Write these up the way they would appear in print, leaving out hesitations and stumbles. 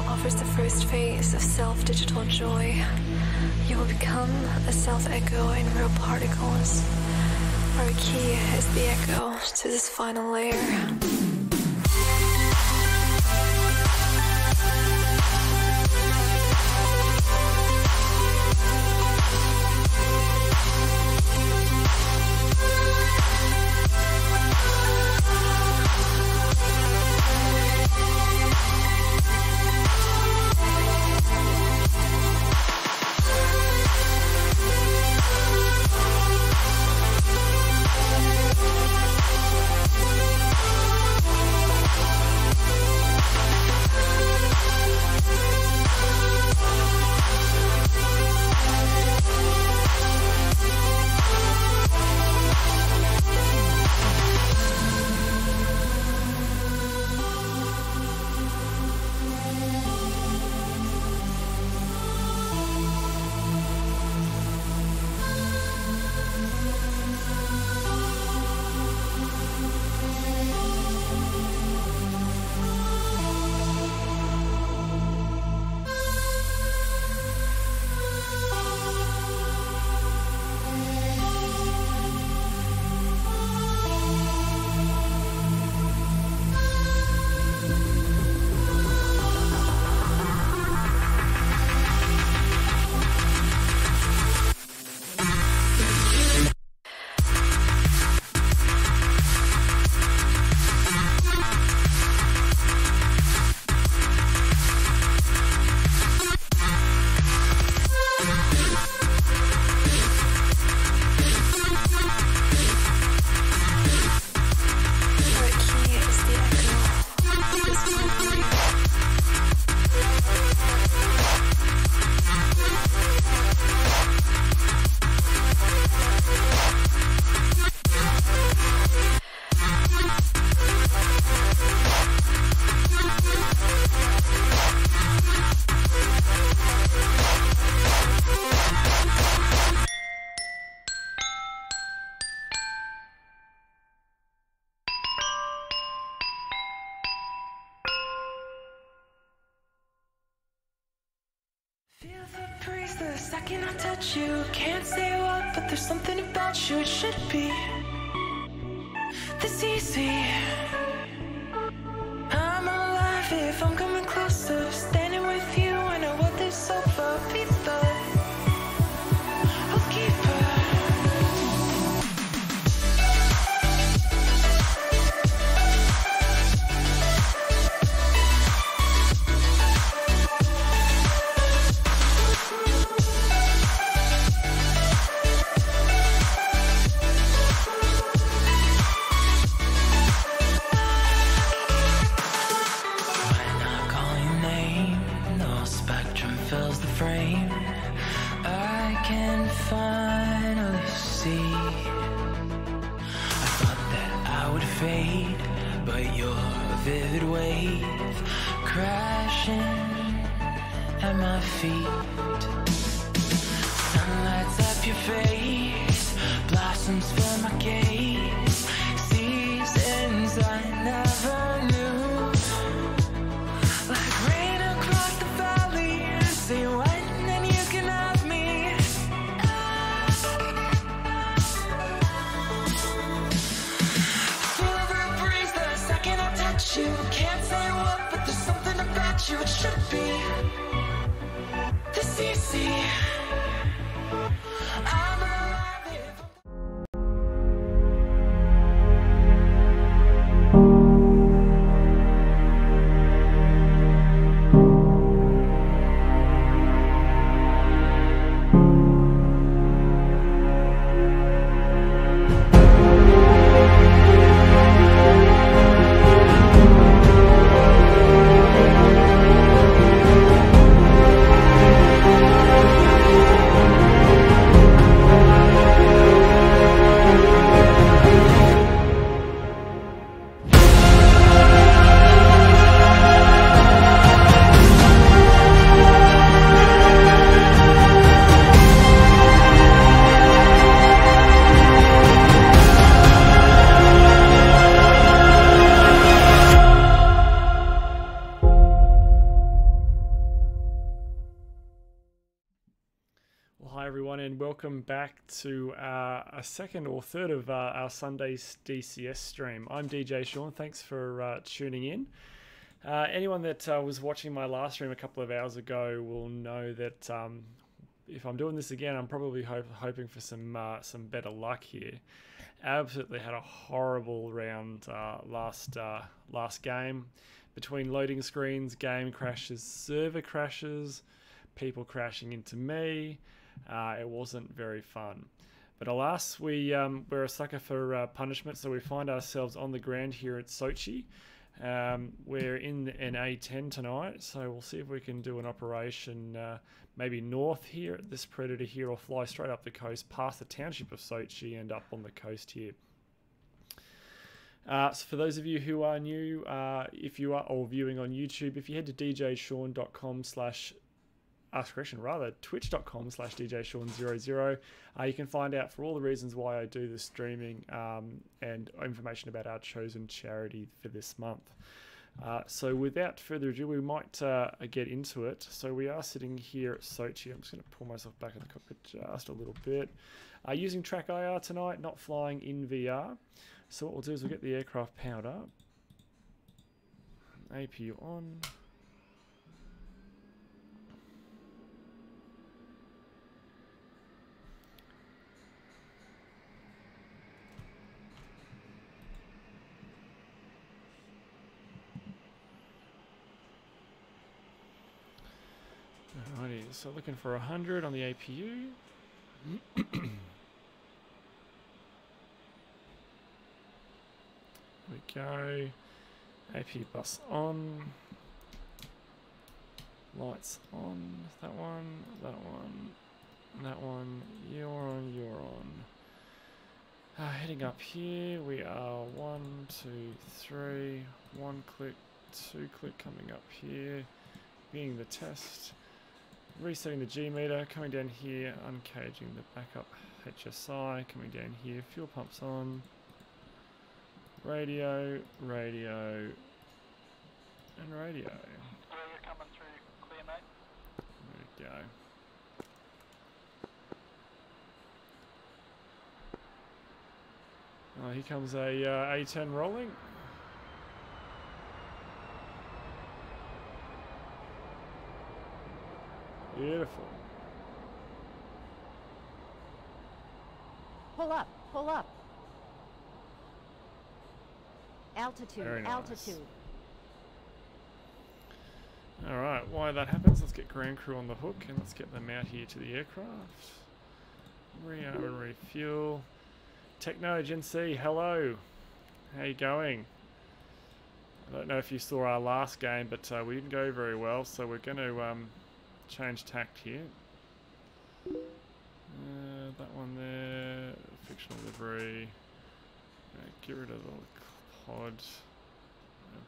offers the first phase of self-digital joy. You will become a self-echo in real particles. Our key is the echo to this final layer. The second I touch you, can't say what, but there's something about you, it should be this easy. I'm alive if I'm coming closer, standing with you when I want this over. Be the keeper. I can finally see. I thought that I would fade, but you're a vivid wave crashing at my feet. Sun lights up your face, blossoms fill my gaze, seasons I never knew, like rain across the valley. Say what? You can't say what, but there's something about you, it should be this easy. I'm alive if welcome back to a second or third of our Sunday's DCS stream. I'm DJ Sean, thanks for tuning in. Anyone that was watching my last stream a couple of hours ago will know that if I'm doing this again, I'm probably hoping for some better luck here. Absolutely had a horrible round last game, between loading screens, game crashes, server crashes, people crashing into me. It wasn't very fun. But alas, we're a sucker for punishment, so we find ourselves on the ground here at Sochi. We're in an A10 tonight, so we'll see if we can do an operation maybe north here at this Predator here, or fly straight up the coast past the township of Sochi and up on the coast here. So for those of you who are new, if you are or viewing on YouTube, if you head to twitch.com/DJSean00, you can find out for all the reasons why I do this streaming and information about our chosen charity for this month. So without further ado, we might get into it. So we are sitting here at Sochi. I'm just going to pull myself back in the cockpit just a little bit. Using Track IR tonight, not flying in VR. So what we'll do is we'll get the aircraft powered up. APU on. Alrighty, so looking for 100 on the APU. There we go. APU bus on. Lights on. That one, that one, that one. You're on, you're on. Heading up here, we are 1, 2, 3. 1 click, 2 click coming up here. Being the test. Resetting the G meter, coming down here, uncaging the backup HSI, coming down here, fuel pumps on, radio, radio, and radio. Harrier coming through clear, mate. There we go. Here comes a A10 rolling. Beautiful. Pull up, pull up. Altitude, Very nice. altitude. Alright, while that happens, let's get ground crew on the hook and let's get them out here to the aircraft. Rearm and refuel. Techno Gen C, hello. How you going? I don't know if you saw our last game, but we didn't go very well, so we're going to change tact here. That one there, fictional livery. Get rid of the pod and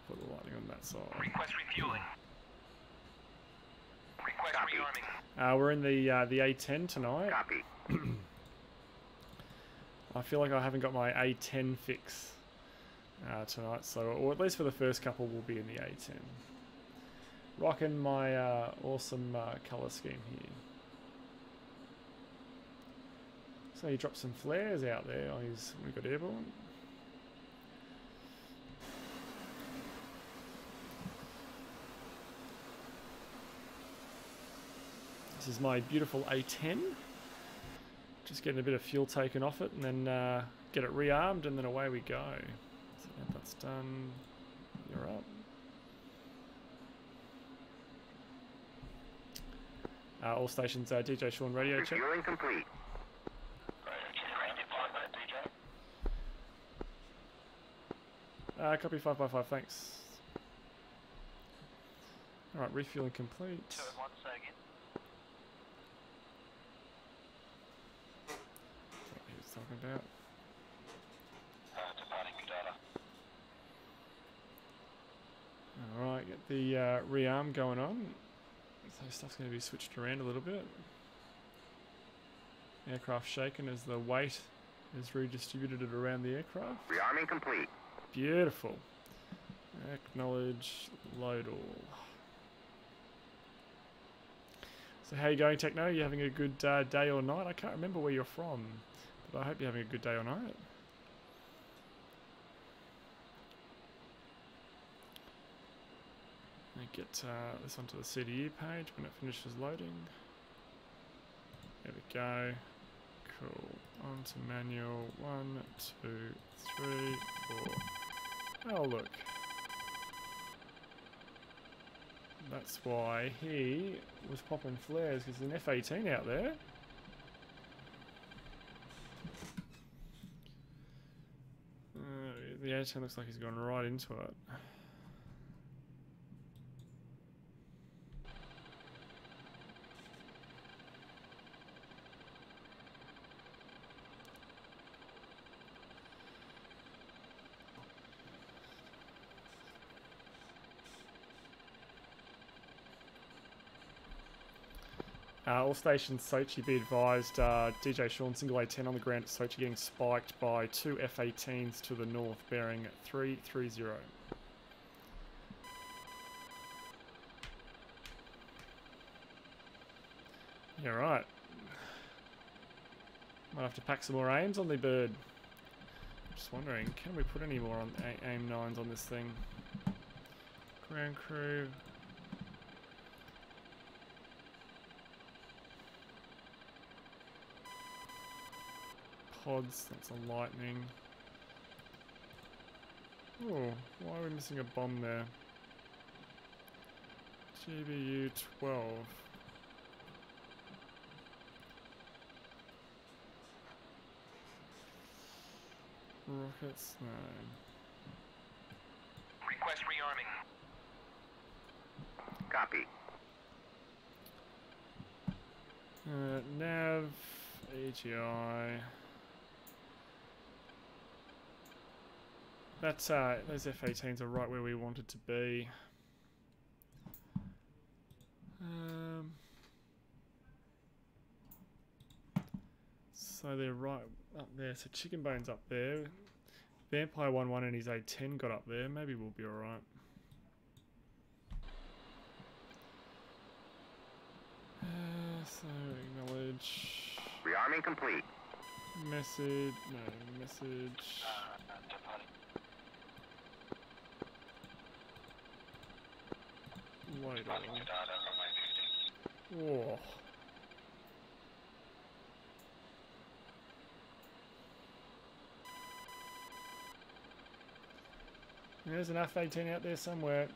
put the lighting on that side. Request refueling. Request rearming. We're in the A10 tonight. Copy. I feel like I haven't got my A10 fix tonight, so or at least for the first couple, we'll be in the A10. Rocking my awesome colour scheme here. So he dropped some flares out there on his when he got airborne. This is my beautiful A10. Just getting a bit of fuel taken off it and then get it rearmed and then away we go. So that's done. You're up. All stations DJ Sean radio check. Refueling complete. Copy 5x5, thanks. Alright, refueling complete. 2 at once, say again. What he was talking about. Departing data. Alright, get the rearm going on. So stuff's going to be switched around a little bit. Aircraft shaken as the weight is redistributed around the aircraft. Rearming complete. Beautiful. Acknowledge, load all. So how you going, Techno? You having a good day or night? I can't remember where you're from, but I hope you're having a good day or night. Let me get this onto the CDU page when it finishes loading. There we go. Cool. On to manual. 1, 2, 3, 4. Oh, look. That's why he was popping flares, because there's an F-18 out there. The A10 looks like he's gone right into it. All stations Sochi, be advised, DJ Sean, single A10 on the ground at Sochi getting spiked by 2 F-18s to the north, bearing 330. Yeah, right. Might have to pack some more aims on the bird. Just wondering, can we put any more on aim 9s on this thing? Ground crew. Pods, that's a lightning. Oh, why are we missing a bomb there? GBU 12. Rockets, no. Request rearming. Copy. Nav, AGI. That's those F-18s are right where we wanted to be. So they're right up there. So Chicken Bone's up there. Vampire 1-1 and his A10 got up there. Maybe we'll be alright. So acknowledge. Rearming complete. Message. No, message. Load on. Oh. There's an F-18 out there somewhere.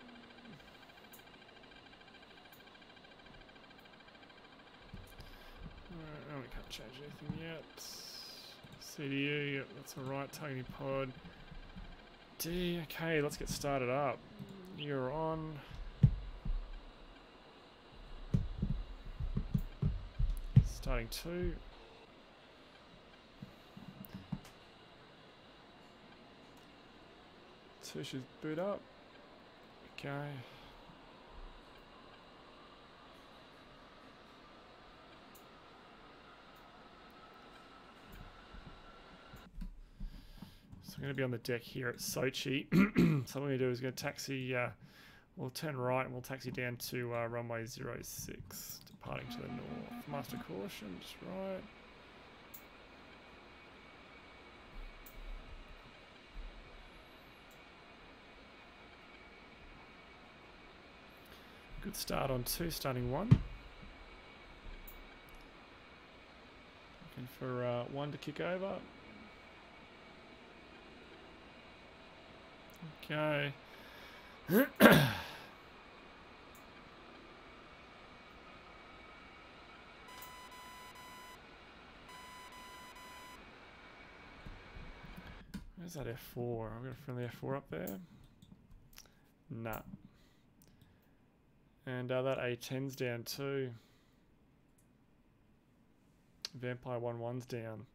Oh, we can't change anything yet. CDU, yep, that's alright. Tony Pod. D, okay, let's get started up. You're on. Starting 2. So she's boot up. Okay. So I'm going to be on the deck here at Sochi. So what I'm going to do is going to taxi, we'll turn right and we'll taxi down to runway 06, departing to the north. Master caution, just right. Good start on 2, starting 1. Looking for 1 to kick over. Okay. Where's that F4? I've got a friendly F4 up there. Nah. And that A10's down too. Vampire 1-1's down.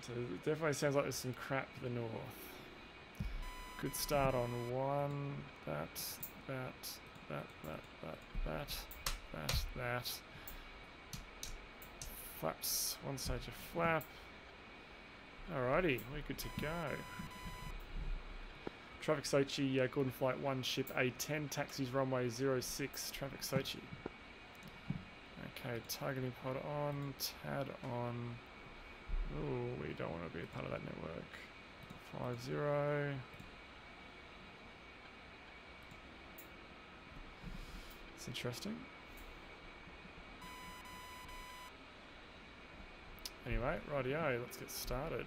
So it definitely sounds like there's some crap to the north. Good start on 1. That. Flaps. 1 stage of flap. Alrighty, we're good to go. Traffic Sochi, Gordon Flight 1, ship A10, taxis runway 06, Traffic Sochi. Okay, targeting pod on, TAD on. Oh, we don't want to be a part of that network. 50. It's interesting. Anyway, rightio, let's get started.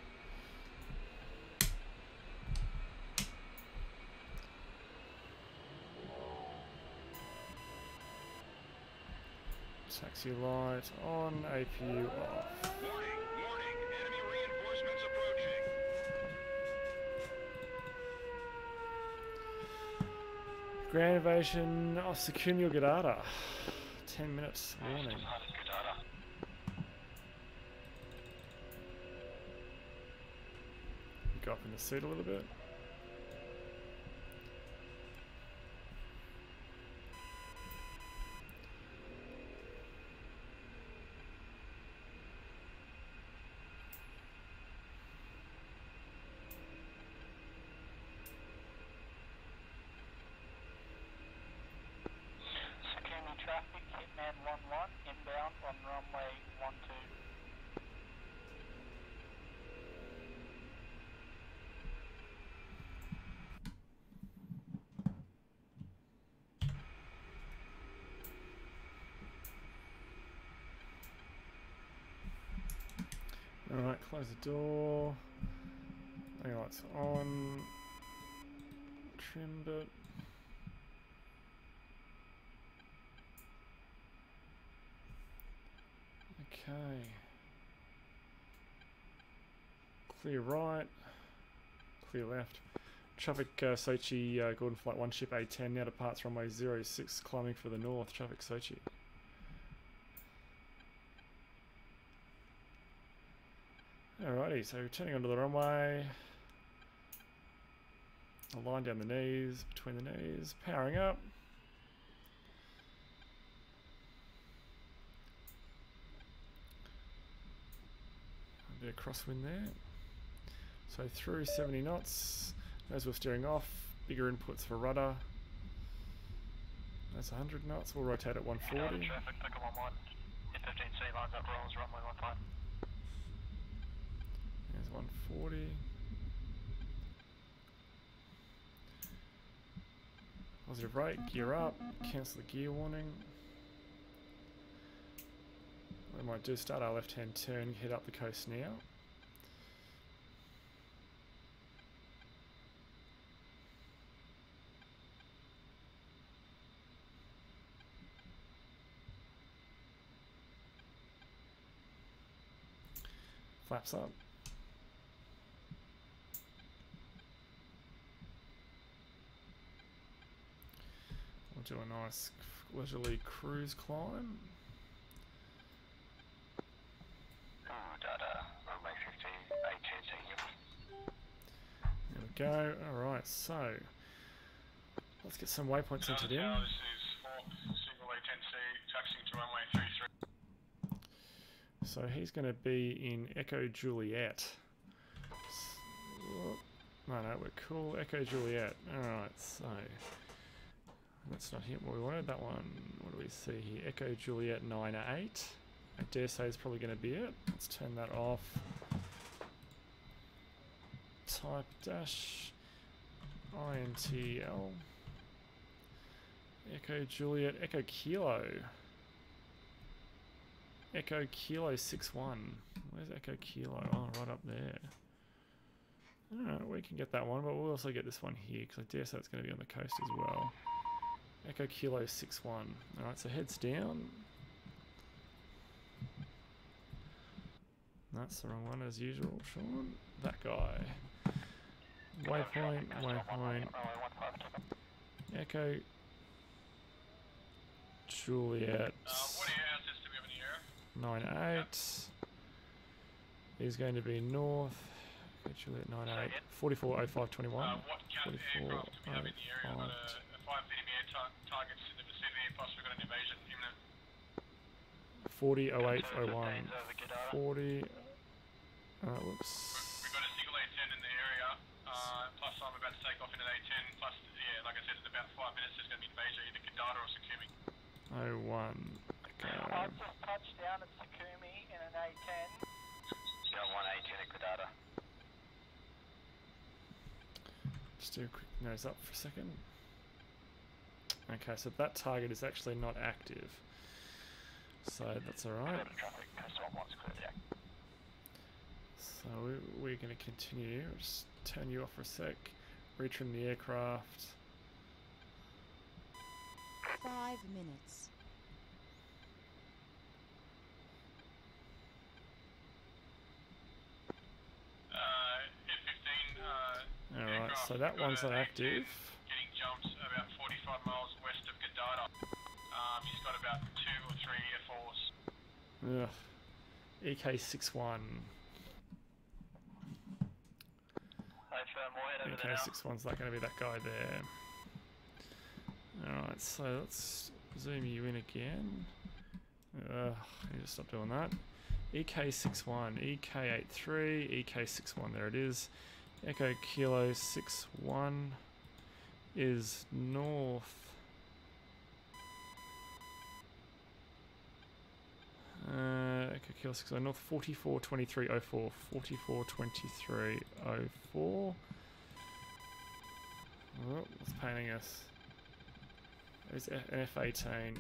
Taxi light on, APU off. Warning, warning, enemy reinforcements approaching. Grand invasion of Secumio Gadada. 10 minutes warning. Go up in the seat a little bit. Traffic, Hitman 1-1, inbound on runway 12. Alright, close the door. Hang lights on. Trimmed it. Okay. Clear right. Clear left. Traffic Sochi, Gordon Flight 1, ship A10, now departs runway 06, climbing for the north. Traffic Sochi. Alrighty, so returning onto the runway. A line down the knees, between the knees, powering up. A bit of crosswind there. So through 70 knots, as we're steering off, bigger inputs for rudder. That's 100 knots, we'll rotate at 140. Traffic, pick 1-1. A10c lines up rolls, runway 15. There's 140. Positive rate, gear up, cancel the gear warning. What we might do is start our left hand turn, head up the coast now. Flaps up. We'll do a nice leisurely cruise climb. There we go. Alright, so let's get some waypoints entered in. This is single A10c taxiing to runway 33. So he's going to be in Echo Juliet. No, we're cool. Echo Juliet. Alright, so that's not hit what we wanted. That one, what do we see here? Echo Juliet 9-8. I dare say is probably going to be it. Let's turn that off. Type dash INTL. Echo Juliet, Echo Kilo. Echo Kilo 61. Where's Echo Kilo? Oh, right up there. Alright, we can get that one, but we'll also get this one here, because I dare say it's going to be on the coast as well. Echo Kilo 61. Alright, so heads down. That's the wrong one as usual, Sean. That guy. Waypoint, waypoint. Echo Juliet 9-8. He's going to be north. Echo Juliet 9-8. 440521. 4405. Targets in the vicinity, plus we've got an invasion imminent. 400801. 40. Whoops. We've got a single A10 in the area, plus I'm about to take off in an A10. said in about 5 minutes there's going to be invasion either Kadada or Sakumi. 01. Okay. I've just touched down at Sakumi in an A10. Got 1 A10 at Kadada. Just do a quick nose up for a second. Okay, so that target is actually not active. So that's alright. Traffic, coast 11's clear, yeah. So we're going to continue. I'll just turn you off for a sec. Retrim the aircraft. 5 minutes. F-15, Alright, so that one's not active. getting jumps about 45 miles west of Kadada. He's got about 2 or 3 F4s. Ugh. EK61. EK61's not going to be that guy there. Alright, so let's zoom you in again. I need to stop doing that. EK61, EK83, EK61, there it is. Echo Kilo 61 is north. Echo Kilo 61, north 442304. 442304. Oh, what's painting us? There's an F18.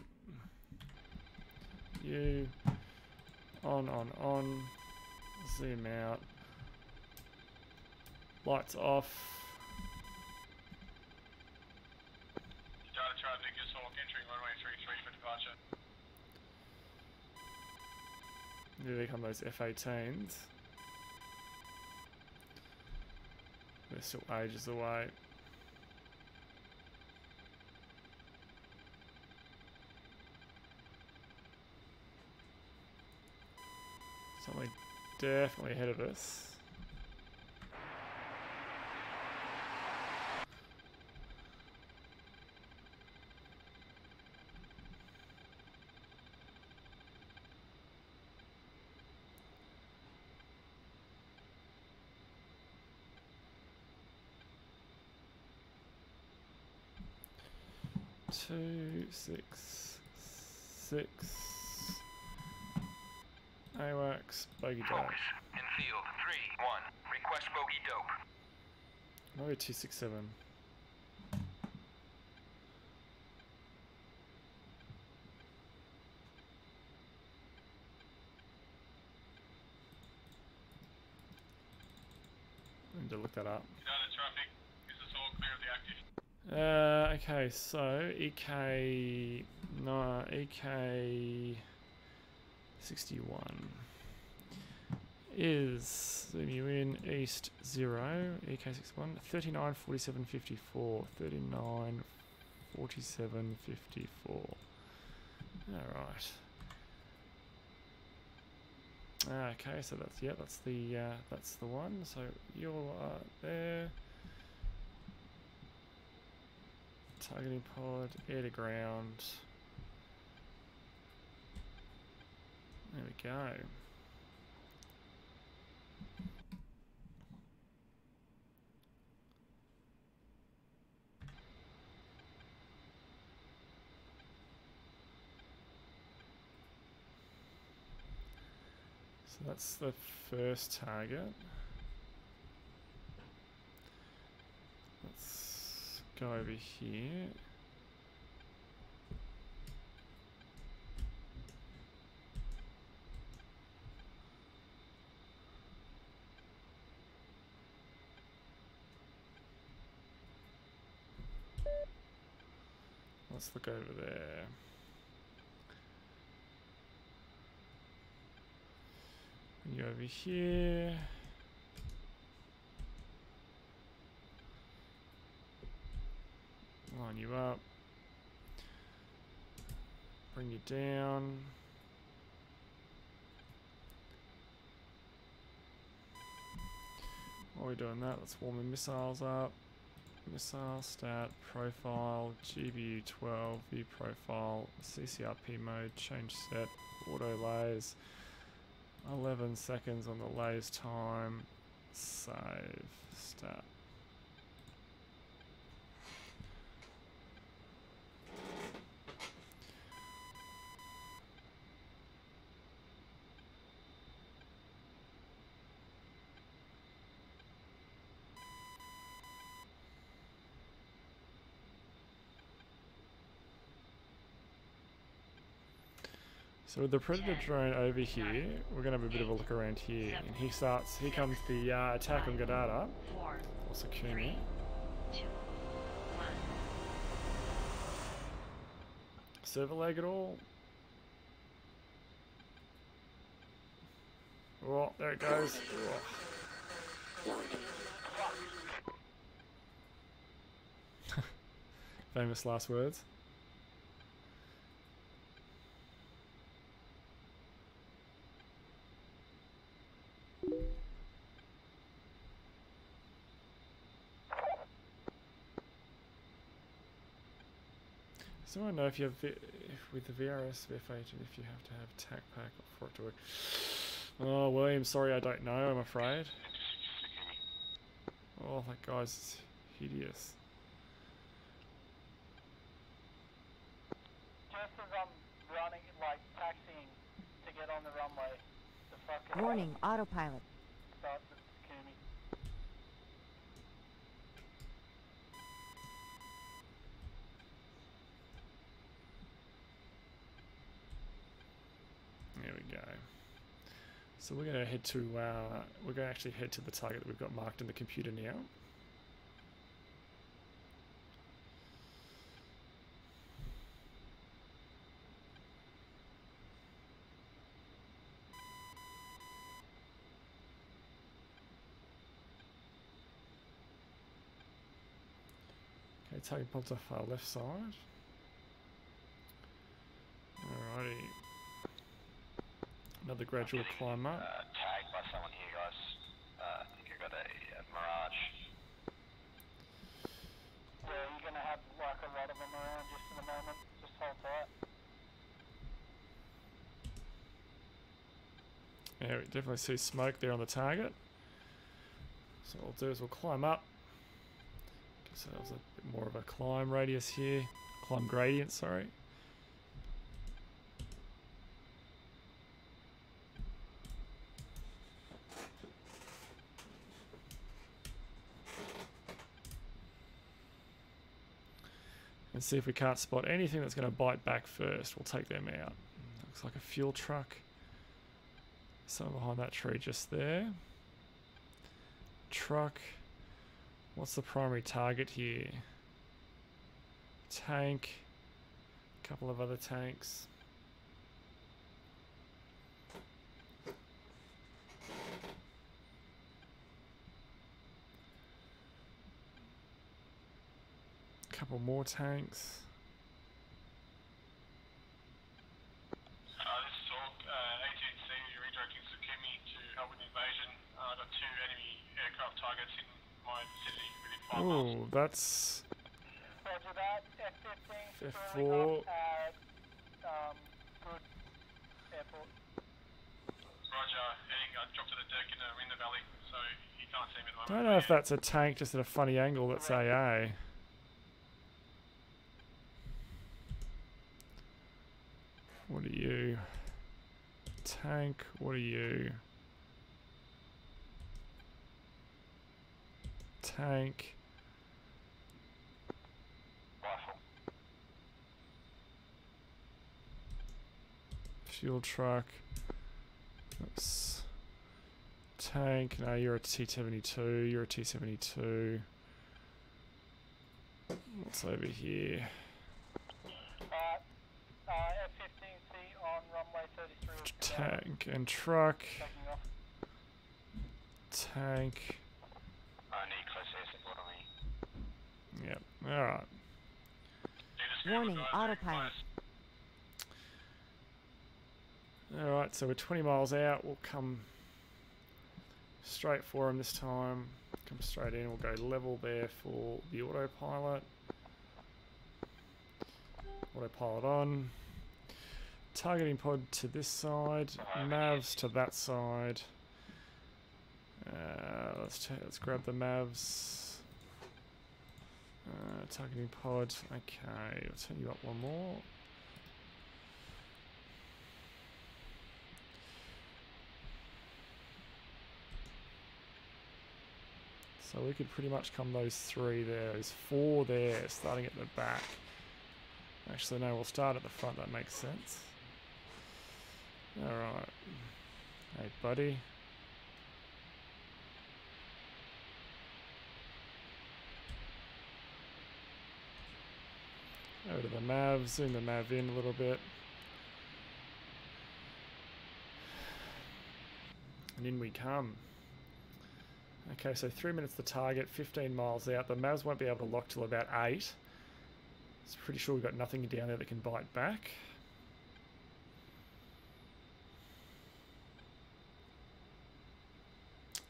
You. On. Zoom out. Lights off. Data traffic is Hawk entering runway 33 for departure. Here come those F18s. They're still ages away. Something definitely ahead of us. Two, six. AWACS, bogey dope. Focus. In field. 3-1. Request bogey dope. Maybe 267. I need to look that up. Data traffic is this all clear of the active? Okay, so EK 61 is, zoom you in, east 0, EK 61, 39 47 54, 39 47 54. Alright. Okay, so that's, yeah, that's the one. So you're there. Targeting pod, air to ground. There we go. So that's the first target. Let's go over here. Let's look over there. You over here. Line you up. Bring you down. While we're doing that, let's warm the missiles up. Missile, stat, profile, GBU 12, view profile, CCRP mode, change set, auto lays, 11 seconds on the lays time, save, stat. So with the Predator drone over here, we're going to have a bit of a look around here. And here comes the attack on Gadada. Or Sakumi. Server lag at all? Oh, there it goes. Oh. Famous last words. So I don't know if you have with the VRS VF8 and if you have to have TAC pack for it to work. Oh, William, sorry, I don't know. I'm afraid. Oh, that guy's hideous. Just as I'm running, like taxiing to get on the runway, the fucking Warning, autopilot. starts at Sakumi. There we go. So we're going to head to we're going to actually head to the target that we've got marked in the computer now. Okay, target pods off our left side. Alrighty. Another gradual climb up. Tagged by someone here, guys. I think I got a Mirage. Yeah, you're gonna have like a lot of them around just in a moment. Just hold tight. Yeah, we definitely see smoke there on the target. So what we'll do is we'll climb up. Give ourselves a bit more of a climb radius here. Climb gradient, sorry. And see if we can't spot anything that's going to bite back first. We'll take them out. Looks like a fuel truck. Someone behind that tree just there. Truck. What's the primary target here? Tank. A couple of other tanks. Couple more tanks. This is Talk, A10c redirecting Sakumi to help with the invasion. I've got 2 enemy aircraft targets in my vicinity within 5 miles. Oh, that's Roger that. F-15 F4. at Good Airport. Roger, heading, I dropped to the deck in the valley, so you can't see me at the moment. Don't know if that's a tank just at a funny angle. That's AA. What are you? Tank, what are you? Tank. Rifle. Fuel truck. Oops. Tank. No, you're a T-72. You're a T-72. What's over here? F-15C on runway 33. Tank and truck. Taking off. Tank. I need close air support on me. Yep. Alright. Warning, autopilot. Alright, so we're 20 miles out. We'll come straight for him this time. Come straight in. We'll go level there for the autopilot. Autopilot on. Targeting pod to this side. Mavs to that side. Let's grab the Mavs. Targeting pod. Okay, I'll turn you up one more. So we could pretty much come those 3 there. There's 4 there, starting at the back. Actually, no, we'll start at the front. That makes sense. Alright. Hey, buddy. Over to the Mav, zoom the Mav in a little bit. And in we come. Okay, so 3 minutes to target, 15 miles out. The Mavs won't be able to lock till about 8. It's pretty sure we've got nothing down there that can bite back.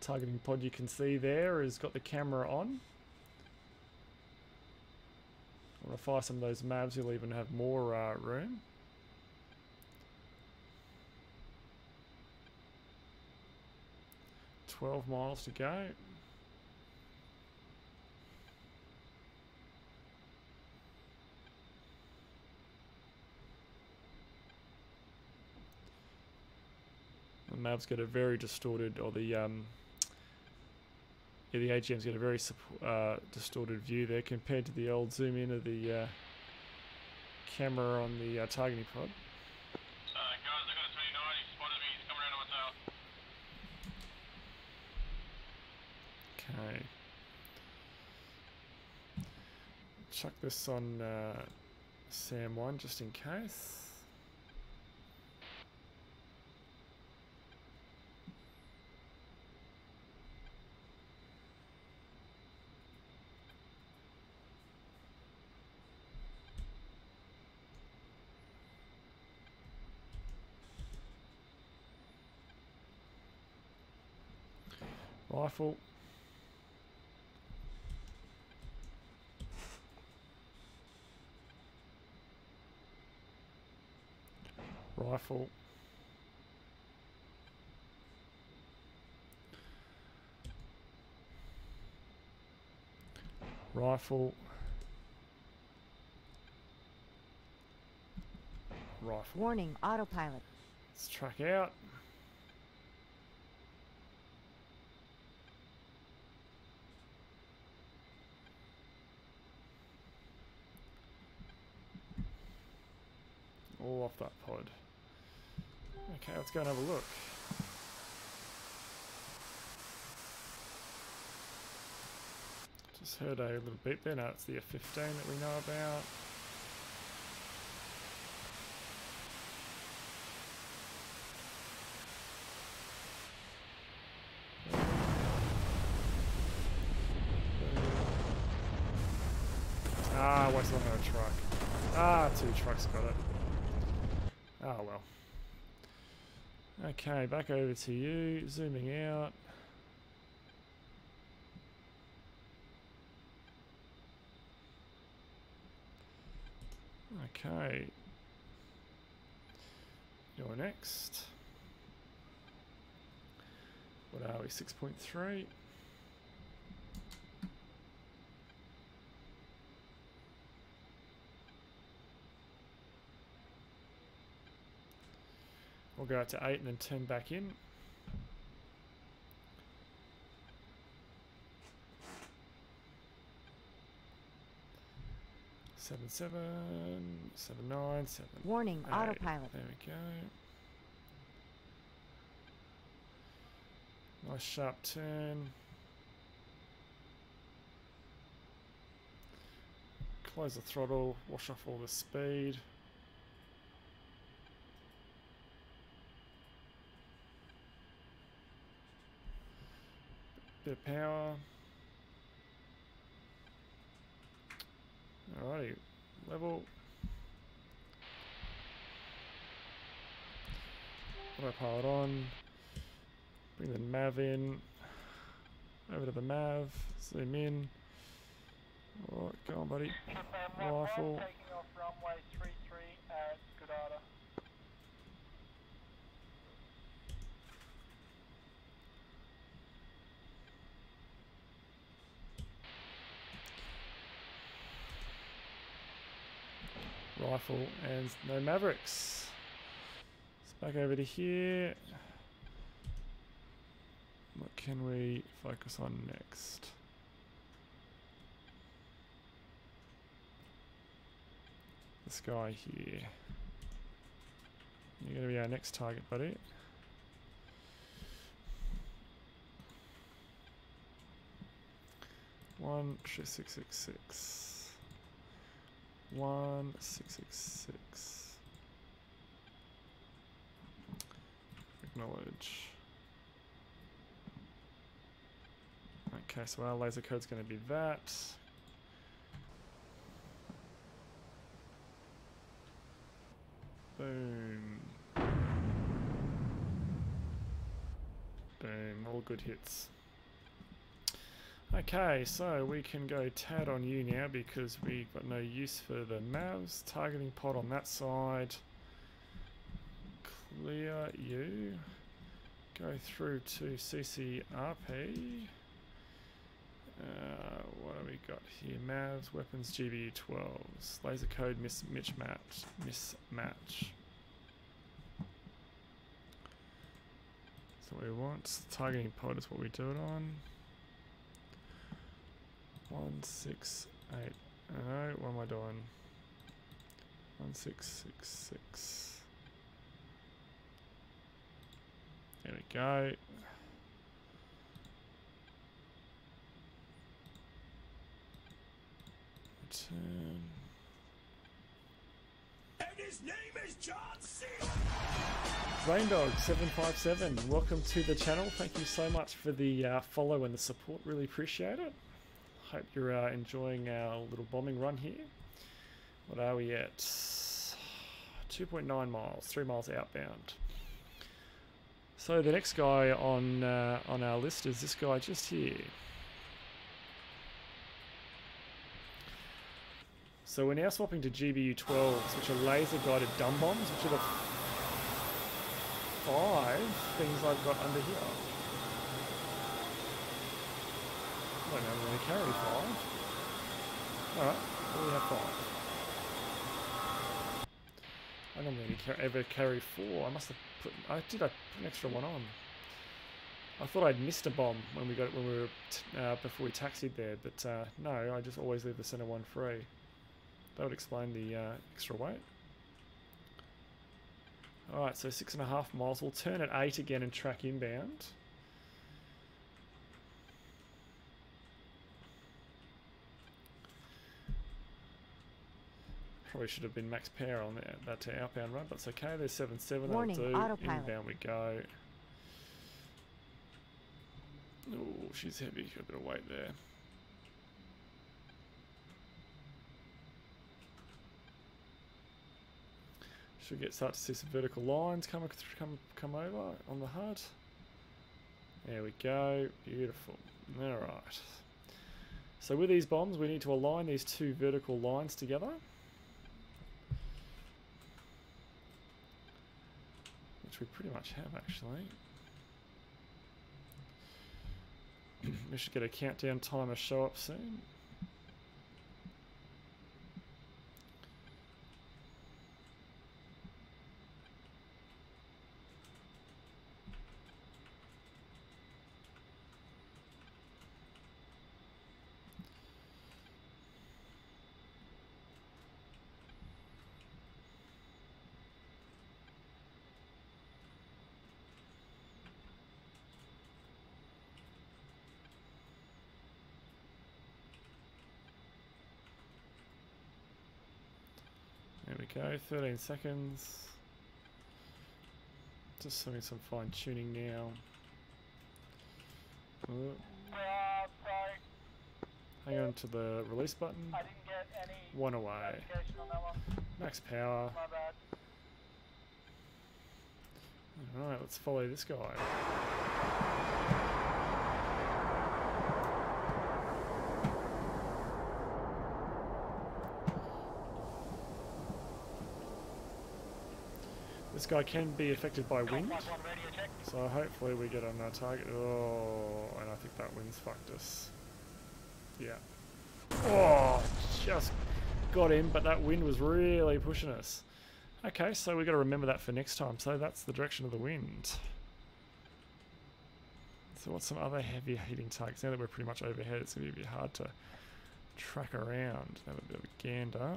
Targeting pod you can see there has got the camera on. I want to fire some of those Mavs, you'll even have more room. $12 miles to go. The Mav's got a very distorted, or the AGM's got a very distorted view there compared to the old zoom in of the camera on the targeting pod. Guys, I got a 29, he spotted me, he's coming around on my tail. Okay. Chuck this on Sam 1 just in case. Rifle. Rifle. Rifle. Rifle. Warning, autopilot. Let's truck out. All off that pod. Okay, let's go and have a look. Just heard a little beep there. Now it's the F-15 that we know about. Ah, what's on our truck? Ah, 2 trucks got it. Oh well. Okay, back over to you, zooming out. Okay. You're next. What are we, 6.3? We'll go out to 8 and then 10 back in. Seven, 9, 7. Warning, 8. autopilot. There we go. Nice sharp turn. Close the throttle, wash off all the speed. Bit of power. Alrighty, level. Autopilot on. Bring the Mav in. Over to the Mav. Zoom in. Alright, go on, buddy. Rifle. Taking off runway 33 at Goddard. Rifle and no Mavericks. It's back over to here. What can we focus on next? This guy here. You're going to be our next target, buddy. One 666. 1666. Acknowledge. Okay, so our laser code's going to be that. Boom. Boom, all good hits. Okay, so we can go tad on you now because we've got no use for the Mavs. Targeting pod on that side. Clear you. Go through to CCRP. What have we got here? Mavs, weapons, GBU 12s. Laser code mismatch. So we want targeting pod is what we do it on. 168. No, what am I doing? 1666. There we go. Return. And his name is John C. Raindog757, welcome to the channel. Thank you so much for the follow and the support. Really appreciate it. Hope you're enjoying our little bombing run here. What are we at? 2.9 miles, 3 miles outbound. So the next guy on our list is this guy just here. So we're now swapping to GBU 12s, which are laser guided dumb bombs, which are the 5 things I've got under here. I don't know, really carry 5. Alright, well, we have 5. I don't really ever carry 4. I must have put. I put an extra one on. I thought I'd missed a bomb when we were before we taxied there, but no, I just always leave the center one free. That would explain the extra weight. Alright, so 6.5 miles. We'll turn at 8 again and track inbound. Probably should have been max power on that outbound run, but it's okay. There's 7.7. Warning, That'll do. autopilot. Inbound we go. Oh, she's heavy. Got a bit of weight there. Should start to see some vertical lines come over on the HUD. There we go. Beautiful. All right. So with these bombs, we need to align these 2 vertical lines together, which we pretty much have actually. We should get a countdown timer show up soon. There we go, 13 seconds. Just doing some fine tuning now. Oh, Sorry. hang on to the release button. I didn't get any 1 away. notification on that one. Max power. My bad. Alright, let's follow this guy. This guy can be affected by wind, so hopefully we get on our target. Oh, and I think that wind's fucked us. Yeah. Oh, just got him, but that wind was really pushing us. Okay, so we've got to remember that for next time. So that's the direction of the wind. So what's some other heavy hitting targets? Now that we're pretty much overhead, it's going to be a bit hard to track around. Have a bit of a gander.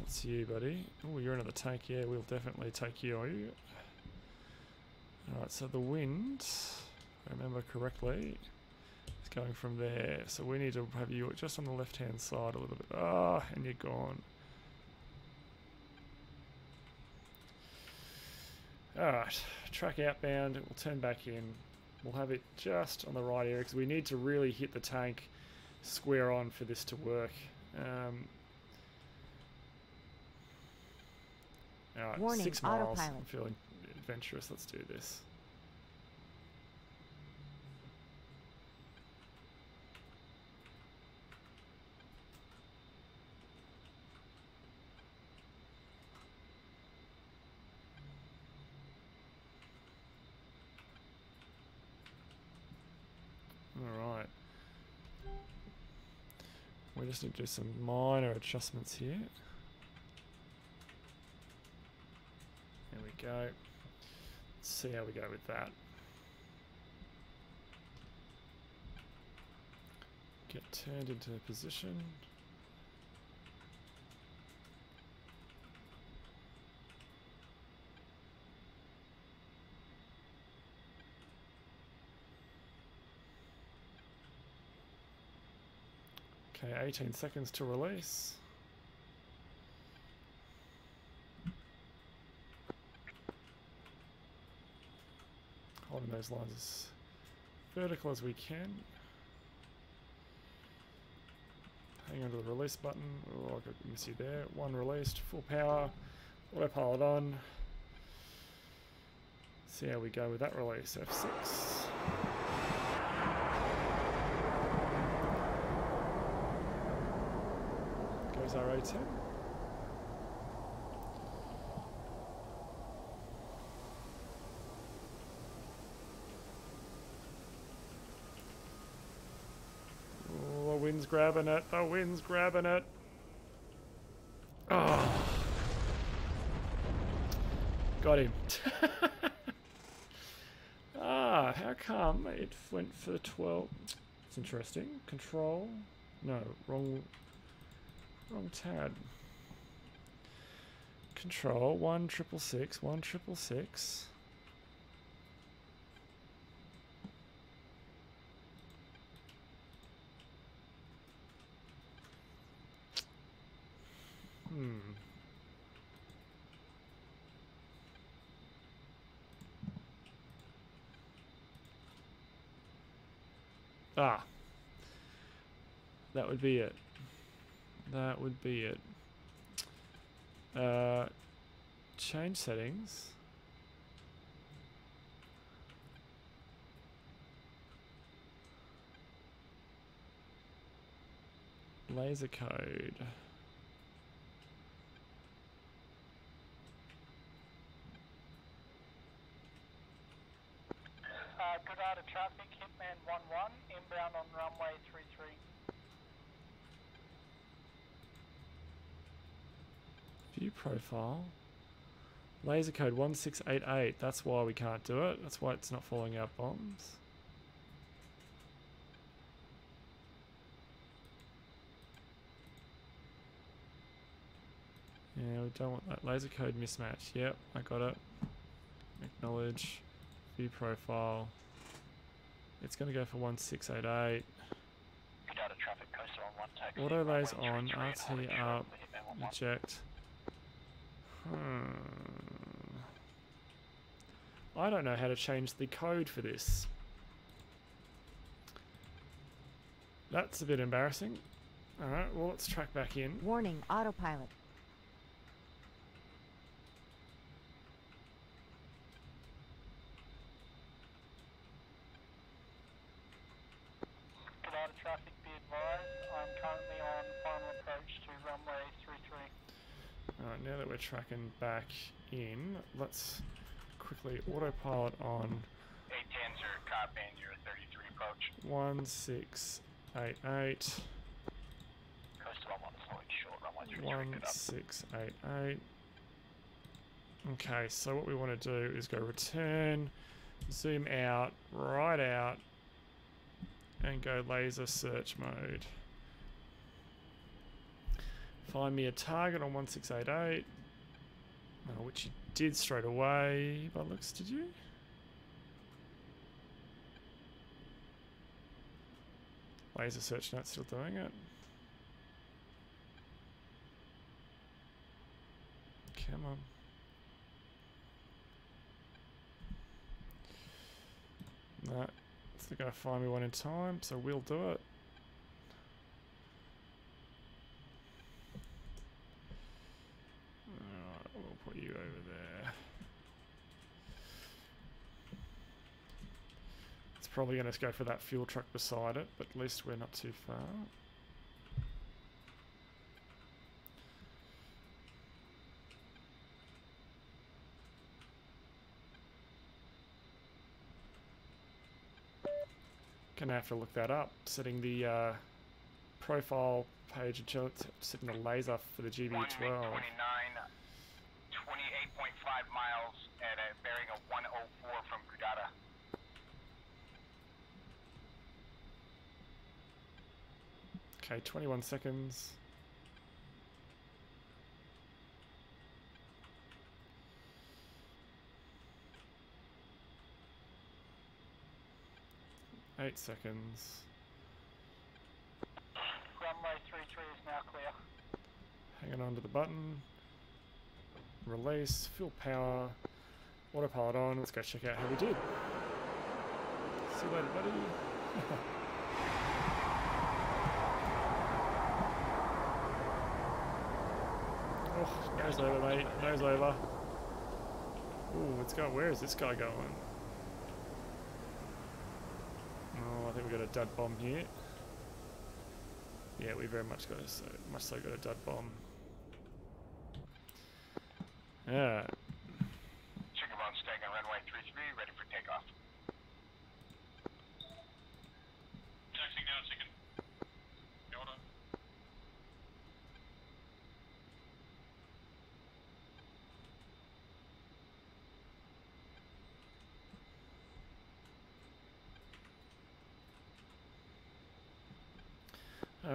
That's you, buddy. Oh, you're another tank. Yeah, we'll definitely take you. Alright, so the wind, if I remember correctly, is going from there. So we need to have you just on the left-hand side a little bit. Ah, and you're gone. Alright, track outbound. We'll turn back in. We'll have it just on the right area because we need to really hit the tank square on for this to work. Alright, Warning, 6 miles. autopilot. I'm feeling adventurous. Let's do this. Alright. We just need to do some minor adjustments here. There we go. Let's see how we go with that. Get turned into position. Okay, 18 seconds to release. Holding those lines as vertical as we can. Hang on to the release button. Oh, I miss you there. One released, full power. Autopilot on. See how we go with that release. F6. Goes our A10. Oh, the wind's grabbing it. The wind's grabbing it. Oh. Got him. Ah, how come it went for 12? It's interesting. Control. No, wrong tab. Control 1666 1666. Ah. That would be it. That would be it. Change settings. Laser code. Good out of traffic, Hitman 11, inbound on runway 33. View profile. Laser code 1688. That's why we can't do it. That's why it's not falling out bombs. Yeah, we don't want that laser code mismatch. Yep, I got it. Acknowledge. View profile. It's going to go for 1688. Good out of traffic, coastal on 1 taxi. Auto lays runway on. 33, RT holding short up. for Hitman 11. Eject. I don't know how to change the code for this. That's a bit embarrassing. Alright, well, let's track back in. Warning, autopilot. Good out of traffic, be advised. I'm currently on final approach to runway 33. Alright, now that we're tracking back in, let's quickly autopilot on A10 sir, copying your 33 approach. 1688. Coastal on 1 is holding short, runway 33, good up. 1688. Okay, so what we want to do is go return, zoom out, right out, and go laser search mode. Find me a target on 1688. Which you did straight away, by looks, did you? Laser search note still doing it. Come on. No, it's not going to find me one in time, so we'll do it. Alright, we'll put you over there. It's probably going to go for that fuel truck beside it, but at least we're not too far. Gonna have to look that up. Setting the profile page until it's setting the laser for the GB12. 28.5 miles at a bearing of 104 from Gudata. Okay, 21 seconds. Eight seconds. Runway 33 is now clear. Hanging on to the button. Release, fuel power, autopilot on. Let's go check out how we did. See you later, buddy. Oh, nose over, mate. Nose over. Ooh, it's going. Where is this guy going? Oh, I think we got a dud bomb here. Yeah, we very much got a dud bomb. Yeah. Chicken bone staying on runway 33, ready for takeoff. Taxiing now, chicken. Your order.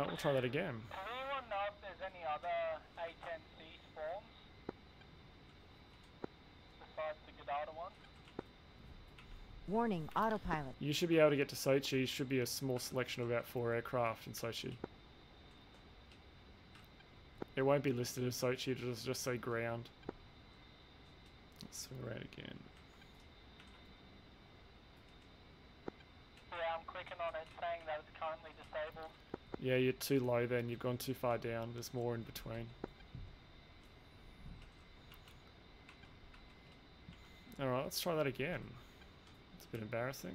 We'll try that again. Does anyone know if there's any other A10c spawns besides the Gudata one? Warning, autopilot. You should be able to get to Sochi. Should be a small selection of about 4 aircraft in Sochi. It won't be listed as Sochi, it'll just say ground. Let's swing around again. Yeah, I'm clicking on it saying that it's currently disabled. Yeah, you're too low then, you've gone too far down, there's more in between. Alright, let's try that again. It's a bit embarrassing.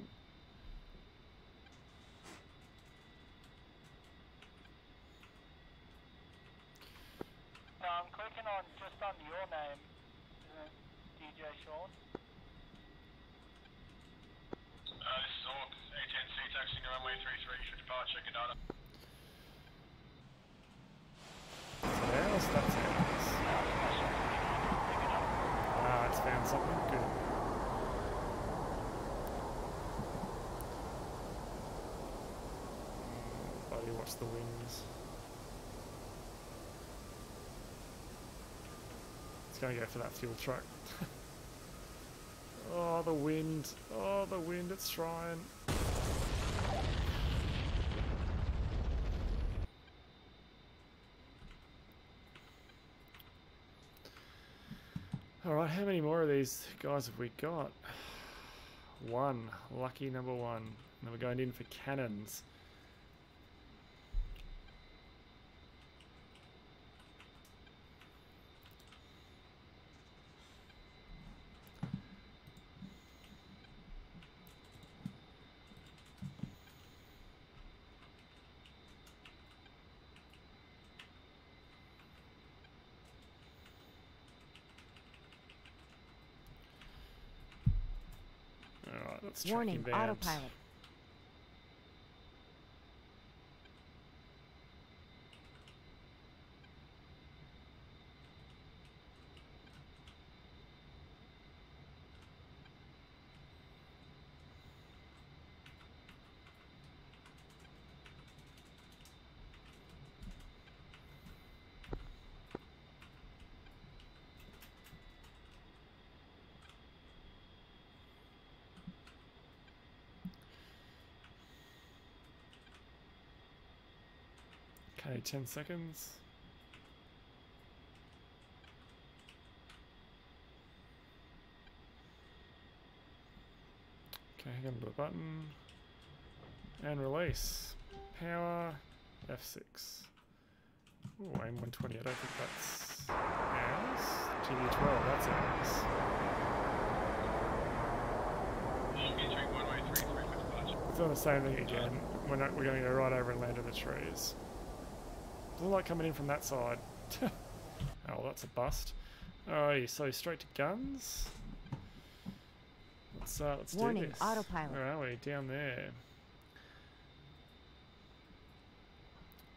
No, I'm clicking on just under your name, isn't it, DJ Sean? This is Orc. A10c taxiing to runway 33 for departure, Gudata. That's ours. Ah, it's found something good. Buddy, watch the wings. It's gonna go for that fuel truck. Oh, the wind. Oh, the wind, it's trying. Alright, how many more of these guys have we got? One. Lucky number one. Now we're going in for cannons. Alright, let's track Warning, him down. autopilot. Okay, 10 seconds. Okay, hang on to the button. And release. Power, F6. Ooh, aim 120, I don't think that's ours. GD12, that's ours. It's doing the same thing again. We're going to go right over and land in the trees. Doesn't like coming in from that side. Oh, that's a bust. Alrighty, so straight to guns. Let's Warning, do this. autopilot. Where are we? Down there.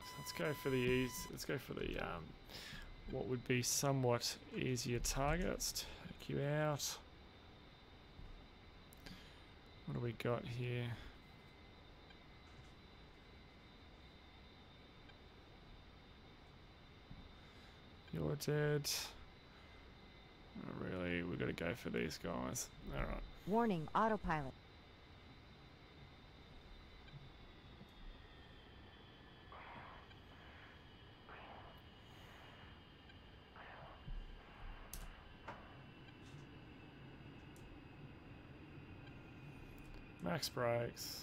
So let's go for the ease. Let's go for the what would be somewhat easier targets. Take you out. What do we got here? You're dead. Oh, really, we've got to go for these guys. Alright. Warning, autopilot. Max brakes.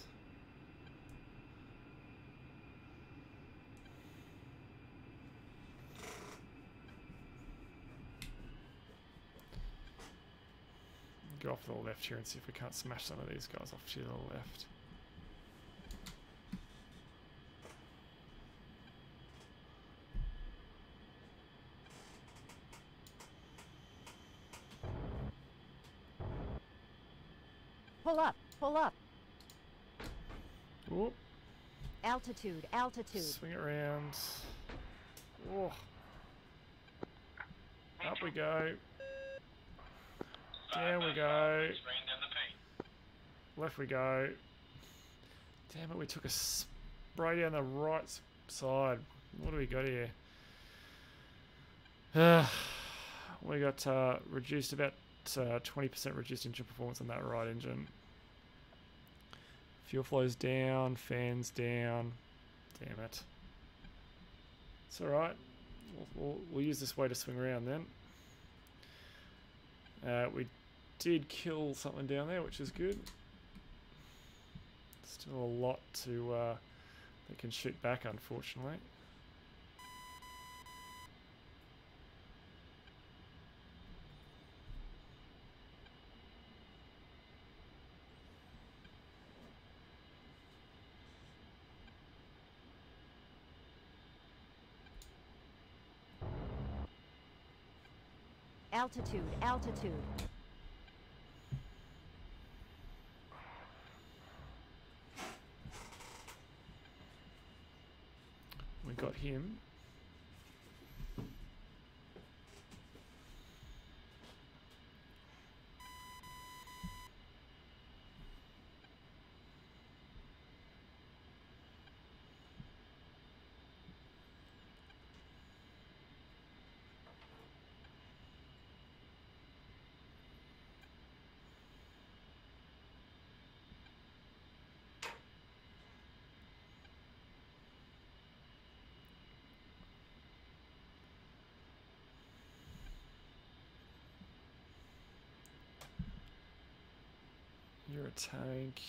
Go off to the left here and see if we can't smash some of these guys off to the left. Pull up, pull up. Whoop. Altitude, altitude. Swing it around. Oh. Up we go. Down we go. Left we go. Damn it, we took a spray down the right side. What do we got here? We got reduced about 20% reduced engine performance on that right engine. Fuel flow's down, fans down. Damn it. It's alright. We'll use this way to swing around then. We did kill something down there, which is good. Still a lot to that can shoot back, unfortunately. Altitude, altitude. We got him. You're a tank.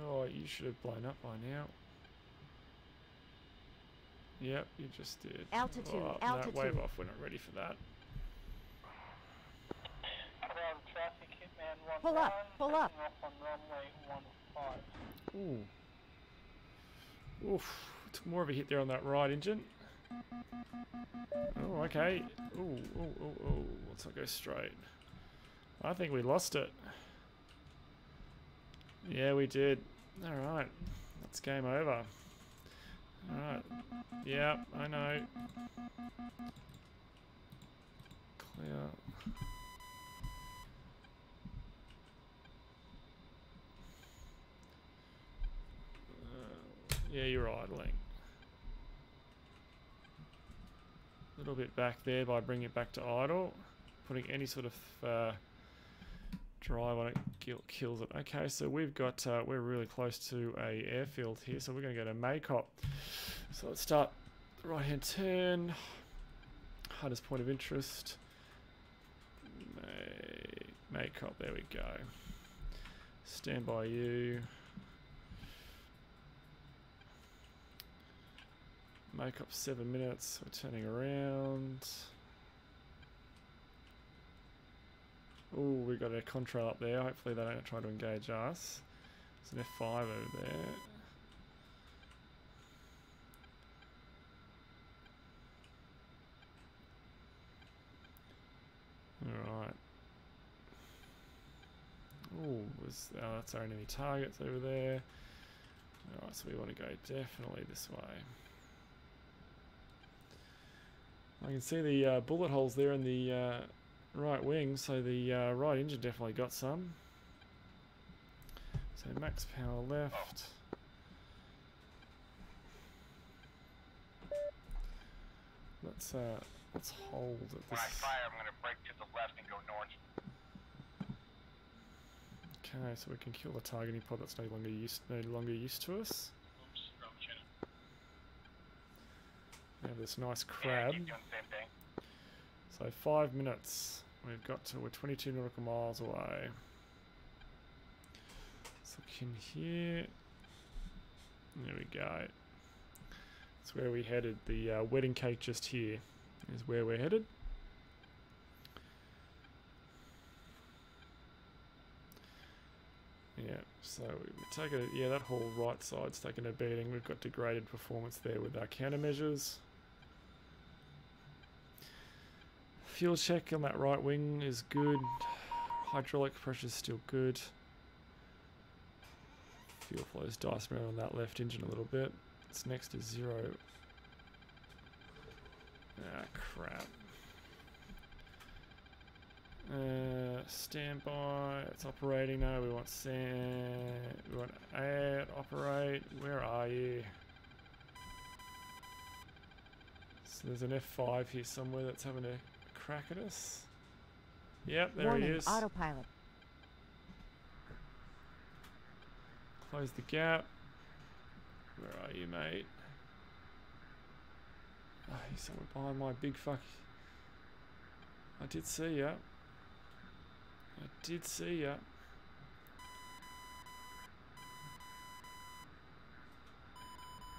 Oh, you should have blown up by now. Yep, you just did. Altitude, oh, altitude. No, wave off. We're not ready for that. Traffic Hitman 1-1, Pull up, pull up. taking off on runway 15. Oof. Took more of a hit there on that right engine. Oh, okay. Ooh. Let's not go straight. I think we lost it. Yeah, we did. Alright. That's game over. Alright. Yeah, I know. Clear. Yeah, you're idling. A little bit back there by bringing it back to idle. Putting any sort of drive on it kills it. Okay, so we've got we're really close to a airfield here, so we're going to go to Maycop. So let's start Right hand turn. Hardest point of interest. Makeup, there we go. Stand by you. Makeup 7 minutes. We're turning around. Oh, we got a contrail up there. Hopefully they don't try to engage us. There's an F5 over there. Alright. Oh, that's our enemy targets over there. Alright, so we want to go definitely this way. I can see the bullet holes there in the right wing, so the right engine definitely got some. So max power left. Let's hold at When I this. fire, I'm going to break to the left and go north. Okay, so we can kill the targeting pod that's no longer used to us. Oops, wrong channel. We have this nice Yeah, crab. keep doing the same thing. So 5 minutes. We're 22 nautical miles away. Let's look in here. There we go. That's where we headed. The wedding cake just here is where we're headed. Yeah, so we're taking it. Yeah, that whole right side's taking a beating. We've got degraded performance there with our countermeasures. Fuel check on that right wing is good. Hydraulic pressure's still good. Fuel flow's dicing around on that left engine a little bit. It's next to 0. Ah, crap. Standby. It's operating now. We want we want air operate. Where are you? So there's an F5 here somewhere that's having a crack at us. Yep, there Warning, he is. autopilot. Close the gap. Where are you, mate? Oh, he's somewhere behind my big fuck. I did see ya. I did see ya.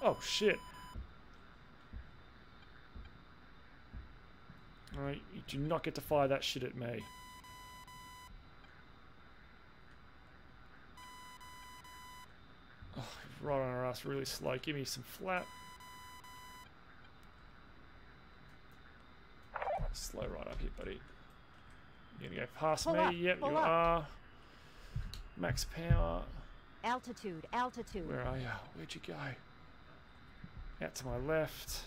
Oh shit. Alright, you do not get to fire that shit at me. Oh, right on our ass, really slow. Give me some flat. Slow right up here, buddy. You're gonna go past Pull me? up, Yep, pull you up. are. Max power. Altitude, altitude. Where are you? Where'd you go? Out to my left.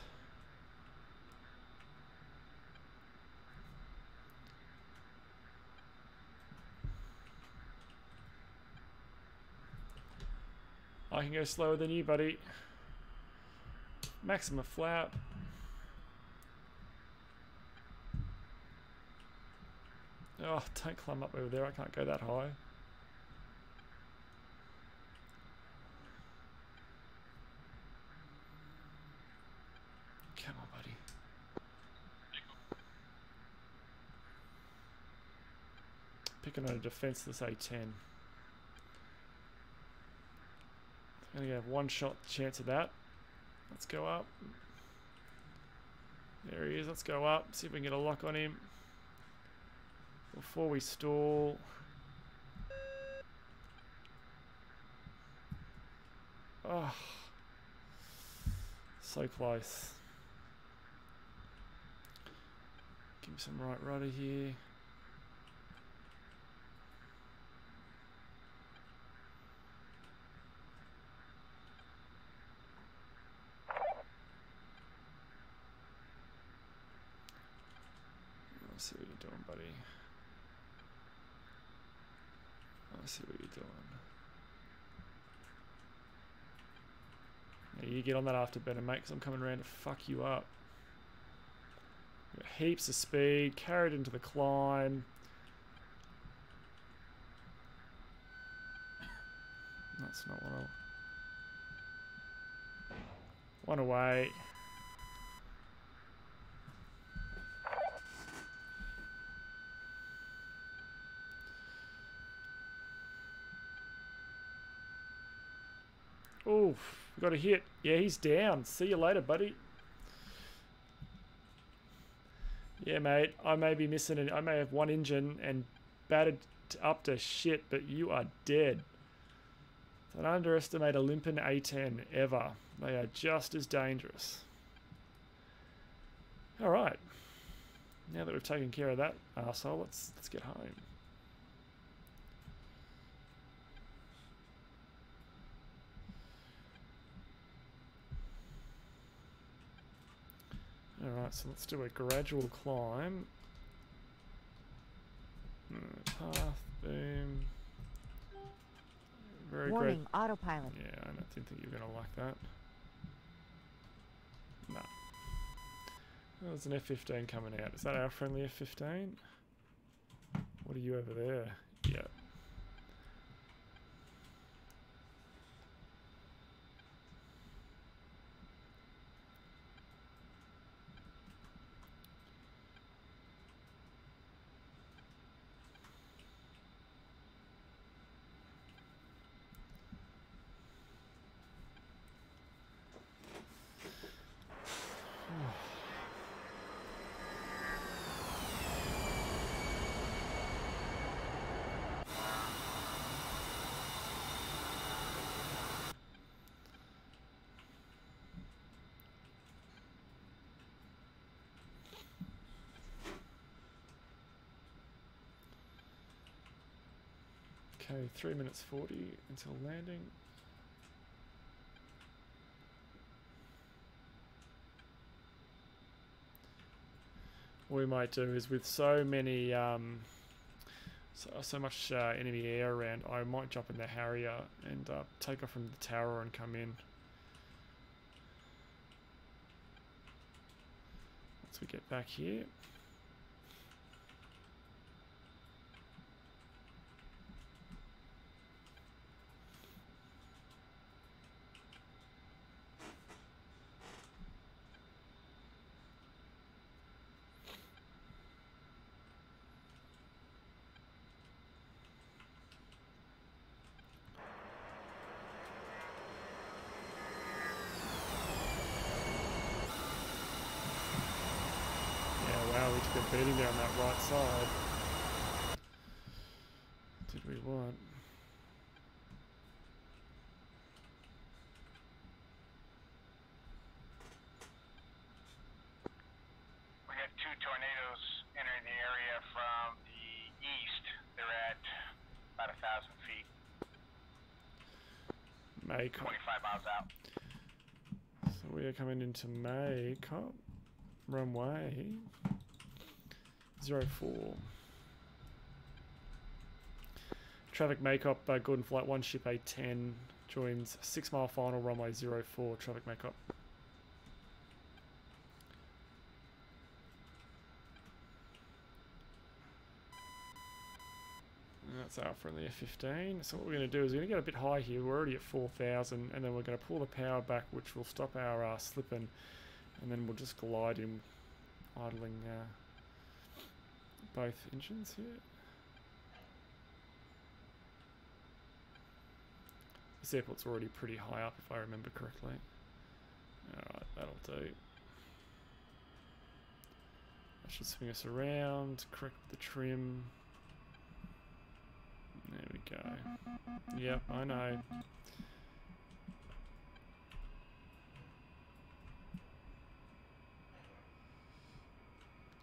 I can go slower than you, buddy. Maximum flap. Oh, don't climb up over there. I can't go that high. Come on, buddy. Picking on a defenseless A10. I'm gonna have one shot chance of that. Let's go up. There he is. Let's go up. See if we can get a lock on him before we stall. Oh, so close. Give me some right rudder here. Let's see what you're doing, buddy. Let's see what you're doing. Now you get on that afterburner, mate, because I'm coming around to fuck you up. Got heaps of speed, carried into the climb. That's not what I... One away. Oof, we got a hit. Yeah, he's down. See you later, buddy. Yeah, mate, I may be missing I may have one engine and battered up to shit, but you are dead. Don't underestimate a limping A10 ever. They are just as dangerous. Alright. Now that we've taken care of that arsehole, let's get home. Alright, so let's do a gradual climb. Path, boom. Very great. Warning, autopilot. Yeah, I didn't think you were going to like that. No. Oh, there's an F-15 coming out. Is that our friendly F-15? What are you over there? Yeah. Okay, 3 minutes 40 until landing. What we might do is with so many, so much enemy air around, I might jump in the Harrier and take off from the tower and come in. Once we get back here. We took a beating there on that right side. Did we want? We had 2 tornadoes entering the area from the east. They're at about 1,000 feet. Maycop. 25 miles out. So we are coming into Maycop. Runway 04. Traffic Maycop, Gordon Flight 1 Ship A10 joins 6 mile final runway 04. Traffic Maycop. That's our friendly F-15. So what we're going to do is we're going to get a bit high here. We're already at 4,000, and then we're going to pull the power back, which will stop our slipping, and then we'll just glide in, idling both engines here. This airport's already pretty high up, if I remember correctly. Alright, that'll do. That should swing us around, correct the trim. There we go. Yep, I know.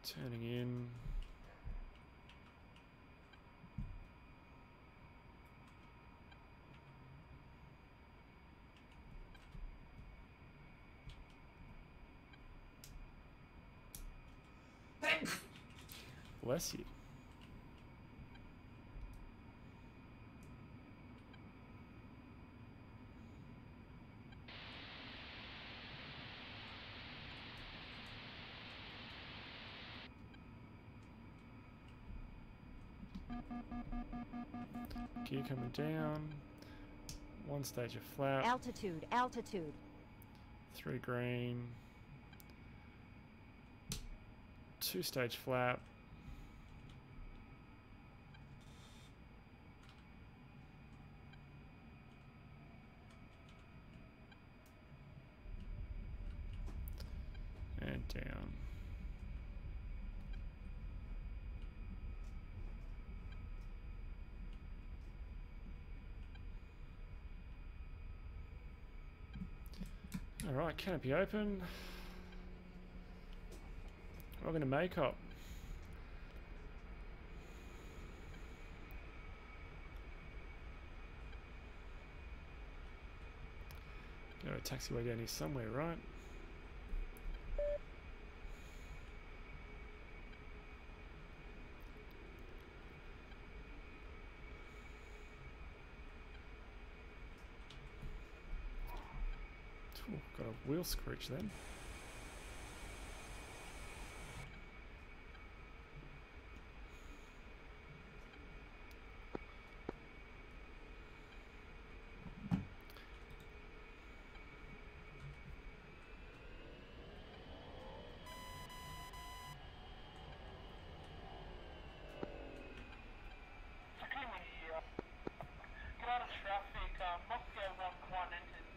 Turning in. Bless you. Gear coming down. 1 stage of flap. Altitude, altitude. 3 green. 2 stage flap. down. Alright, canopy open. We're going to make up. Go a taxiway down here somewhere, right? Ooh, got a wheel screech then. Get out of traffic. Moscow 1-1 enters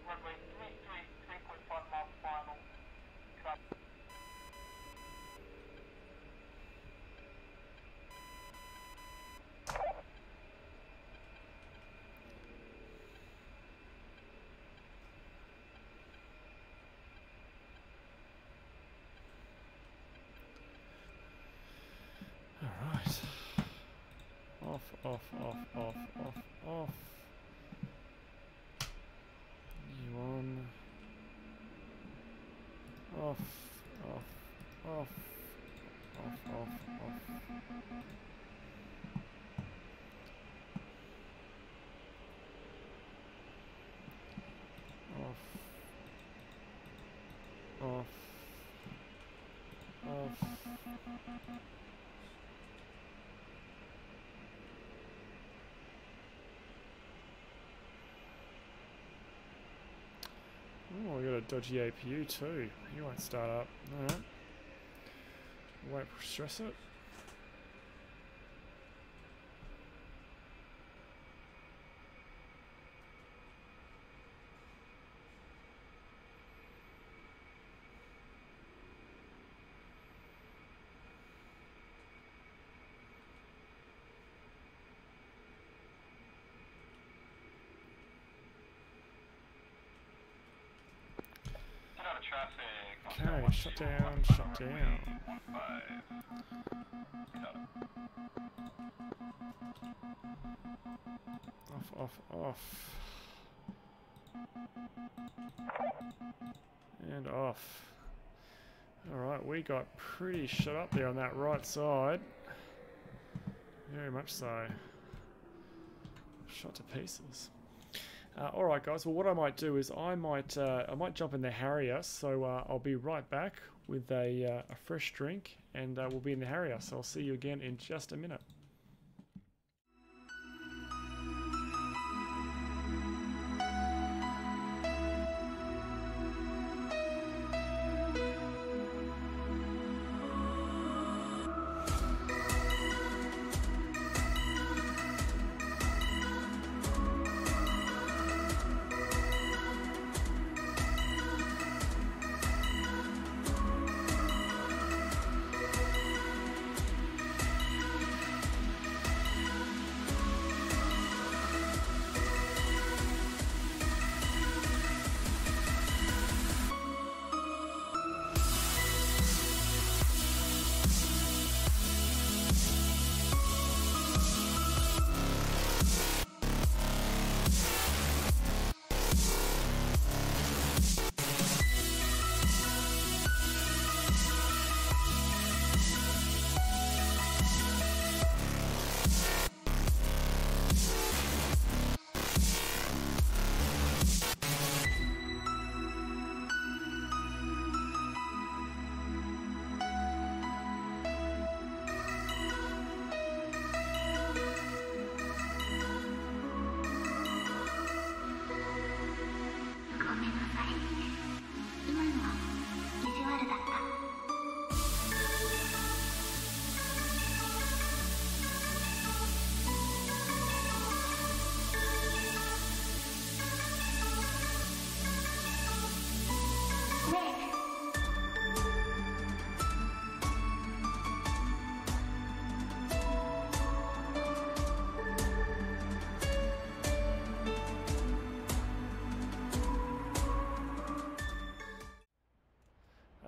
runway 3.5 miles final. Cut. Alright. Off. You on. Off. Oh, we got a dodgy APU too. You won't start up. Alright. Won't stress it. Get out of traffic. Okay, shut down. Off. And off. Alright, we got pretty shut up there on that right side. Very much so. Shot to pieces. Alright guys, well what I might do is I might jump in the Harrier, so I'll be right back with a fresh drink, and we'll be in the Harrier, so I'll see you again in just a minute.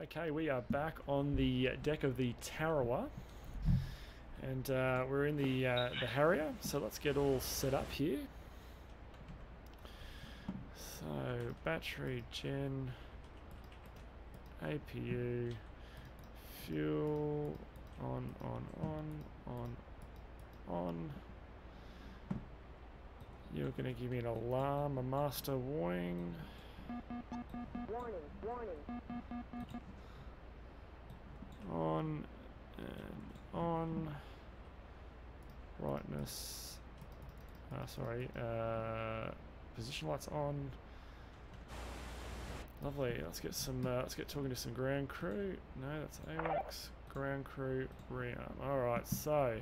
Okay, we are back on the deck of the Tarawa, and we're in the Harrier. So let's get all set up here. So battery, gen, APU, fuel, on. You're gonna give me an alarm, a master warning. Warning. On and on. Brightness. Position lights on. Lovely. Let's get some. Let's get talking to some ground crew. No, that's AWACS. Ground crew rearm. All right. So,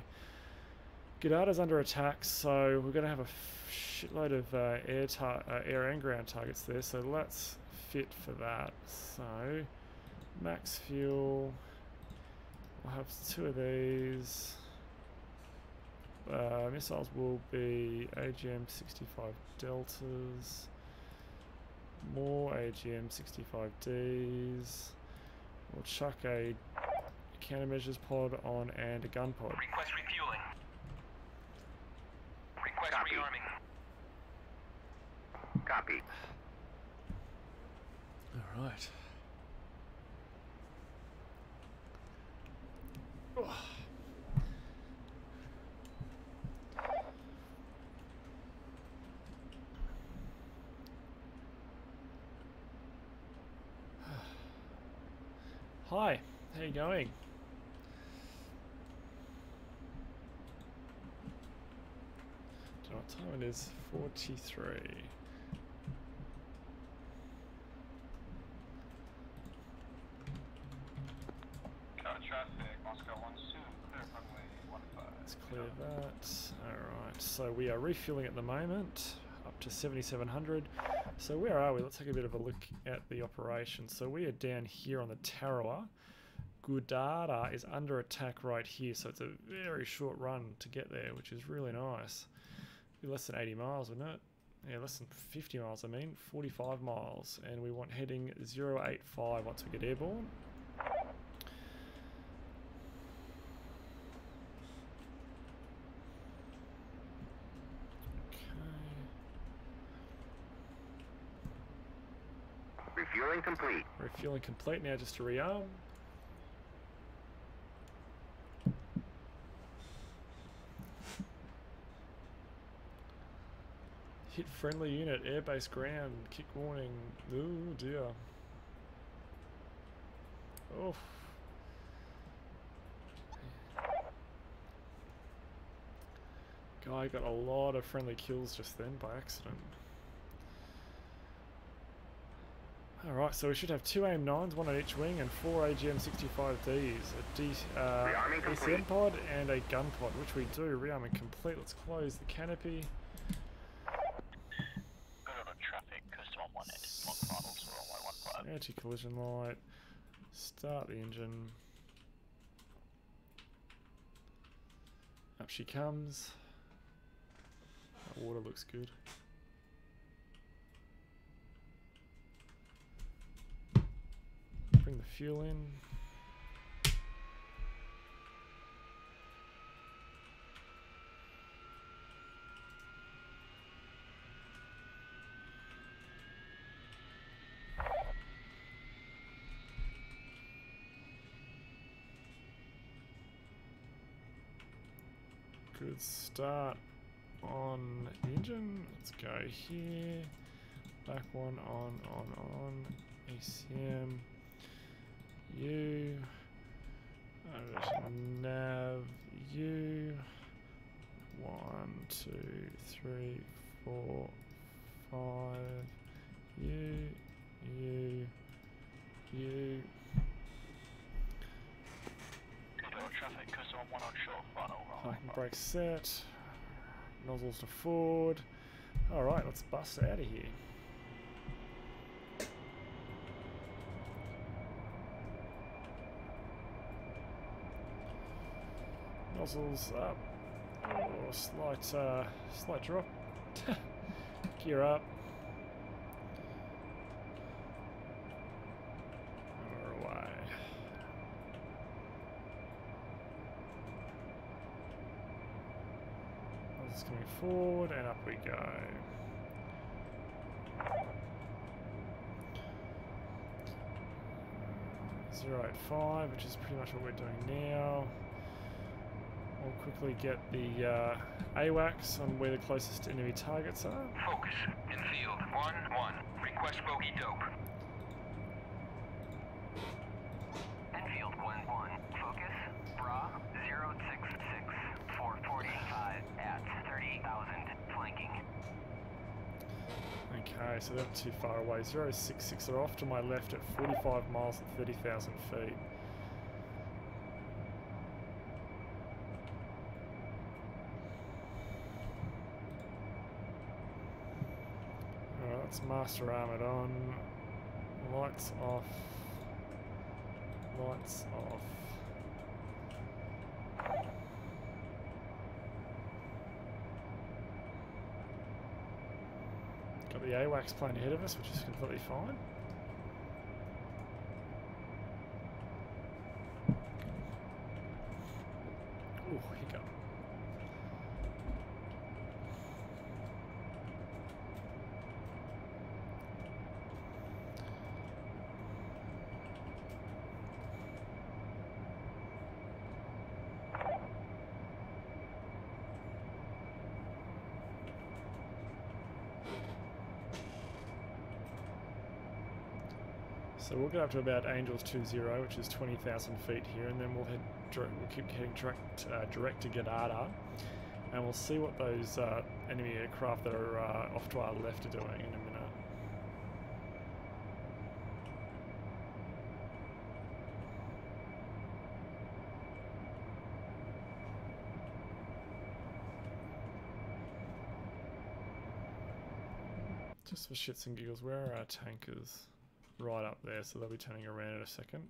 Godard's under attack. So we're going to have a shitload of air and ground targets there. So let's fit for that. So max fuel. We'll have 2 of these. Missiles will be AGM-65 Deltas. More AGM-65Ds. We'll chuck a countermeasures pod on and a gun pod. Request refueling. Request Copy. rearming. Copy. All right. Hi, how you going? Do you know what time it is? 43. Traffic, Moscow 1-2, clear runway 15. Let's clear that. Alright, so we are refueling at the moment, up to 7,700. So where are we? Let's take a bit of a look at the operation. So we are down here on the Tarawa. Gudada is under attack right here, so it's a very short run to get there, which is really nice. Be less than 80 miles, wouldn't it? Yeah, less than 50 miles, I mean. 45 miles. And we want heading 085 once we get airborne. Refueling complete. Refueling complete now, just to rearm. Hit friendly unit, airbase ground, kick warning. Ooh dear. Oh. Guy got a lot of friendly kills just then by accident. Alright, so we should have 2 AIM-9s, 1 on each wing, and 4 AGM-65Ds, a DCM pod, and a gun pod, which we do. Rearming complete. Let's close the canopy. Traffic, custom on 1 end, lock finals, runway 15. Anti-collision light. Start the engine. Up she comes. That water looks good. Bring the fuel in. Good start on the engine. Let's go here. Back one on. ACM. U. Nav. U. 1, 2, 3, 4, 5. U. Traffic, custom on 1 onshore, final runway. Parking brake set. Nozzles to forward. Alright, let's bust out of here. Nozzles up. Oh, slight drop. Gear up. And we're away. It's coming forward and up we go. 085, which is pretty much what we're doing now. We'll quickly get the AWACS on where the closest enemy targets are. Focus. Infield. 1-1. Request bogey dope. Enfield 1-1. Focus. Bra 066. 445 at 38,000. Flanking. Okay, so they're not too far away. 066 are off to my left at 45 miles at 30,000 feet. Alright, let's master armored on. Lights off. Lights off. Got the AWACS plane ahead of us, which is completely fine. Ooh, hiccup. So we'll get up to about Angels 20, which is 20,000 feet here, and then we'll keep heading direct to Gadada, and we'll see what those enemy aircraft that are off to our left are doing in a minute. Just for shits and giggles, where are our tankers? Right up there, so they'll be turning around in a second.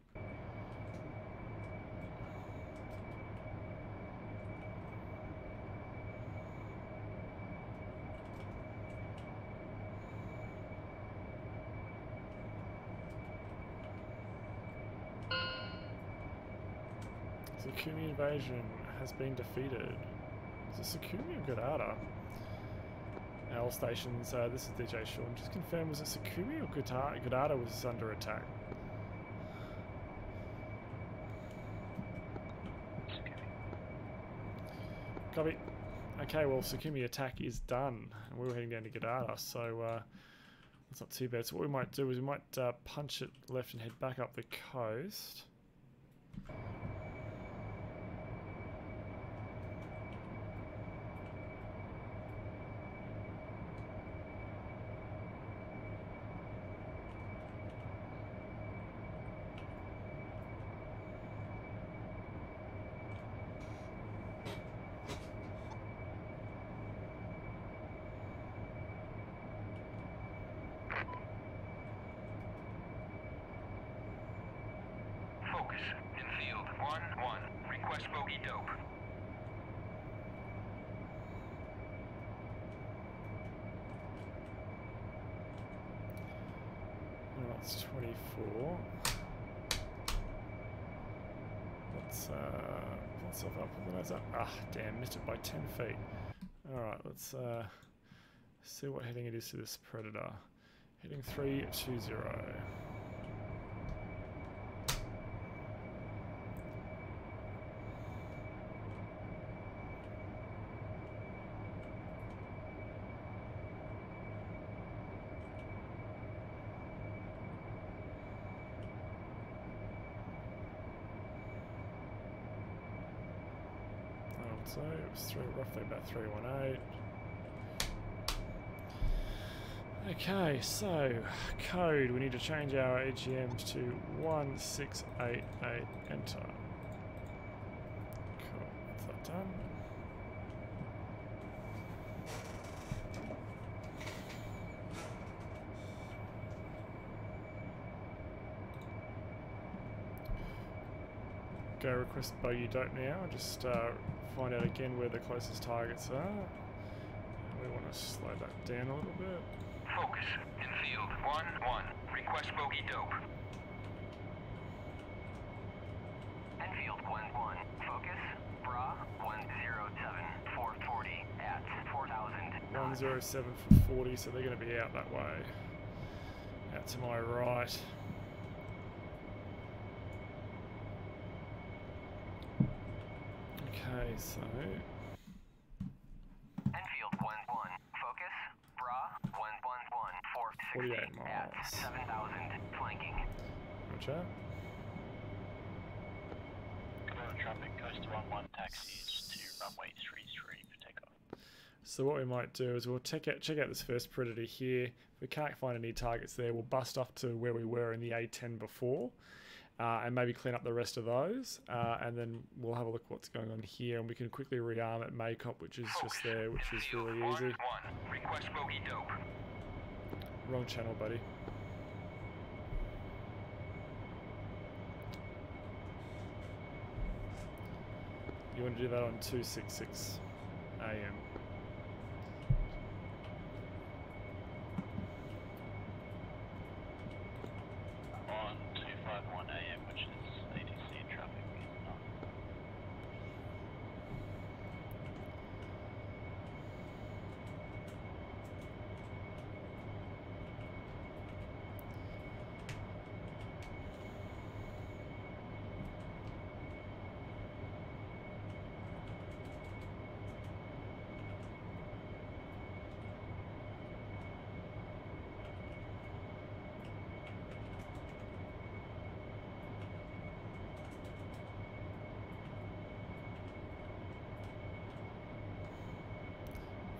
Sakumi invasion has been defeated. Is it Sakumi or Gadada? All stations, this is DJ Sean. Just confirm, was it Sakumi or Gadada was under attack? Copy. Okay, well, Sakumi attack is done. And we were heading down to Gadada, so that's not too bad. So what we might do is we might punch it left and head back up the coast. Focus. Infield. 1-1. Request bogey dope. Oh, that's 24. Let's pull myself up, pull the nose up. Ah, damn, missed it by 10 feet. Alright, let's see what heading it is to this Predator. Heading 320. So it was roughly about 318. Okay, so code, we need to change our AGMs to 1688, enter. Cool, that's that done. Go request bogey dope now, just find out again where the closest targets are. And we want to slow that down a little bit. Focus. Infield. 1-1. Request bogey dope. Enfield 1-1. Focus. Bra 107. 440 at That's 4,000. 107 for 40, so they're going to be out that way. Out to my right. Okay, so Enfield 1-1. Focus. Bra 1-1-1. 48 460 miles. at 7,000. Flanking. Roger. Current traffic, coast 11 taxis to runway 33 for takeoff. So what we might do is we'll check out this first Predator here. If we can't find any targets there, we'll bust off to where we were in the A10 before, and maybe clean up the rest of those, and then we'll have a look what's going on here, and we can quickly rearm at Maycop, which is just there, which is Enfield really easy. 1-1. Request bogey dope. Wrong channel, buddy. You want to do that on 266 AM. On 251 AM, which is A10c traffic. No.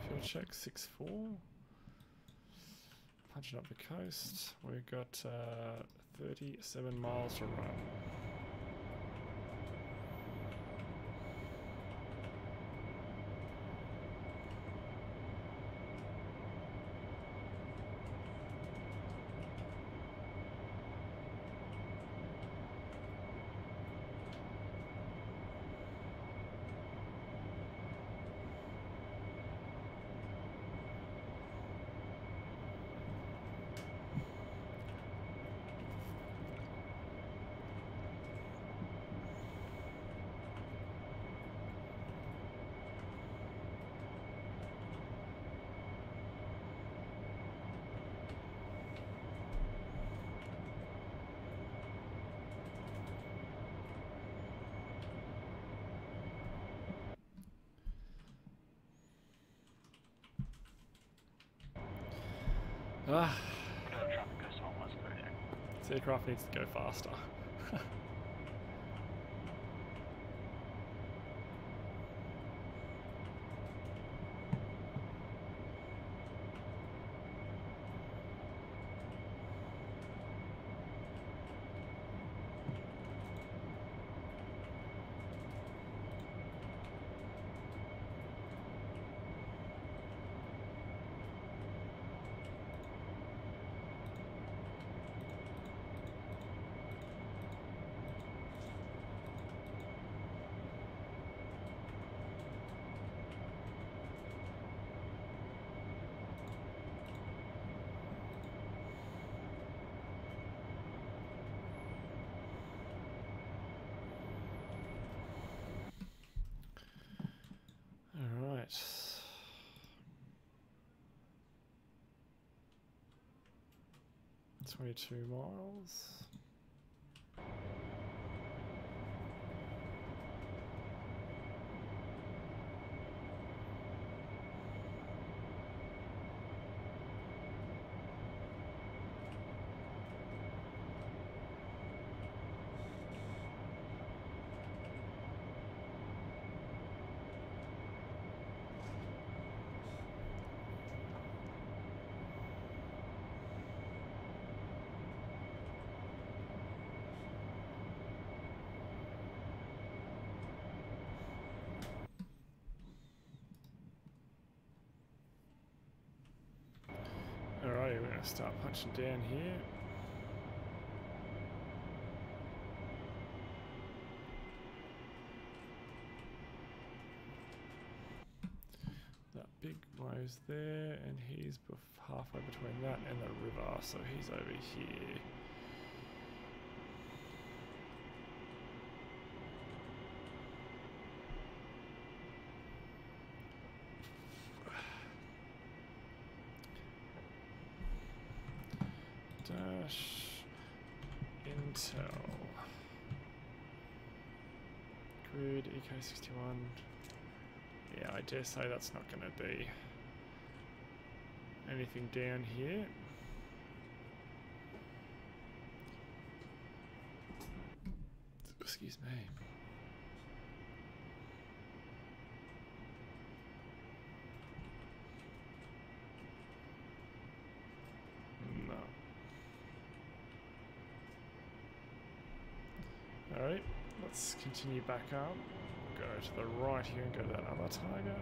Fuel check 64. Punching up the coast. We've got 37 miles to run. Ah, Current traffic, coast 11 was clear there. this aircraft needs to go faster. All right. $22 miles. Alrighty, we're going to start punching down here. That big wave's there, and he's halfway between that and the river, so he's over here. Intel. Grid EK61. Yeah, I dare say that's not going to be anything down here. Excuse me. No. Alright, let's continue back up. Go to the right here and go to that other target.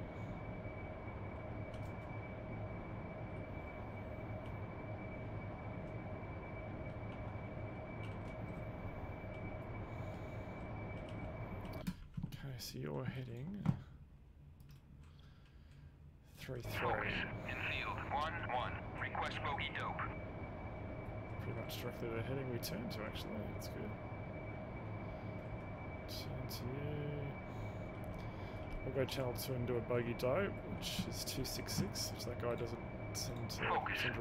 Okay, so you're heading 3-3. Infield 1-1. Request bogey dope. Pretty much directly the heading we turned to, actually. That's good. Turn to you. We'll go channel 2 and do a bogey dope, which is 266, which that guy doesn't seem to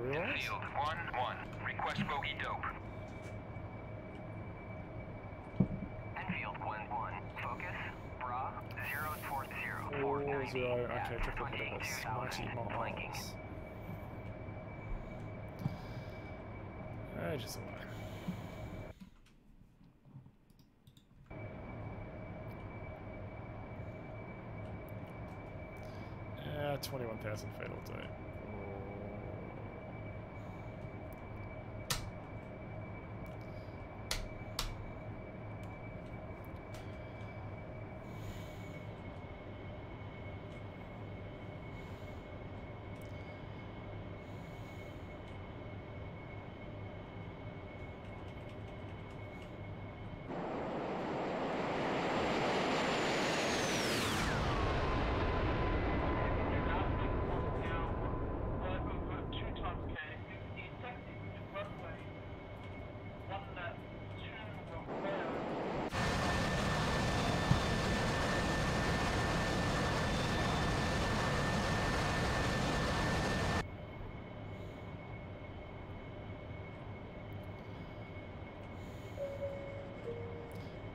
realise. Infield 1-1. Request bogey dope. Infield 1-1. Focus. Bra 040. 4-0. Okay, took a bit of a smarty miles. Ages away. 21,000 feet will do.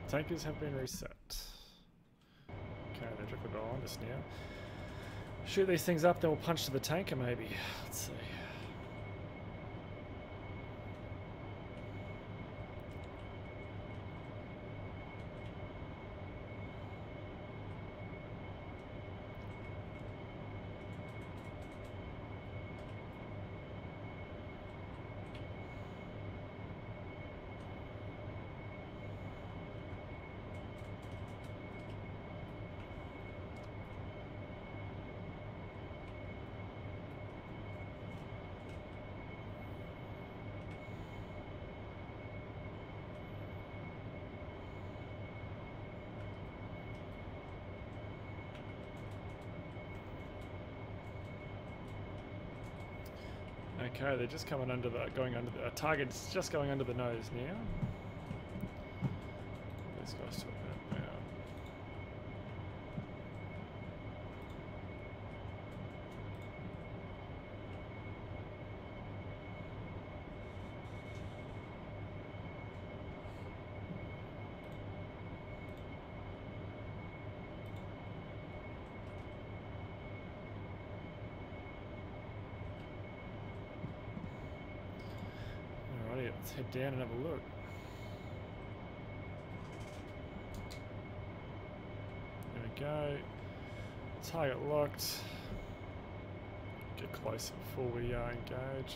Tankers have been reset. Okay, they're drifting behind us now. Shoot these things up, then we'll punch to the tanker maybe. Let's see. Okay, they're just coming under the, target's just going under the nose now. These guys talking about. Let's head down and have a look. There we go. Target locked. Get closer before we engage.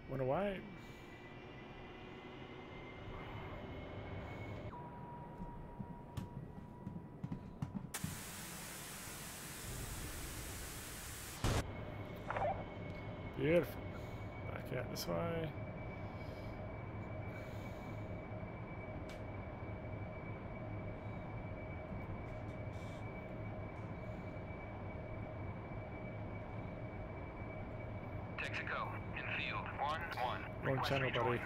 Went away. Beautiful. Back out this way. Texaco, infield, 1-1. Wrong Request channel, buddy. rejoin.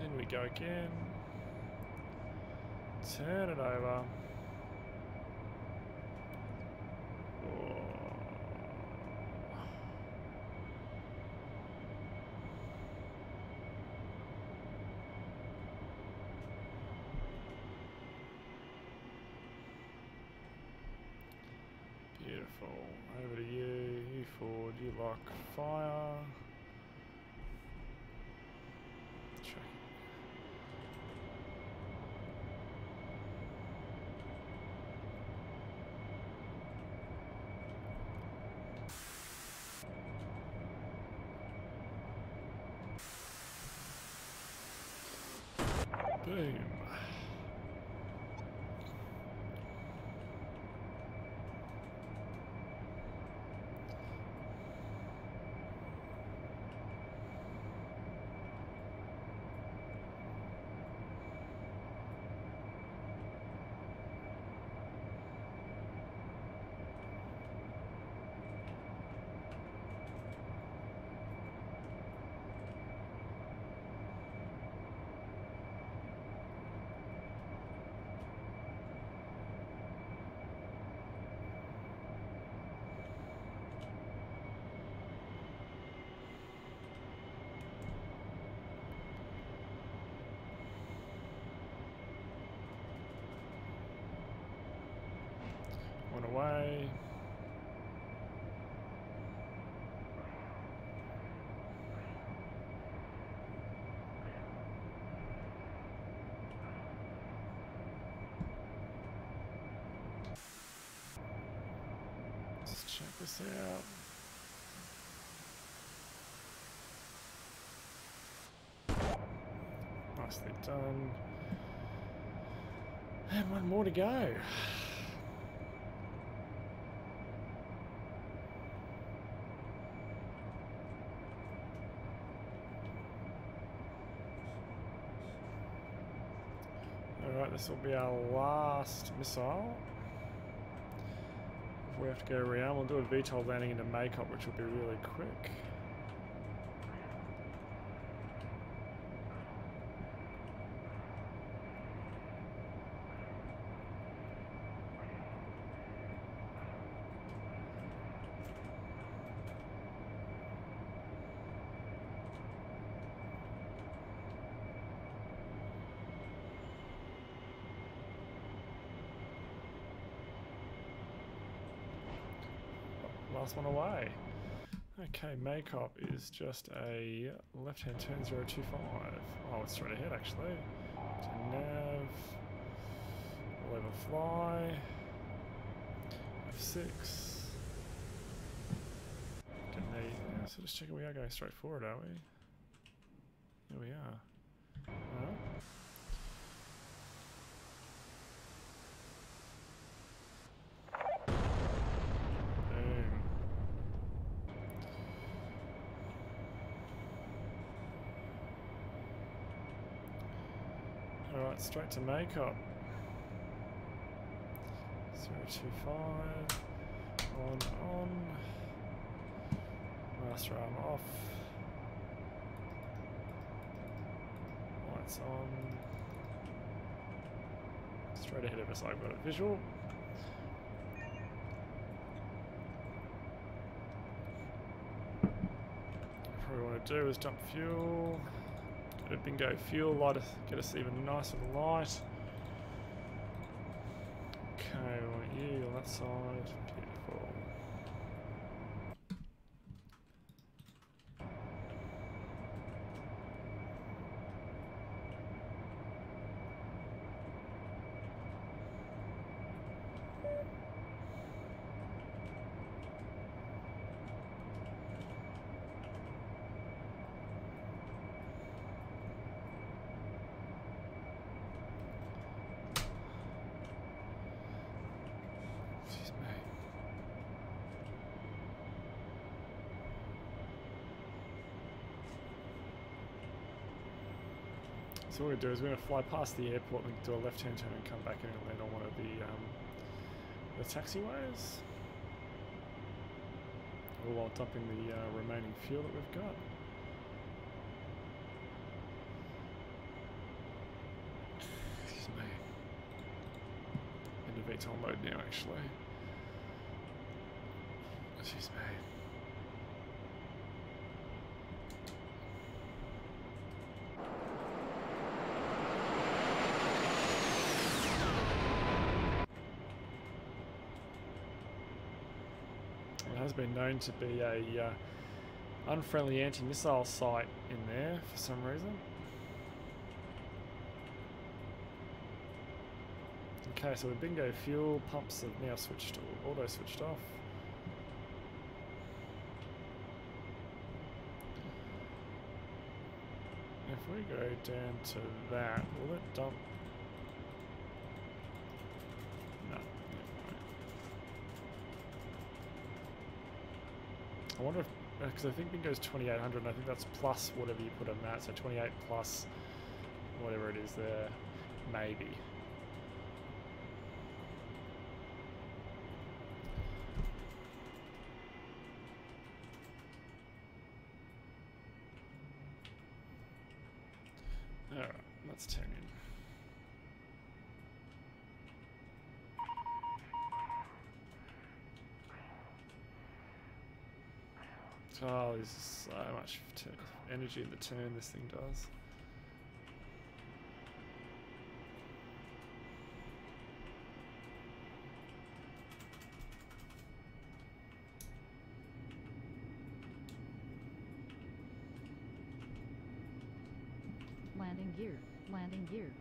In we go again. Turn it over. Oh. Beautiful. Over to you. You forward. You lock. Fire. Track. Boom. One away. Let's check this out. Nicely done. And one more to go. Alright, this will be our last missile. If we have to go around, we'll do a VTOL landing into Makeup, which will be really quick. Last one away. Okay, Makeup is just a left-hand turn 025. Oh, it's straight ahead actually. To nav, we'll have a fly, F6. Didn't need, yeah, so just checking we are going straight forward, are we? Here we are. Alright. Alright, straight to Makeup. 025. On. Master arm off. Lights on. Straight ahead of us, I've got a visual. What we want to do is dump fuel. Get a bingo fuel, light us, get us even nicer light. Okay, we want you on that side. Beautiful. So what we're going to do is we're going to fly past the airport and do a left-hand turn and come back in and land on one of the taxiways. All while dumping the remaining fuel that we've got. Excuse me. Into VTOL mode now, actually. Excuse me. Has been known to be a unfriendly anti-missile site in there for some reason. Okay, so the bingo fuel pumps have now switched, auto switched off. If we go down to that, will it dump? No. I wonder if, because I think bingo's 2800 and I think that's plus whatever you put on that, so 28 plus whatever it is there, maybe. Alright, let's turn in. Oh, there's so much energy in the turn this thing does. Landing gear. Landing gear.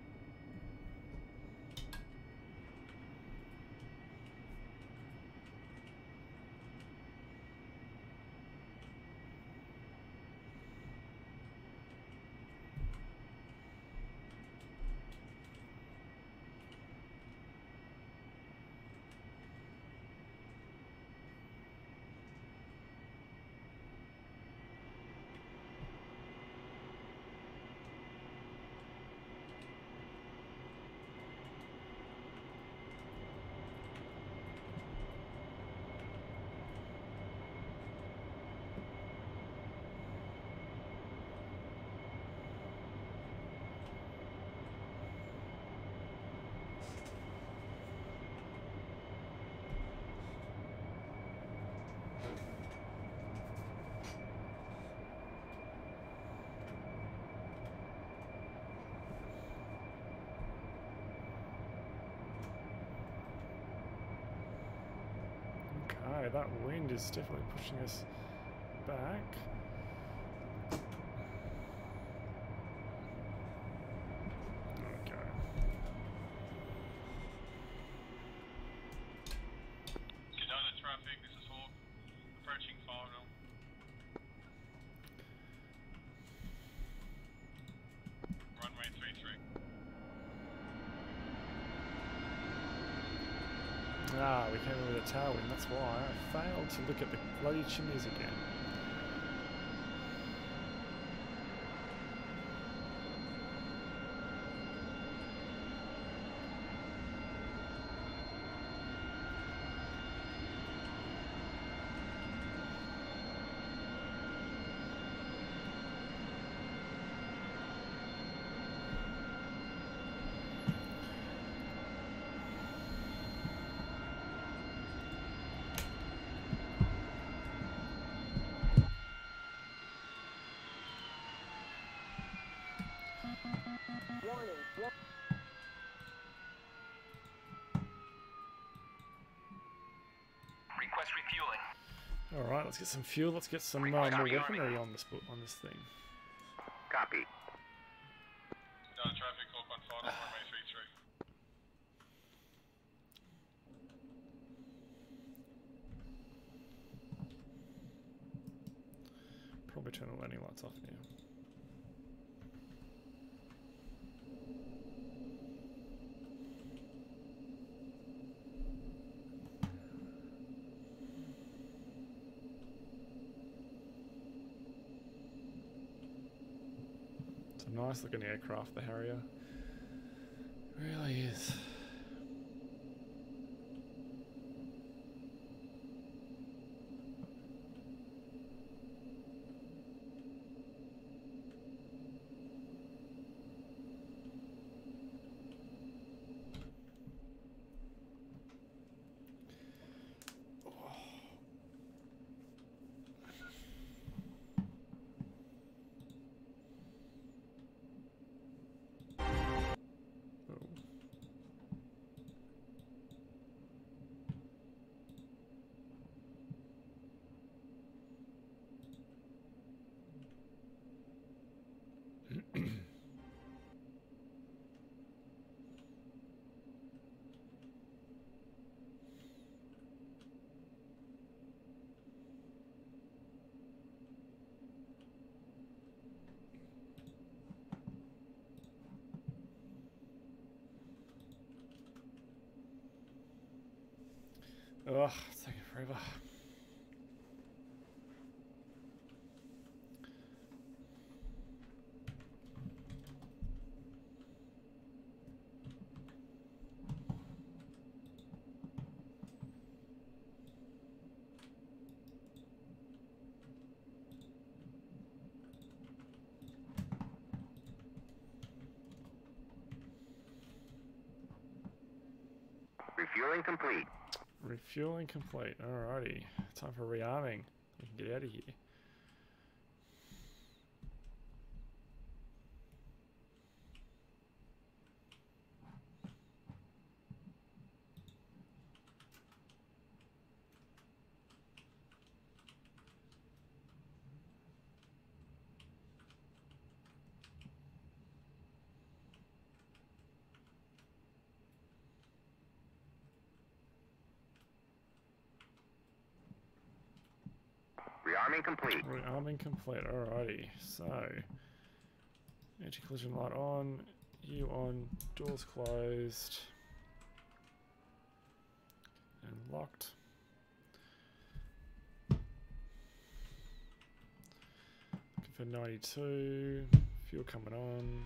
Okay, that wind is definitely pushing us back. Okay. United traffic, this is Hawk. Approaching final. Runway 33. Ah, we came in with a tailwind, that's why. I failed to look at the bloody chimneys again. Request refueling. All right, let's get some fuel. Let's get some more weaponry on this thing. Copy. United traffic, Hawk on final, runway 33. Probably turn the landing lights off now. So It's a nice looking aircraft, the Harrier. Really is. Ugh, it's taking forever. Refueling complete. Refueling complete. Alrighty. Time for rearming. We can get out of here. Rearming complete. Rearming complete. Alrighty. So, anti-collision light on. You on. Doors closed. And locked. Looking for 92. Fuel coming on.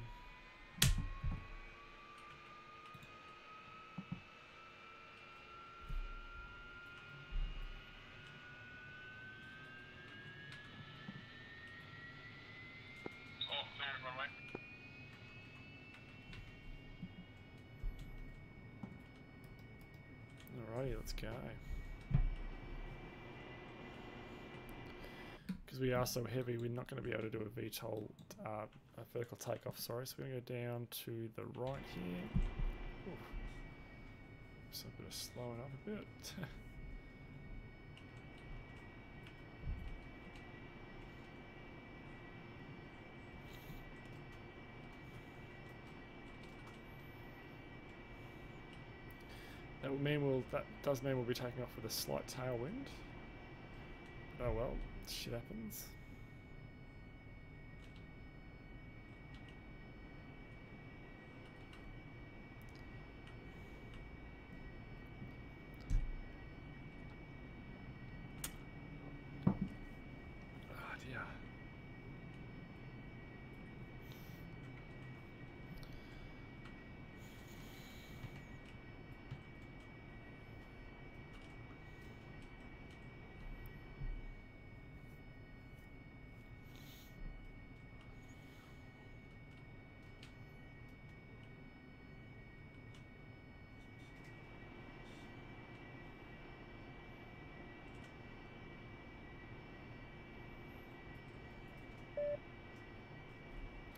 All clear, runway. Alrighty, let's go. Because we are so heavy, we're not going to be able to do a VTOL, a vertical takeoff, sorry. So we're going to go down to the right here. Oof. So a bit of slowing up a bit. That does mean we'll be taking off with a slight tailwind. But oh well, shit happens. Oh dear.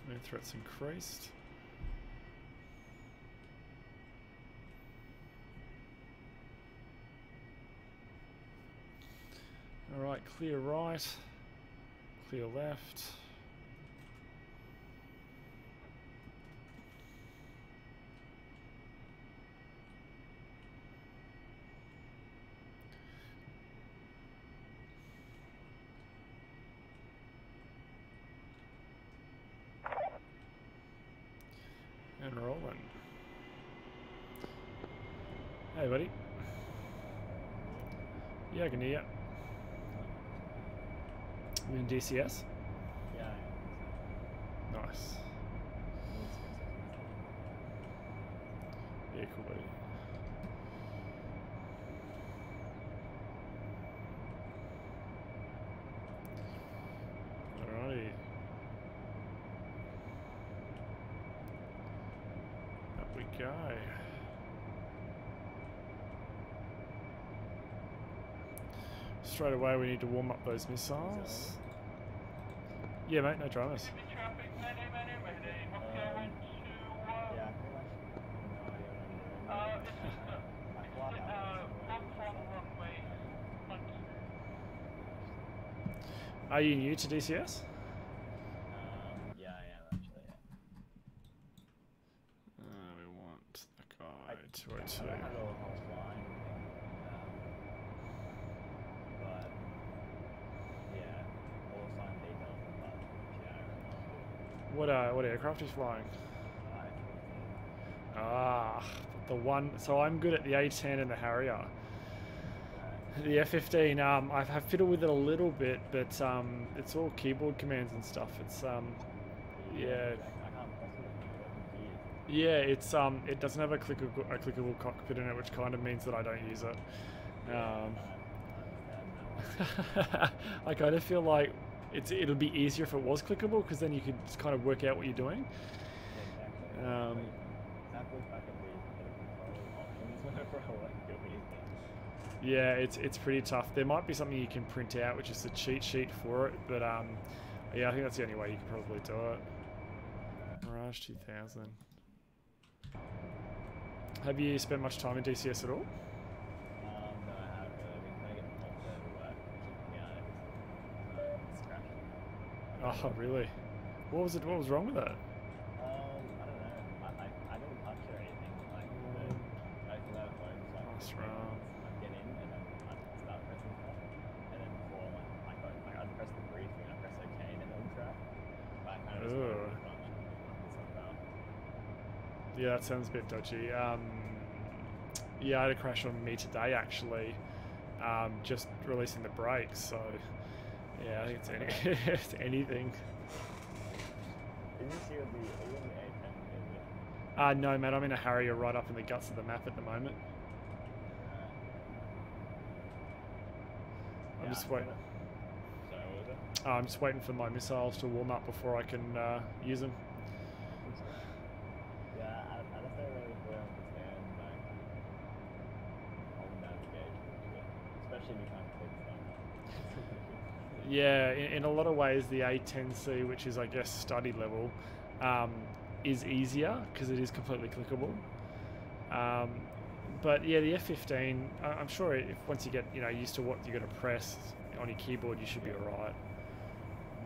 Main threats increased. Alright, clear right, clear left. And rolling. Hey, buddy. Yeah, I can hear you. You in DCS? Yeah. Nice. vehicle loading. Alrighty. Up we go. Straight away we need to warm up those missiles. Yeah mate, no dramas. Enemy traffic, ready. What's going to, Yeah, pretty much no idea what I'm doing. it's just, one final runway, 12. Are you new to DCS? Yeah, I am actually. Yeah. We want a guy I 202. don't have a whole flying thing, but yeah, all assigned details about What aircraft is flying? Ah, the one. So I'm good at the A10 and the Harrier. The F-15, I've fiddled with it a little bit, but it's all keyboard commands and stuff. It's yeah, yeah. It's it doesn't have a clickable cockpit in it, which kind of means that I don't use it. I kind of feel like it'll be easier if it was clickable, because then you could just kind of work out what you're doing. Yeah, it's pretty tough. There might be something you can print out, which is a cheat sheet for it, but yeah, I think that's the only way you can probably do it. Mirage 2000. Have you spent much time in DCS at all? No, I haven't really. I've been trying to get the whole server work, it's crashing. Oh, really? What was it? What was wrong with it? I don't know. I didn't touch it or anything. Like, I just let it load. So That's right. I'd get in and then I'd start pressing stuff, and then before I'd press the briefing, I'd press OK, and then it would crash. But I kind of just wanted to bunch and knock myself out. Yeah, that sounds a bit dodgy. Yeah, I had a crash on me today actually, just releasing the brakes. So yeah, I think it's anything. Did you see what are you on the A10? No, mate, I'm in a Harrier right up in the guts of the map at the moment. I'm just waiting. Sorry, what was it? I'm just waiting for my missiles to warm up before I can use them. Yeah, I just don't really fully understand, like, holding down the gauge, especially if you can't click stuff. Yeah, in a lot of ways, the A10c, which is, I guess, study level, is easier because it is completely clickable. But yeah, the F-15, I'm sure if once you get used to what you're going to press on your keyboard, you should be alright.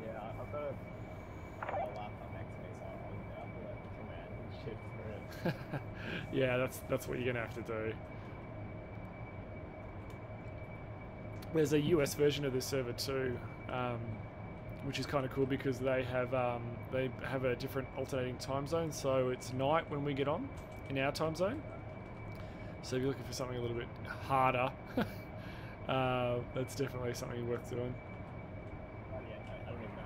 Yeah, I've got a laptop next to me, so I'll have to like command and shift for it. Yeah, that's what you're going to have to do. There's a US version of this server too, which is kind of cool because they have a different alternating time zone. So it's night when we get on in our time zone. So if you're looking for something a little bit harder, that's definitely something worth doing. Oh, yeah, I don't even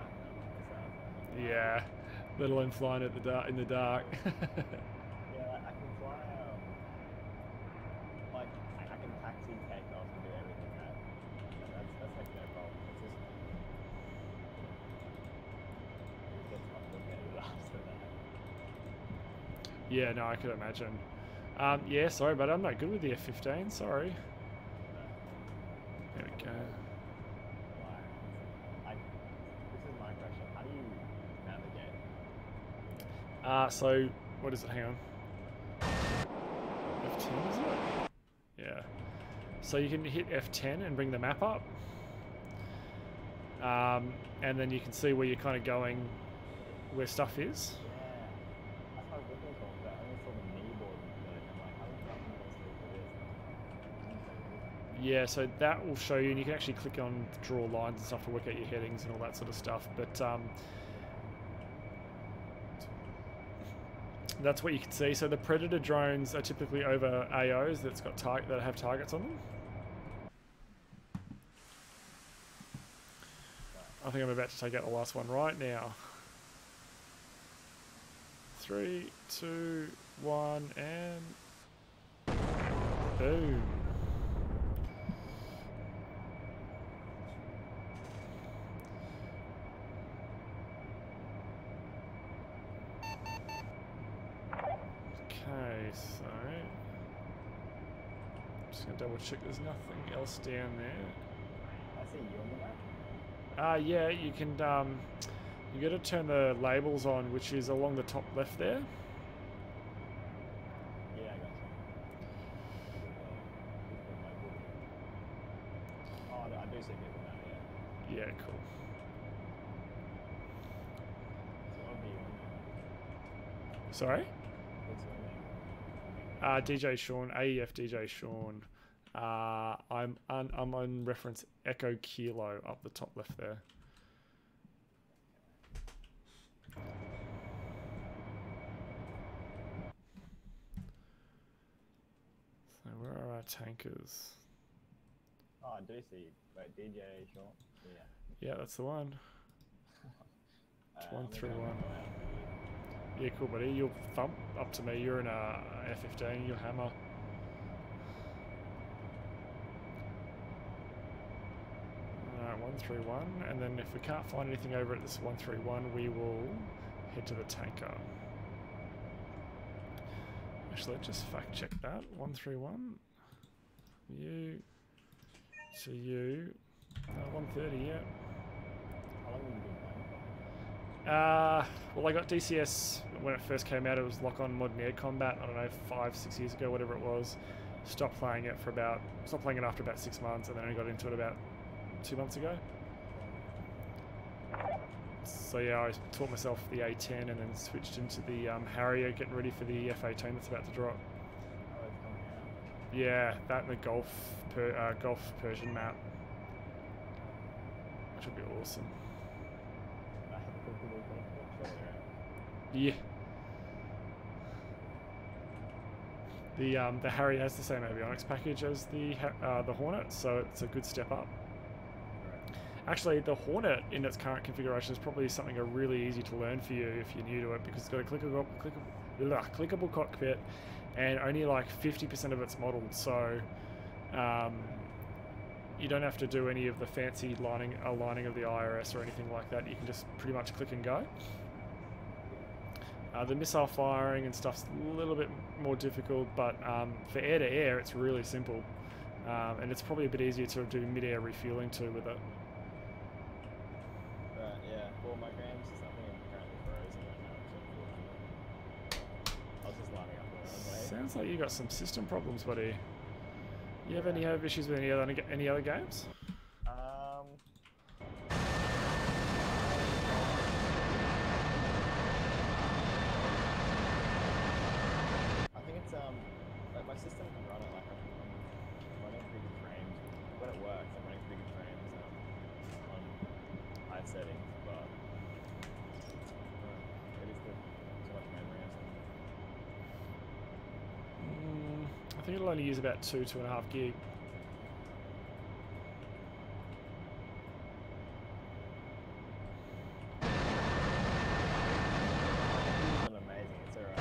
know. Yeah, let alone flying at in the dark. Yeah, I can fly. Like I can taxi, take off, and do everything. Right? That's like no problem. It's just not looking at it after that. Yeah, no, I could imagine. Yeah, sorry, but I'm not good with the F-15. Sorry. There we go. This is my question. How do you navigate? So what is it? Hang on. F10 is it? Yeah. So you can hit F10 and bring the map up, and then you can see where you're kind of going, where stuff is. That's how good it was. I only saw the knee board, and I'm like, how the fuck am I supposed to do this? Yeah, so that will show you, and you can actually click on draw lines and stuff to work out your headings and all that sort of stuff. But that's what you can see. So the Predator drones are typically over AOs that have targets on them. I think I'm about to take out the last one right now. 3, 2, 1, and Boom. Okay, so just gonna double check there's nothing else down there. I see you on the map. Yeah, you can you got to turn the labels on, which is along the top left there. Yeah, I got you. Oh, no, I do see people now, yeah. Yeah, cool. So I'll be on Sorry? What's your name? DJ Sean, AEF DJ Sean. I'm on reference Echo Kilo up the top left there. So where are our tankers? Oh, I do see. Wait, DJ Sean. Yeah. Yeah, that's the one. I'm 131. gonna go out. Yeah, cool, buddy. You'll thump up to me. You're in a F15. You'll hammer. Alright, 131. And then if we can't find anything over at this 131, we will head to the tanker. Actually, let's just fact check that. 131. You to you. 130, yeah. How long have you been playing for? Well, I got DCS when it first came out. It was lock-on modern air combat. I don't know, 5-6 years ago, whatever it was. Stopped playing it after about 6 months, and then I got into it about 2 months ago. So yeah, I taught myself the A10 and then switched into the Harrier, getting ready for the F18 that's about to drop. Oh, it's coming out. Yeah, that and the Golf Persian map, which would be awesome. I have a cool little golf further out. Yeah. The Harrier has the same avionics package as the Hornet, so it's a good step up. Actually, the Hornet in its current configuration is probably something really easy to learn for you if you're new to it, because it's got a clickable cockpit and only like 50% of it's modeled, so you don't have to do any of the fancy aligning of the IRS or anything like that. You can just pretty much click and go. The missile firing and stuff's a little bit more difficult, but for air-to-air it's really simple, and it's probably a bit easier to do mid-air refueling too with it. Right, yeah. Well, my game's just, I think I'm currently frozen right now, so I was just lining up the wrong way. Sounds like you got some system problems, buddy. You have any issues with any other games? I think it's like my system can run it like I'm running pretty good frames. When it works, I'm running pretty good frames on high settings, but it is so much memory or something. I think it'll only use about 2.5 gig. Not amazing, it's alright.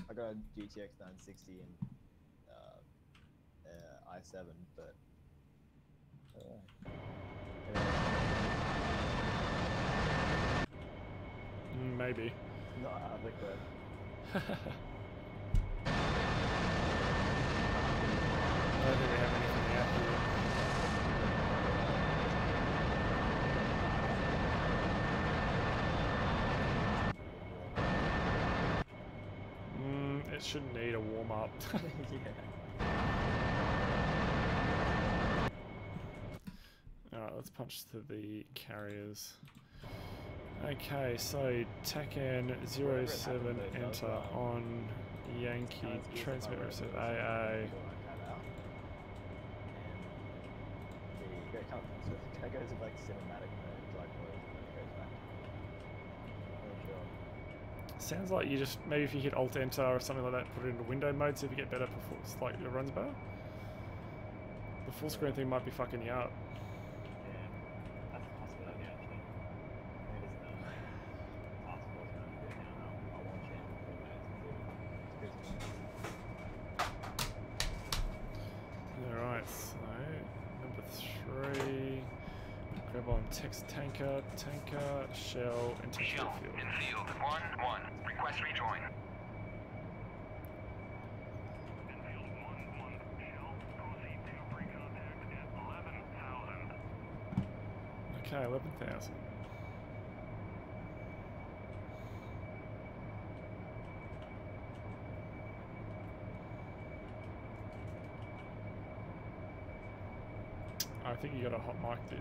I got a GTX 960 and i7, but Maybe. not adequate. I don't think we have anything out here. It shouldn't need a warm-up. Alright, let's punch to the carriers. Okay, so TACAN 07 enter on Yankee transmit receive AA. It goes to like cinematic mode, like it goes back. I'm not sure. Sounds like you just, maybe if you hit Alt Enter or something like that, put it into window mode, see if you get better performance, like it runs better. The full screen thing might be fucking you up. Yeah, that's a possibility actually. Maybe it's the task force running a bit now. I'll watch it in 3 minutes and see. text tanker, shell, and text Shell, field. in field 1-1. Request rejoin. Okay, 11,000. I think you got a hot mic, dude.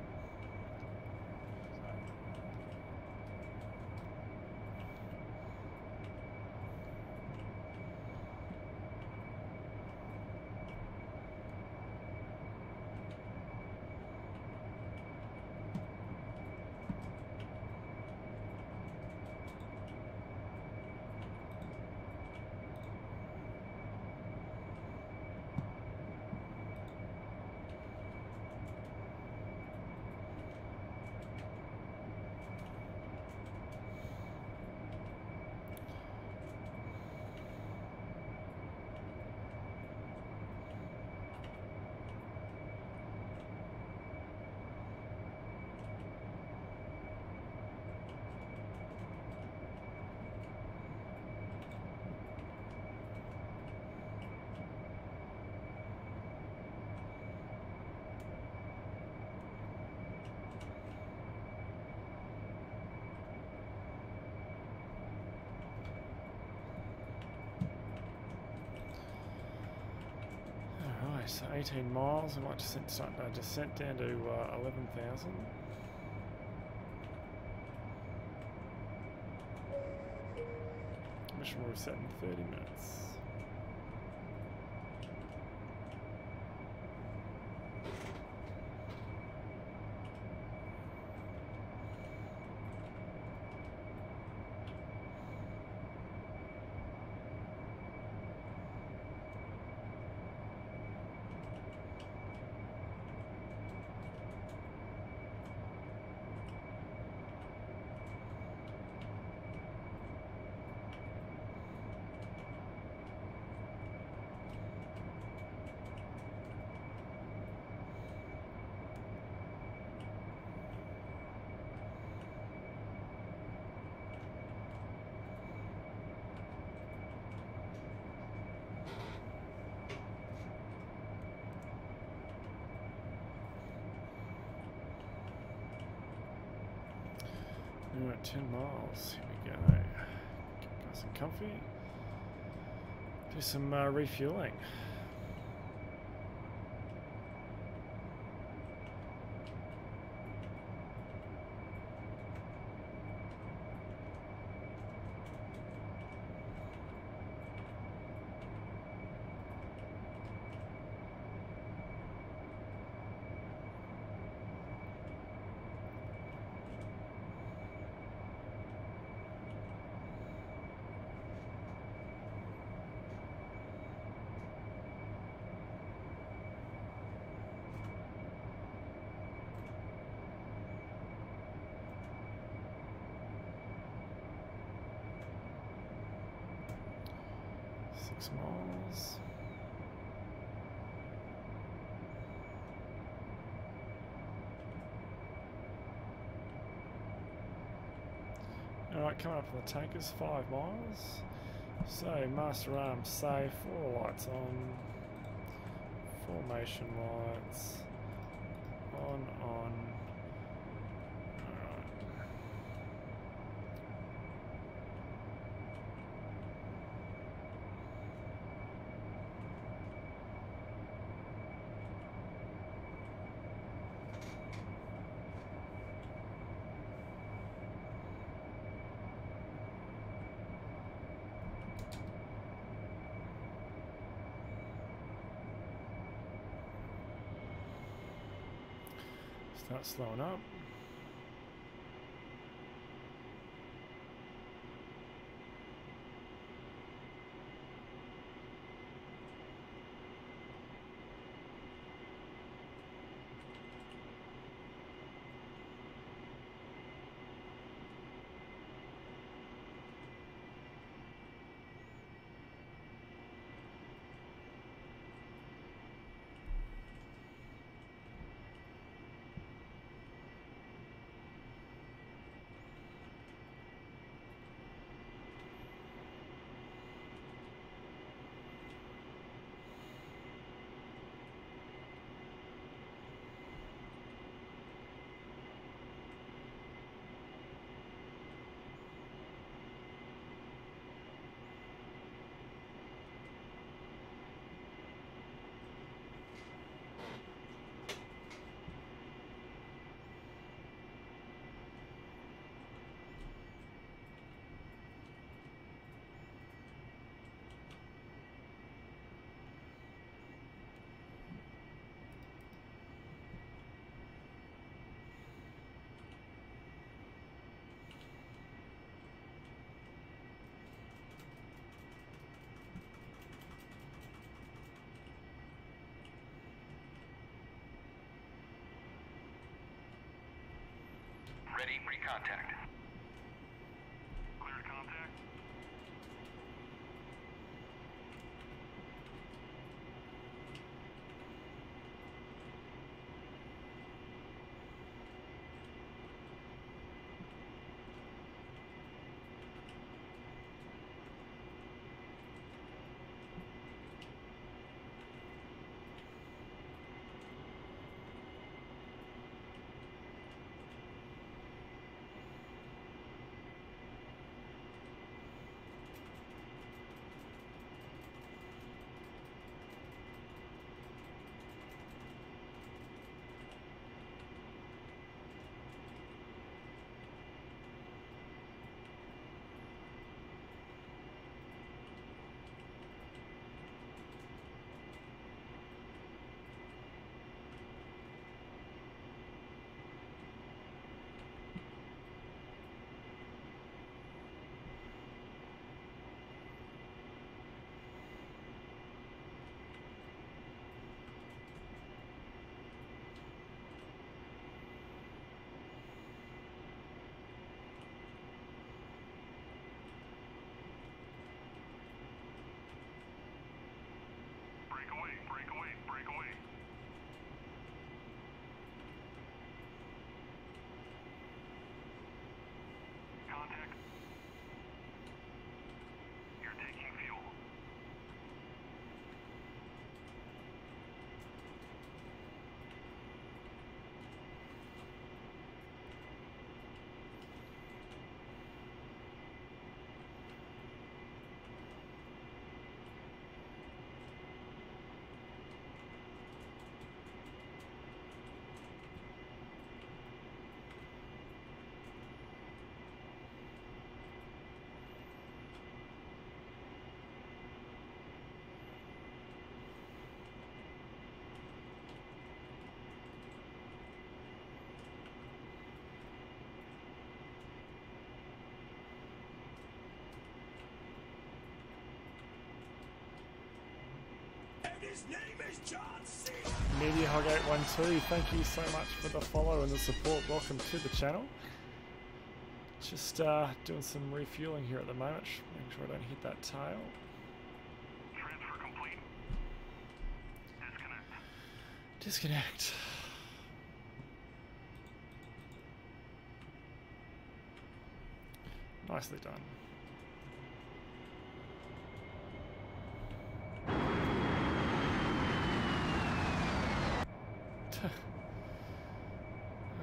So 18 miles, we might descent down to 11,000. Mission will reset in 30 minutes. We're at 10 miles. Here we go. Get nice and comfy. Do some refueling. Miles. Alright, coming up on the tankers, 5 miles. So, master arm safe, all lights on, formation lights, on. Start slowing up. ready, pre-contact. Cleared contact. Break away. Contact. You're taking fuel. Media Hog 812, thank you so much for the follow and the support. Welcome to the channel. Just doing some refueling here at the moment, making sure I don't hit that tail. Transfer complete. Disconnect. Nicely done.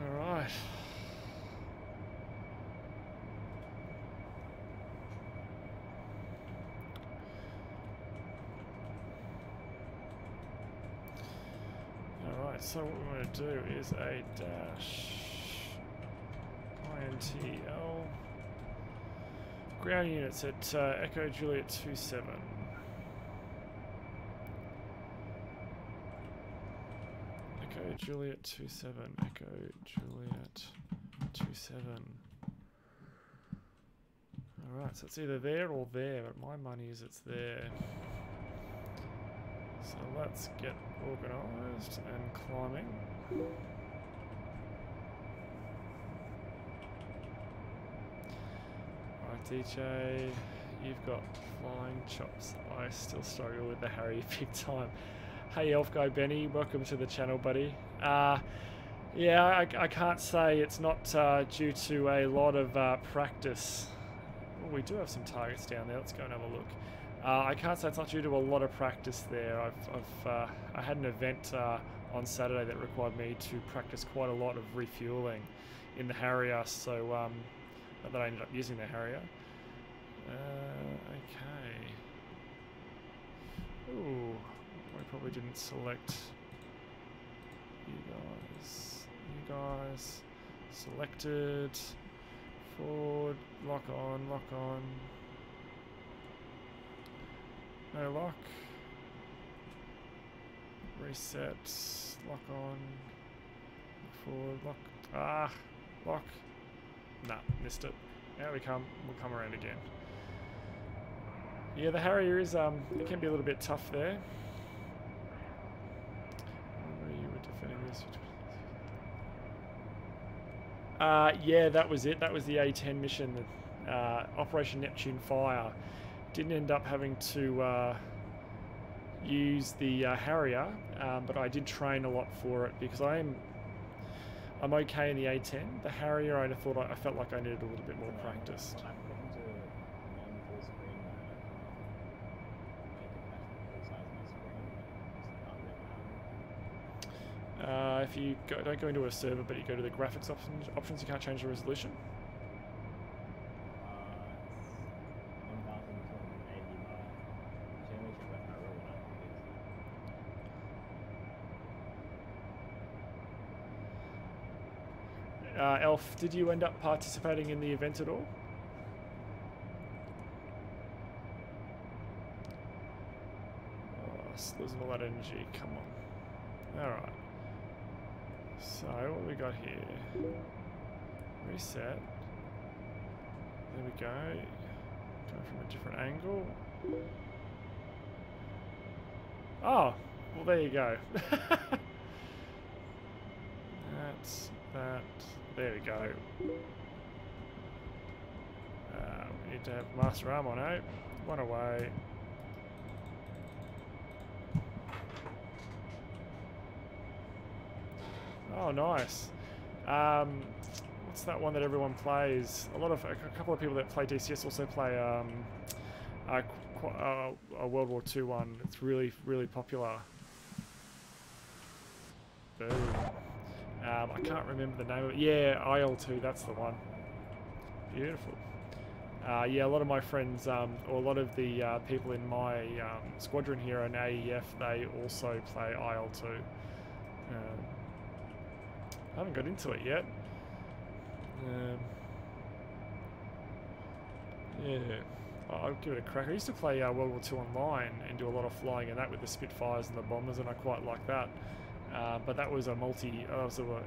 Alright. Alright, so what we're going to do is a dash INTL ground units at Echo Juliet 27. Echo Juliet 27, Echo Juliet 27. Alright, so it's either there or there, but my money is it's there. So let's get organised and climbing. Alright DJ, you've got flying chops. I still struggle with the Harrier big time. Hey Elf Guy Benny, welcome to the channel, buddy. Yeah, I can't say it's not due to a lot of practice. Oh, we do have some targets down there. Let's go and have a look. I can't say it's not due to a lot of practice there. I had an event on Saturday that required me to practice quite a lot of refueling in the Harrier, so not that I ended up using the Harrier. Okay. Ooh. I probably didn't select you guys. You guys selected. Forward. Lock on. Lock on. No lock. Reset. Lock on. Forward. Lock. Ah. Lock. Nah. Missed it. Now we come. We'll come around again. Yeah, the Harrier is it can be a little bit tough there. You were defending this. Yeah, that was it. That was the A10 mission, Operation Neptune Fire. Didn't end up having to use the Harrier, but I did train a lot for it because I'm okay in the A10. The Harrier, I felt like I needed a little bit more practice. When I put it into non-full screen mode, I can't make it national full size on my screen. It's not really If you don't go into a server, but you go to the graphics options, you can't change the resolution. It's 1280 by. Generally, check that my real one. Elf, did you end up participating in the event at all? Oh, it's losing all that energy. Come on. All right. So what we got here? Reset. There we go. Going from a different angle. Oh, well there you go. That's that. There we go. We need to have master arm on, eh? One away. Oh, nice. What's that one that everyone plays? A couple of people that play DCS also play a World War II one. It's really, really popular. Boom. I can't remember the name of it. Yeah, IL-2, that's the one. Beautiful. Yeah, a lot of my friends, or a lot of the people in my squadron here in AEF, they also play IL-2. I haven't got into it yet. Yeah, I'll give it a crack. I used to play World War II online and do a lot of flying in that with the Spitfires and the bombers, and I quite like that. But that was a was an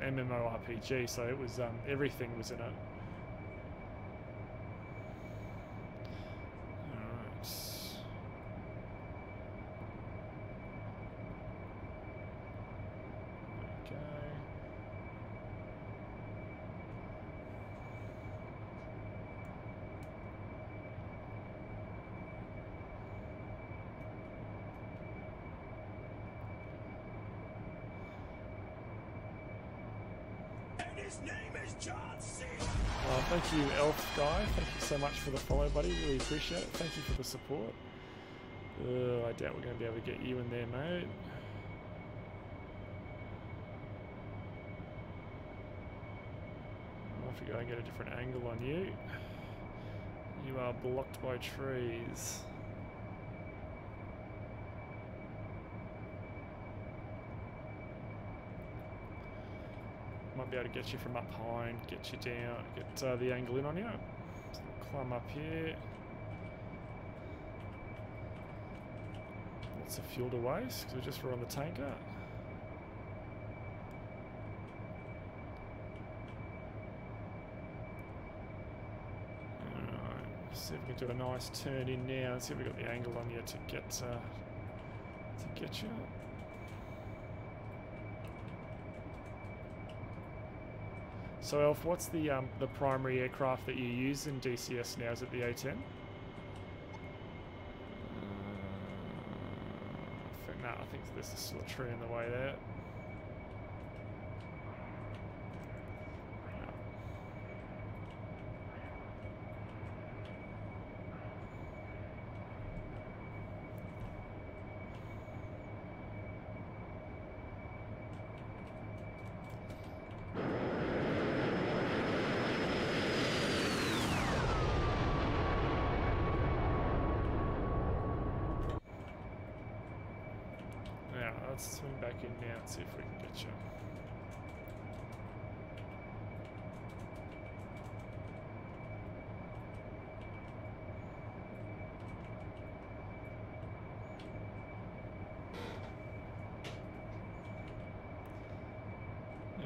MMORPG, so it was everything was in it. Alright. Okay. Thank you, Elf Guy. Thank you so much for the follow, buddy. Really appreciate it. Thank you for the support. I doubt we're going to be able to get you in there, mate. I'll have to go and get a different angle on you. You are blocked by trees. Might be able to get you from up high and get you down, get the angle in on you. So we'll climb up here. Lots of fuel to waste because we just were on the tanker. Alright, see if we can do a nice turn in now. Let's see if we got the angle on you to get you. So Elf, what's the primary aircraft that you use in DCS now? Is it the A10? I think there's still a tree in the way there. Let's swing back in now and see if we can get you.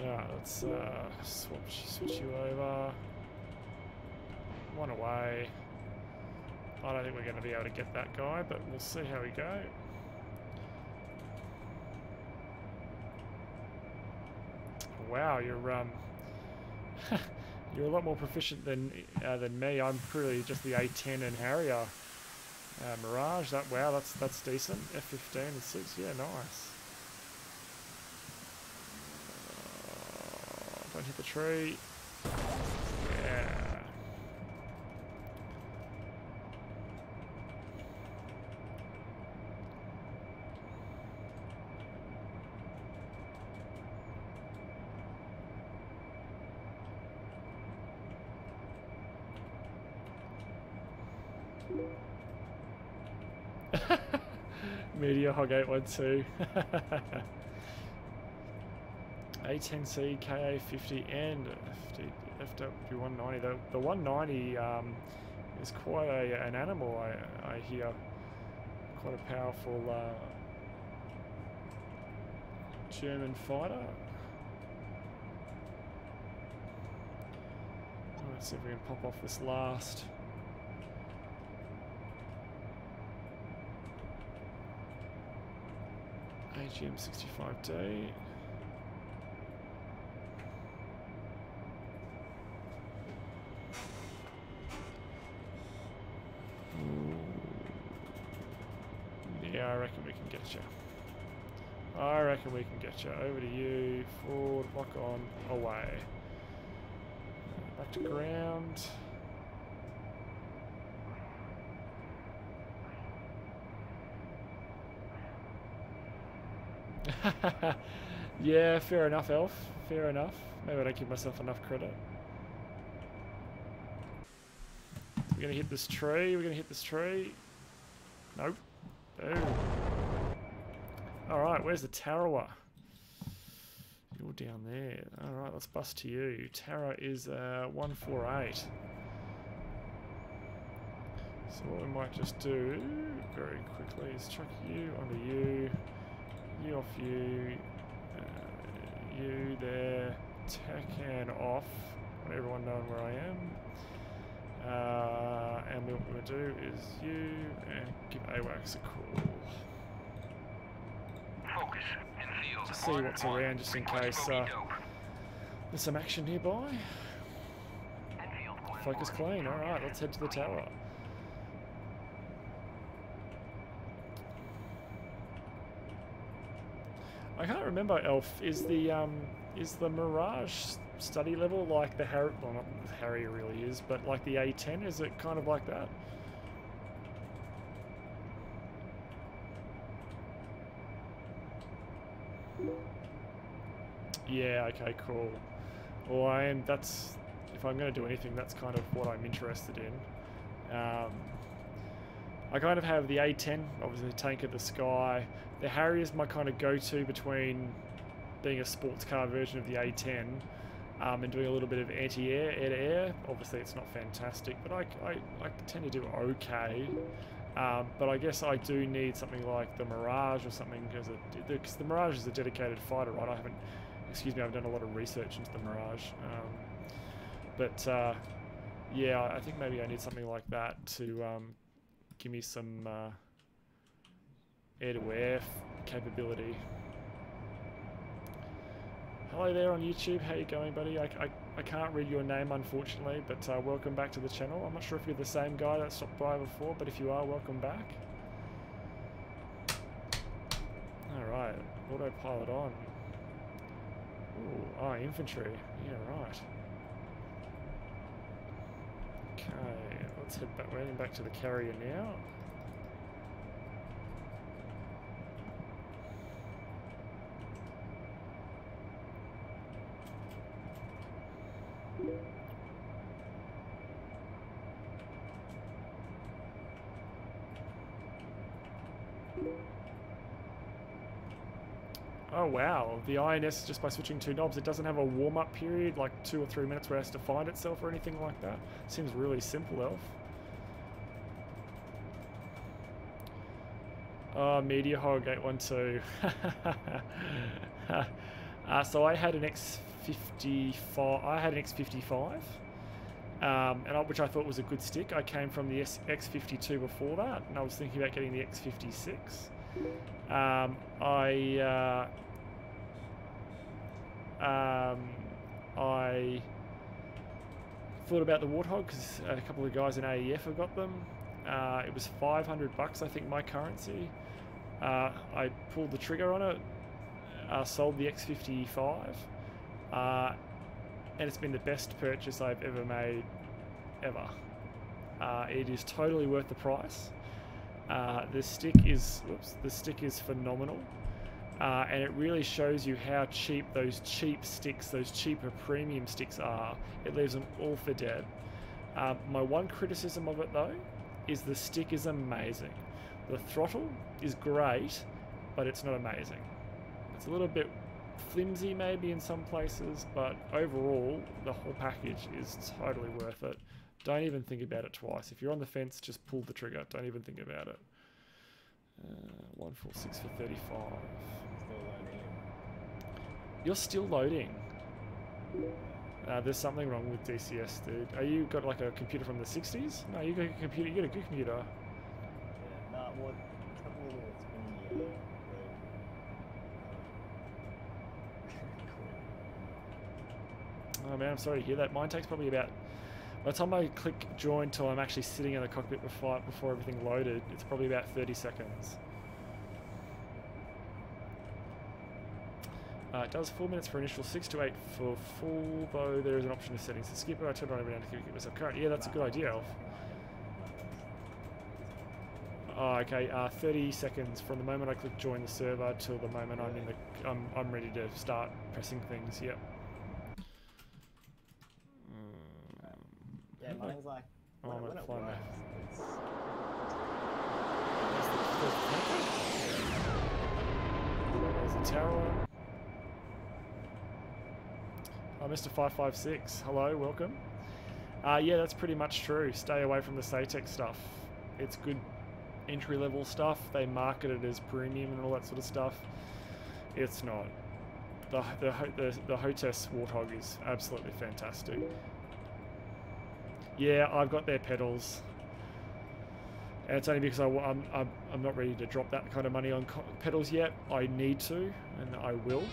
Alright, let's switch you over. One away. I don't think we're going to be able to get that guy, but we'll see how we go. Wow, You're a lot more proficient than me. I'm pretty just the A10 and Harrier. Mirage. Wow, that's decent. F15 and 6. Yeah, nice. Don't hit the tree. Yeah. Media Hog 812. A10c, KA50 and FW190. The 190 is quite an animal, I hear. Quite a powerful German fighter. Let's see if we can pop off this last. AGM 65D. Yeah, I reckon we can get you. I reckon we can get you. Over to you. Forward, lock on, away. Back to ground. Yeah, fair enough, Elf. Fair enough. Maybe I don't give myself enough credit. We're gonna hit this tree. We're gonna hit this tree. Nope. Boom. Alright, where's the Tarawa? You're down there. Alright, let's bust to you. Tara is 148. So what we might just do very quickly is chuck you onto you. You off you, you there, Tacan off, want everyone knowing where I am. And what we're going to do is you and give AWACS a call. Focus in field. Just see what's around just in case there's some action nearby. Focus clean, alright, let's head to the tower. I can't remember, Elf. Is the Mirage study level like the Harrier? Well, not the Harrier really is, but like the A10. Is it kind of like that? Yeah. Okay. Cool. Well, that's if I'm going to do anything, that's kind of what I'm interested in. I kind of have the A10, obviously Tank of the Sky. The Harrier is my kind of go-to between being a sports car version of the A10 and doing a little bit of anti-air, air-to-air. Obviously it's not fantastic, but I tend to do okay. But I guess I do need something like the Mirage or something, because the Mirage is a dedicated fighter, right? I've done a lot of research into the Mirage. Yeah, I think maybe I need something like that to give me some air-to-air capability. Hello there on YouTube, how you going, buddy? I can't read your name, unfortunately, but welcome back to the channel. I'm not sure if you're the same guy that stopped by before, but if you are, welcome back. Alright, autopilot on. Ooh, oh, infantry. Yeah, right. Okay, let's head back. We're heading back to the carrier now. Oh wow, the INS, just by switching two knobs, it doesn't have a warm-up period, like 2 or 3 minutes where it has to find itself or anything like that. Seems really simple, Elf. Oh, Media Hog 812. So I had an X55. I had an X55, which I thought was a good stick. I came from the X52 before that, and I was thinking about getting the X56. I thought about the Warthog because a couple of guys in AEF have got them. It was $500, I think, my currency. I pulled the trigger on it, sold the X55, and it's been the best purchase I've ever made, ever. It is totally worth the price. The stick is phenomenal, and it really shows you how cheap those cheap sticks, those cheaper premium sticks are. It leaves them all for dead. My one criticism of it though is the stick is amazing. The throttle is great, but it's not amazing. It's a little bit flimsy maybe in some places, but overall the whole package is totally worth it. Don't even think about it twice. If you're on the fence, just pull the trigger. Don't even think about it. 146 for 35. You're still loading. There's something wrong with DCS, dude. Are you got like a computer from the 60s? No, you got a computer. You got a good computer. Yeah, nah, well, it's got a little spinny Oh man, I'm sorry to hear that. Mine takes probably about, by the time I click join till I'm actually sitting in the cockpit before everything loaded, it's probably about 30 seconds. It does 4 minutes for initial, 6 to 8 for full, though there is an option to settings to skip it. I turned on every now and then to keep myself current. Yeah, that's a good idea, Elf. Oh, okay. 30 seconds from the moment I click join the server till the moment I'm in the, I'm ready to start pressing things. Yep. Yeah, mine's like, Oh, when I'm it flying works, There's the tower. Oh, Mr. 556, hello, welcome. Yeah, that's pretty much true. Stay away from the SATEC stuff. It's good entry-level stuff. They market it as premium and all that sort of stuff. It's not. The Hotess Warthog is absolutely fantastic. Yeah, I've got their pedals, and it's only because I'm not ready to drop that kind of money on pedals yet. I need to, and I will.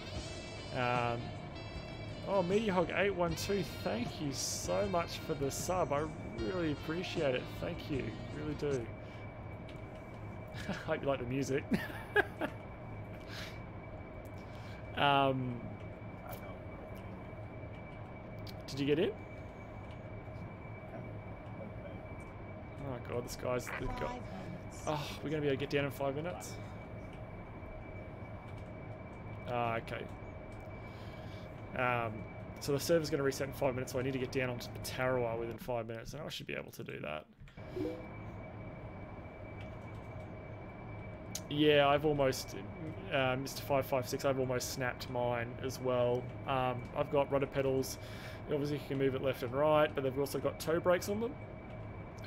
Oh, MediaHog812, thank you so much for the sub. I really appreciate it. Thank you, really do. Hope you like the music. Did you get in? Oh god, this guy's the guy. Oh, we're gonna be able to get down in 5 minutes. Ah, okay. So the server's going to reset in 5 minutes, so I need to get down onto the Tarawa within 5 minutes, and I should be able to do that. Yeah, I've almost, Mr. 556, I've almost snapped mine as well. I've got rudder pedals. Obviously, you can move it left and right, but they've also got toe brakes on them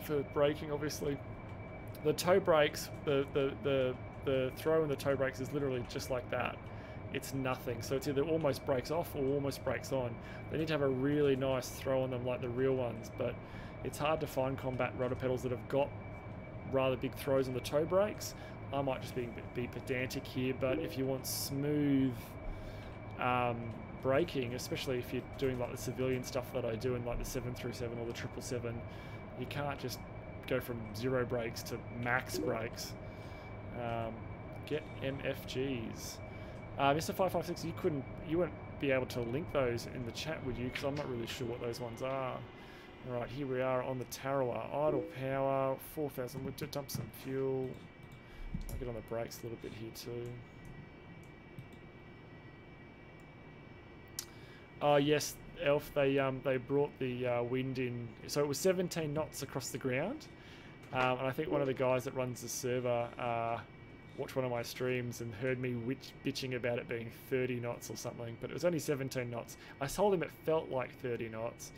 for braking, obviously. The toe brakes, the throw in the toe brakes is literally just like that. It's nothing, so it's either almost brakes off or almost brakes on. They need to have a really nice throw on them like the real ones, but it's hard to find combat rudder pedals that have got rather big throws on the toe brakes. I might just be pedantic here, but if you want smooth braking, especially if you're doing like the civilian stuff that I do in like the 737 or the 777, you can't just go from zero brakes to max brakes. Get MFGs. Mr. 556, you wouldn't be able to link those in the chat, would you? Because I'm not really sure what those ones are. Alright, here we are on the Tarawa. Idle power, 4,000. We'll dump some fuel. I'll get on the brakes a little bit here too. Oh yes, Elf, they brought the wind in. So it was 17 knots across the ground. And I think one of the guys that runs the server watched one of my streams and heard me bitching about it being 30 knots or something, but it was only 17 knots. I told him it felt like 30 knots,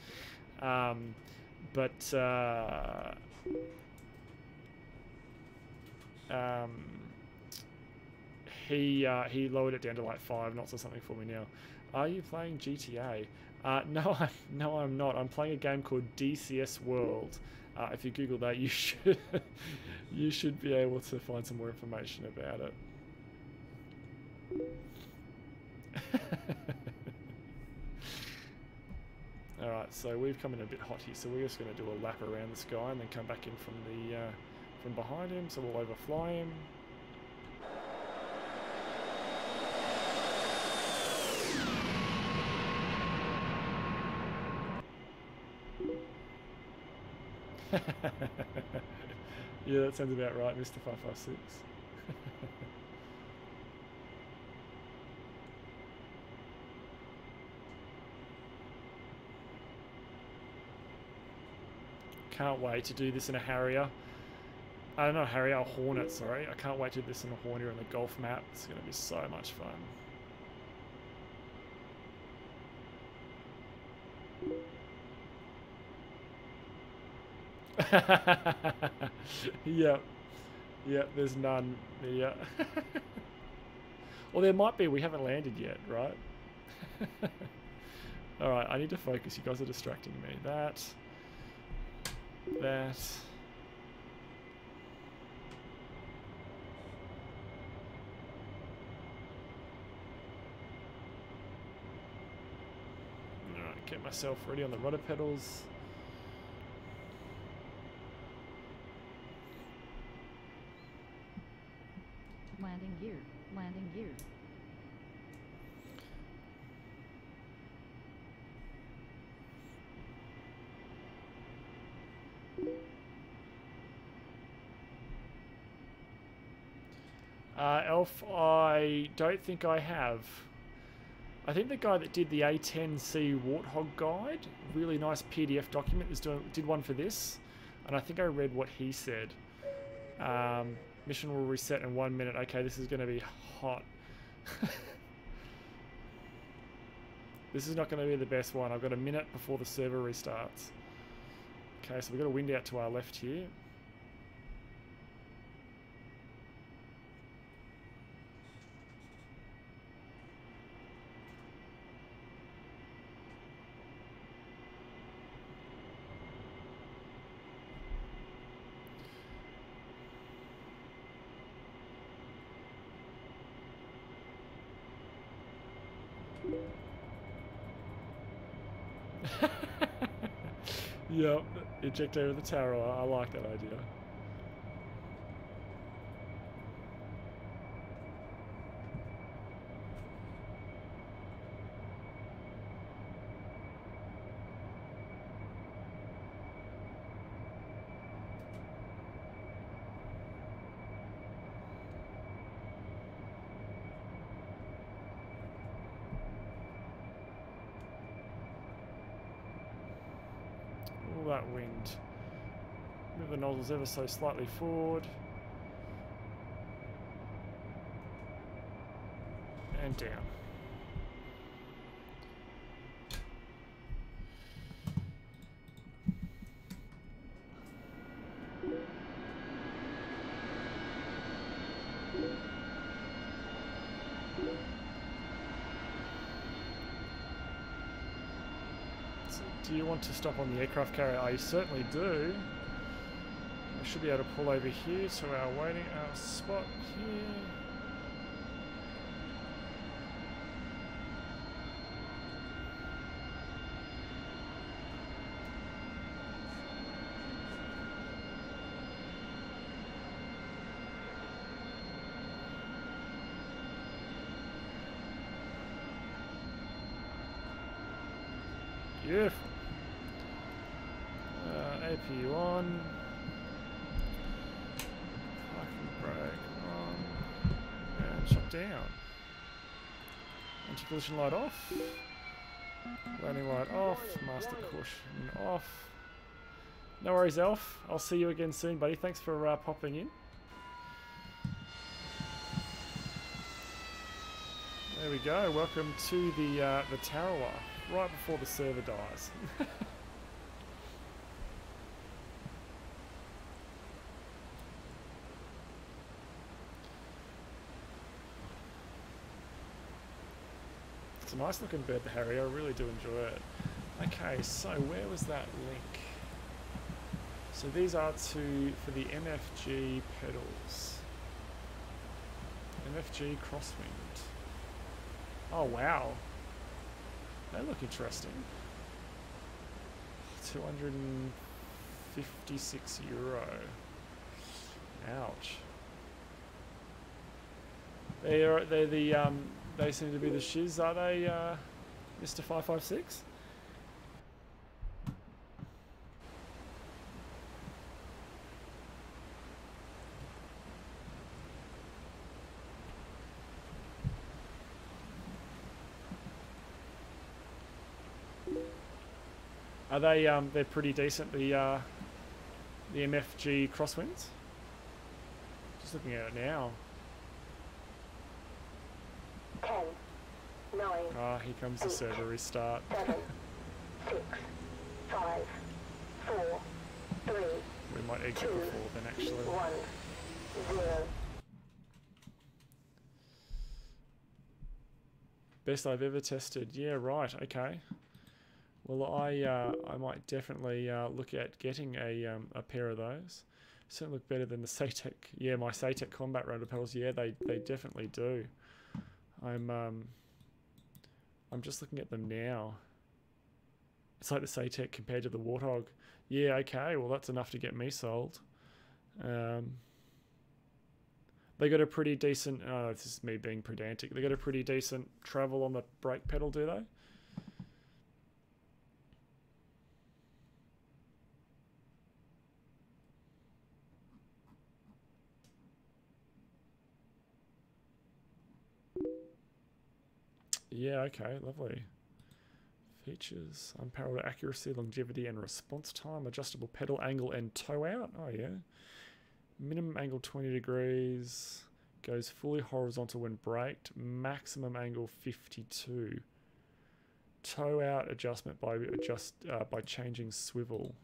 he lowered it down to like 5 knots or something for me now. Are you playing GTA? No, I'm not. I'm playing a game called DCS World. If you Google that, you should be able to find some more information about it. Alright, so we've come in a bit hot here, so we're just going to do a lap around the sky and then come back in from the from behind him, so we'll overfly him. Yeah, that sounds about right, Mr. 556. Can't wait to do this in a Harrier. I don't know, Harrier, a Hornet, sorry. I can't wait to do this in a Hornet on the golf map. It's going to be so much fun. Yep. Yep, there's none. Yeah. Well, there might be. We haven't landed yet, right? Alright, I need to focus. You guys are distracting me. That. Alright, get myself ready on the rudder pedals. Landing gear. Landing gear. Elf, I don't think I have. I think the guy that did the A10c Warthog guide, really nice PDF document, did one for this, and I think I read what he said. Mission will reset in 1 minute. Okay, this is going to be hot. This is not going to be the best one. I've got a minute before the server restarts. Okay, so we've got a wind out to our left here. Yep, eject over the tower. I like that idea. That wind. Move the nozzles ever so slightly forward. And down. Do you want to stop on the aircraft carrier? I certainly do. I should be able to pull over here to our waiting spot here. Beautiful. AP on. Parking brake on. And shut down. Anti-collision light off. Landing light off. Master caution off. No worries, Elf. I'll see you again soon, buddy. Thanks for popping in. There we go. Welcome to the tower. Right before the server dies. It's a nice looking bird, the Harrier. I really do enjoy it. Okay, so where was that link? So these are for the MFG pedals. MFG crosswind. Oh wow. They look interesting. €256. Ouch. They seem to be the shiz, are they, Mr. 556? Are they? They're pretty decent. The MFG crosswinds. Just looking at it now. 10, 9. Ah, here comes the server restart. 7, 6, 5, 4, 3. We might exit 2, before then, actually. 1, 0. Best I've ever tested. Yeah, right. Okay. Well, I might definitely look at getting a pair of those. Certainly look better than the Satec. Yeah, my Satec combat rotor pedals. Yeah, they definitely do. I'm just looking at them now. It's like the Satec compared to the Warthog. Yeah, okay. Well, that's enough to get me sold. They got a pretty decent. Oh, this is me being pedantic. They got a pretty decent travel on the brake pedal, do they? Yeah, okay, lovely. Features, unparalleled accuracy, longevity and response time, adjustable pedal angle and toe out. Oh yeah. Minimum angle 20 degrees, goes fully horizontal when braked, maximum angle 52. Toe out adjustment by changing swivel.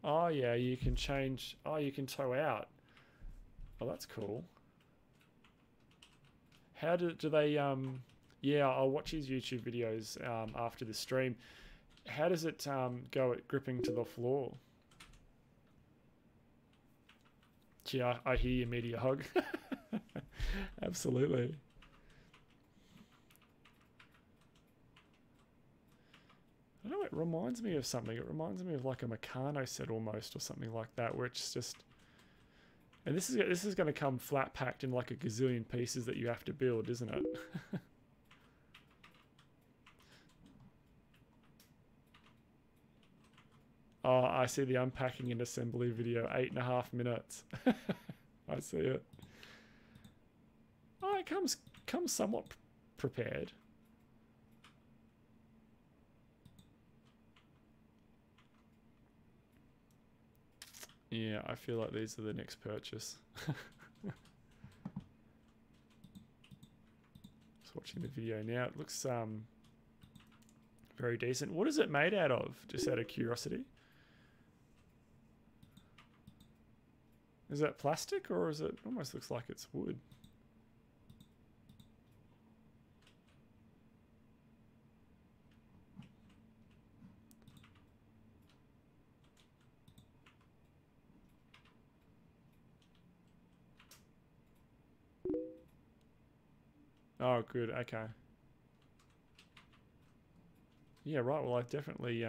Oh yeah, you can change, oh you can toe out. Oh, that's cool. How do they, yeah, I'll watch his YouTube videos after the stream. How does it go at gripping to the floor? Gee, I hear you, Media Hog. Absolutely. I don't know, it reminds me of something. It reminds me of like a Meccano set almost, or something like that, where it's just... And this is going to come flat packed in like a gazillion pieces that you have to build, isn't it? Oh, I see the unpacking and assembly video, 8.5 minutes. I see it. Oh, it comes somewhat prepared. Yeah, I feel like these are the next purchase. Just watching the video now. It looks very decent. What is it made out of? Just out of curiosity. Is that plastic or is it almost looks like it's wood? Oh, good. Okay. Yeah, right. Well, I'll definitely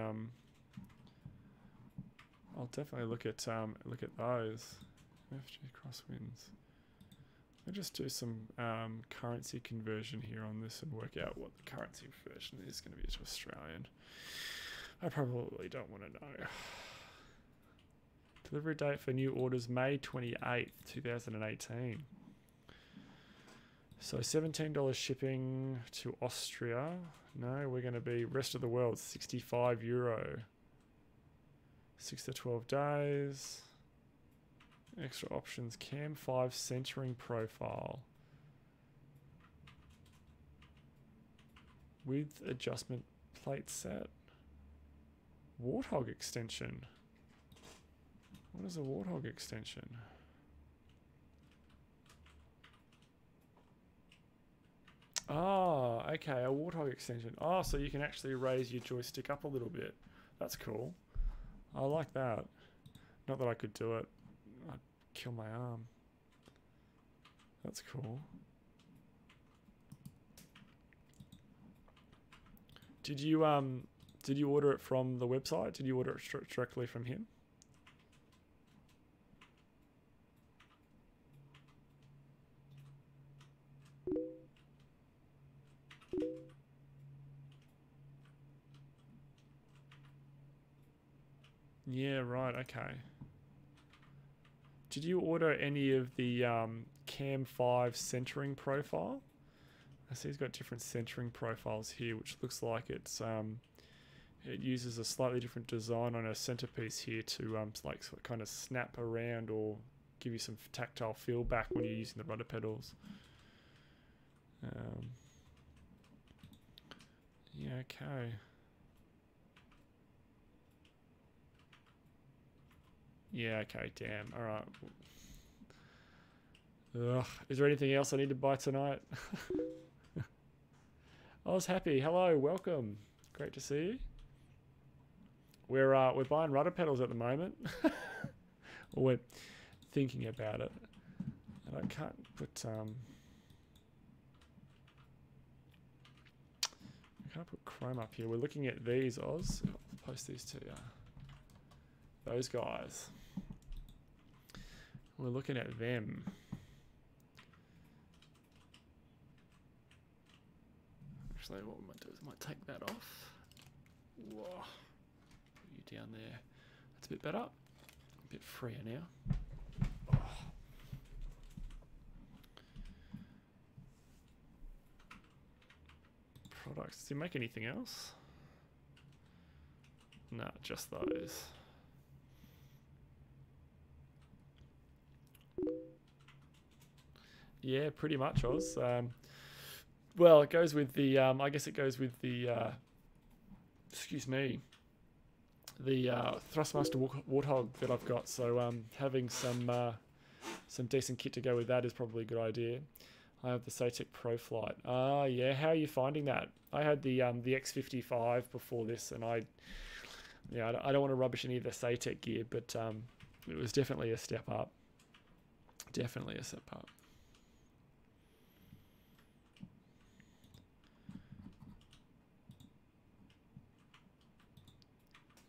look at those. FG crosswinds. I'll just do some currency conversion here on this and work out what the currency conversion is going to be to Australian. I probably don't want to know. Delivery date for new orders May 28th, 2018. So $17 shipping to Austria. No, we're going to be rest of the world, €65. 6 to 12 days. Extra options, Cam 5 centering profile. With adjustment plate set. Warthog extension. What is a Warthog extension? Oh, okay, a Warthog extension. Oh, so you can actually raise your joystick up a little bit. That's cool. I like that. Not that I could do it. I'd kill my arm. That's cool. Did you order it from the website? Did you order it directly from him? Yeah, right, okay. Did you order any of the Cam 5 centering profile? I see he's got different centering profiles here, which looks like it's it uses a slightly different design on a centerpiece here to like sort of kind of snap around or give you some tactile feedback when you're using the rudder pedals. Yeah, okay. Yeah, okay, damn. Alright. Ugh. Is there anything else I need to buy tonight? I was happy. Hello, welcome. Great to see you. We're buying rudder pedals at the moment. Or we're thinking about it. And I can't put Chrome up here. We're looking at these, Oz. I'll post these to you. Those guys. We're looking at them. Actually, what we might do is I might take that off. Whoa. Put you down there. That's a bit better. A bit freer now. Oh. Products. Does he make anything else? No, just those. Yeah, pretty much, Oz. Well, it goes with the, I guess it goes with the, excuse me, the Thrustmaster Warthog that I've got. So having some decent kit to go with that is probably a good idea. I have the Satec Pro Flight. Yeah, how are you finding that? I had the X55 before this, and I don't want to rubbish any of the Satec gear, but it was definitely a step up. Definitely a step up.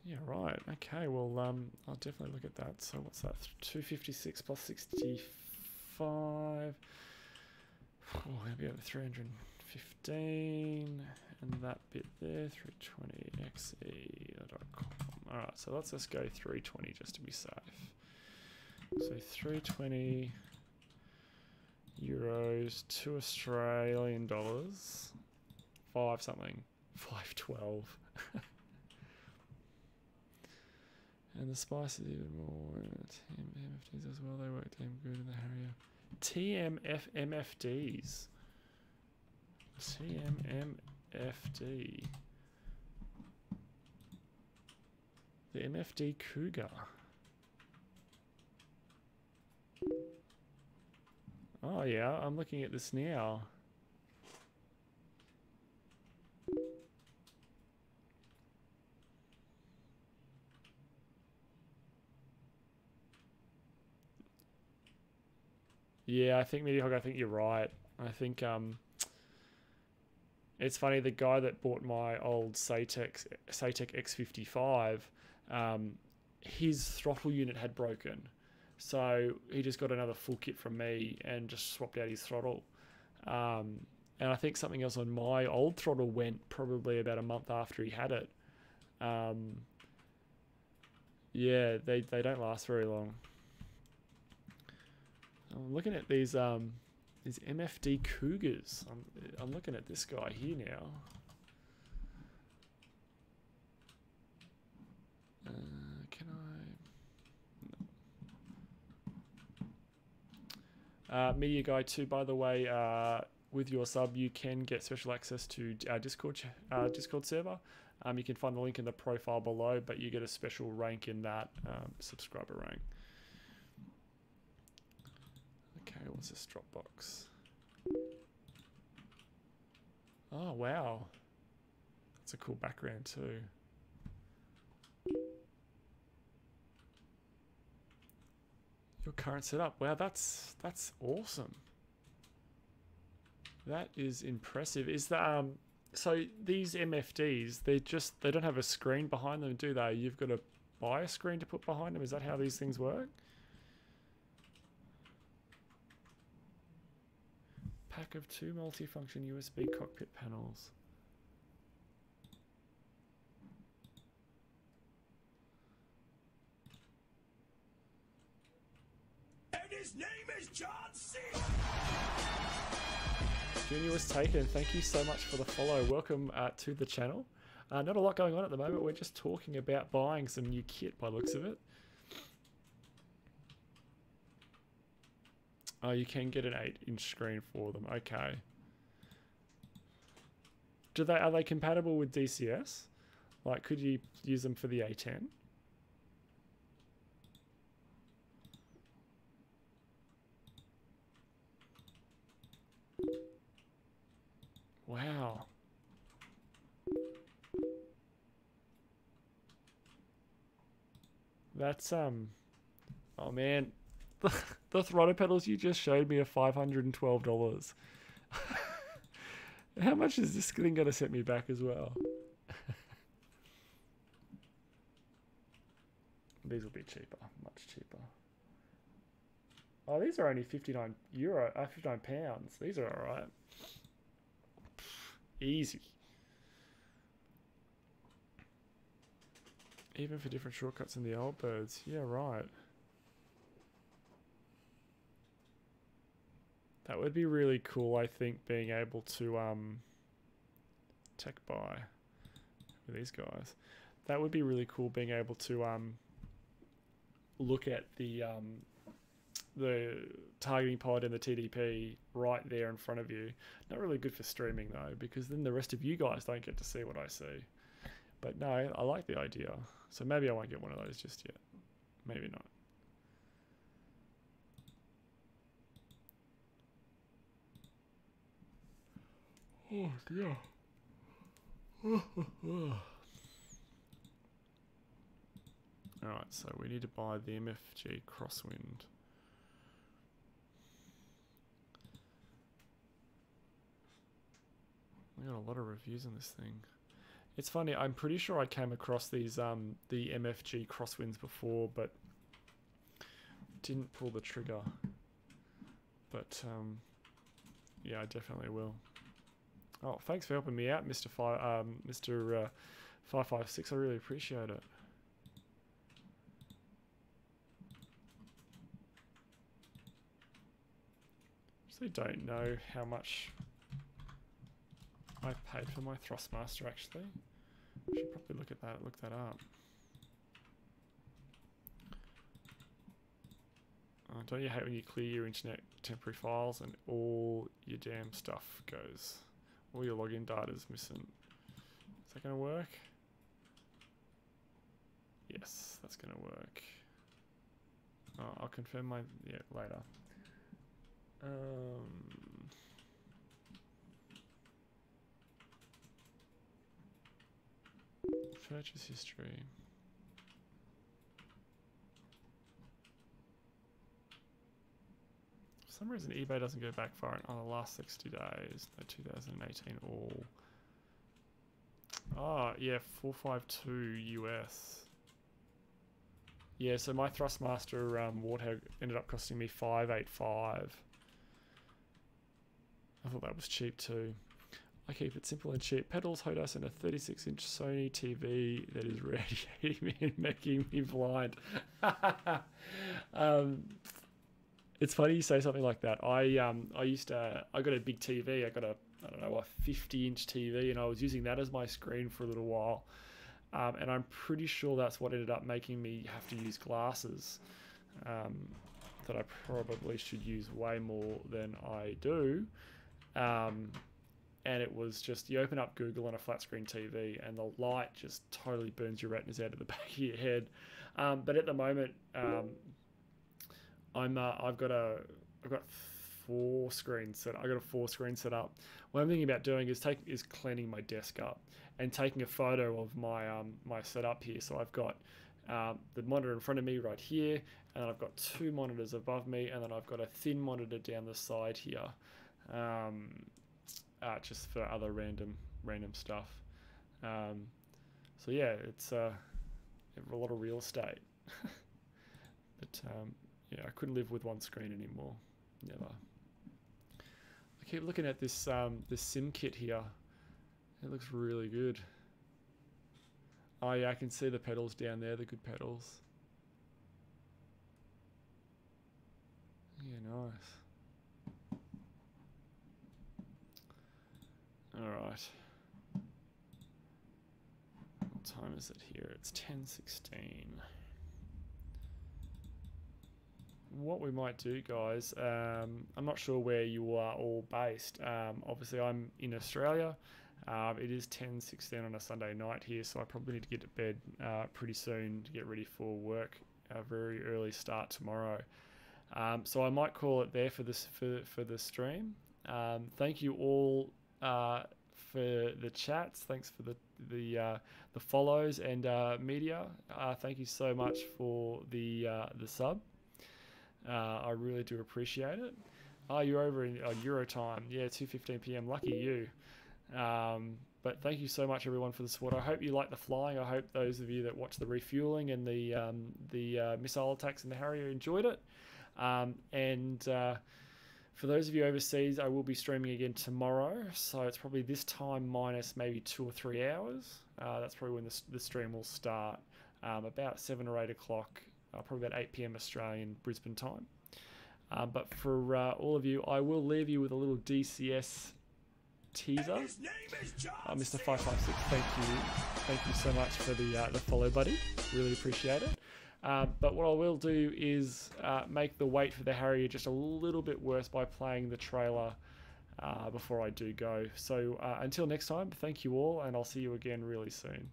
Yeah, right. Okay, well, I'll definitely look at that. So what's that? 256 plus 65. Oh, we're going to be over 315. And that bit there, 320xe.com. Alright, so let's just go 320 just to be safe. So 320 euros to Australian dollars. 5 something. 512. And the spice is even more. TMFDs as well. They work damn good in the Harrier. TMFMFDs. TMMFD. The MFD Cougar. Oh yeah, I'm looking at this now. Yeah, I think Mediahog, I think you're right. I think it's funny, the guy that bought my old Satec X55, his throttle unit had broken. So he just got another full kit from me and just swapped out his throttle. And I think something else on my old throttle went probably about a month after he had it. Yeah, they don't last very long. I'm looking at these MFD Cougars. I'm looking at this guy here now. Can I? Media Guy 2, by the way, with your sub, you can get special access to our Discord server. You can find the link in the profile below, but you get a special rank in that subscriber rank. Okay, what's this Dropbox? Oh, wow. That's a cool background too. Your current setup. Wow, that's awesome. That is impressive. Is the So these MFDs, they don't have a screen behind them, do they? You've got to buy a screen to put behind them. Is that how these things work? Pack of 2 multifunction USB cockpit panels. And his name is John C. Junior was taken. Thank you so much for the follow. Welcome to the channel. Not a lot going on at the moment. We're just talking about buying some new kit by the looks of it. Oh, you can get an 8-inch screen for them. Okay. Are they compatible with DCS? Like, could you use them for the A10? Wow. That's oh man. The throttle pedals you just showed me are $512. How much is this thing going to set me back as well? These will be cheaper, much cheaper. Oh, these are only 59 pounds. These are all right. Easy. Even for different shortcuts in the old birds. Yeah, right. That would be really cool, I think, being able to tech buy with these guys. That would be really cool being able to look at the targeting pod and the TDP right there in front of you. Not really good for streaming though, because then the rest of you guys don't get to see what I see. But no, I like the idea. So maybe I won't get one of those just yet. Maybe not. Oh dear. Alright, so we need to buy the MFG Crosswind. We got a lot of reviews on this thing. It's funny, I'm pretty sure I came across these the MFG Crosswinds before, but didn't pull the trigger. But yeah, I definitely will. Oh, thanks for helping me out, Mr. 556. I really appreciate it. Actually, don't know how much I paid for my Thrustmaster. Actually, I should probably look at that. Look that up. Don't you hate when you clear your internet temporary files and all your damn stuff goes? All your login data is missing. Is that going to work? Yes, that's going to work. Oh, I'll confirm my later. Purchase history. For some reason eBay doesn't go back far on the last 60 days. No, 2018 all. Oh, yeah, 452 US. Yeah, so my Thrustmaster Warthog ended up costing me $585. I thought that was cheap too. I keep it simple and cheap. Pedals, HOTAS, and a 36-inch Sony TV that is radiating me and making me blind. It's funny you say something like that. I got a big TV. I got a 50-inch TV, and I was using that as my screen for a little while. And I'm pretty sure that's what ended up making me have to use glasses. That I probably should use way more than I do. And it was just, you open up Google on a flat screen TV and the light just totally burns your retinas out of the back of your head. But at the moment, I've got 4 screens set. I got a 4 screen set up. What I'm thinking about doing is cleaning my desk up and taking a photo of my my setup here. So I've got the monitor in front of me right here, and then I've got 2 monitors above me, and then I've got a thin monitor down the side here. Just for other random random stuff. So yeah, it's a lot of real estate. But yeah, I couldn't live with one screen anymore. Never. I keep looking at this this sim kit here. It looks really good. Oh yeah, I can see the pedals down there, the good pedals. Yeah, nice. Alright. What time is it here? It's 10:16. What we might do, guys, I'm not sure where you are all based. Obviously, I'm in Australia. It is 10:16 on a Sunday night here, so I probably need to get to bed pretty soon to get ready for work. A very early start tomorrow. So I might call it there for this for the stream. Thank you all for the chats. Thanks for the follows and media. Thank you so much for the sub. I really do appreciate it. Oh, you're over in Euro time. Yeah, 2:15 p.m. Lucky you. But thank you so much, everyone, for the support. I hope you like the flying. I hope those of you that watched the refueling and the missile attacks in the Harrier enjoyed it. And for those of you overseas, I will be streaming again tomorrow. So it's probably this time minus maybe 2 or 3 hours. That's probably when the stream will start. About 7 or 8 o'clock. Probably about 8 p.m. Australian Brisbane time. But for all of you, I will leave you with a little DCS teaser. Mr. 556, thank you so much for the follow, buddy. Really appreciate it. But what I will do is make the wait for the Harrier just a little bit worse by playing the trailer before I do go. So until next time, thank you all, and I'll see you again really soon.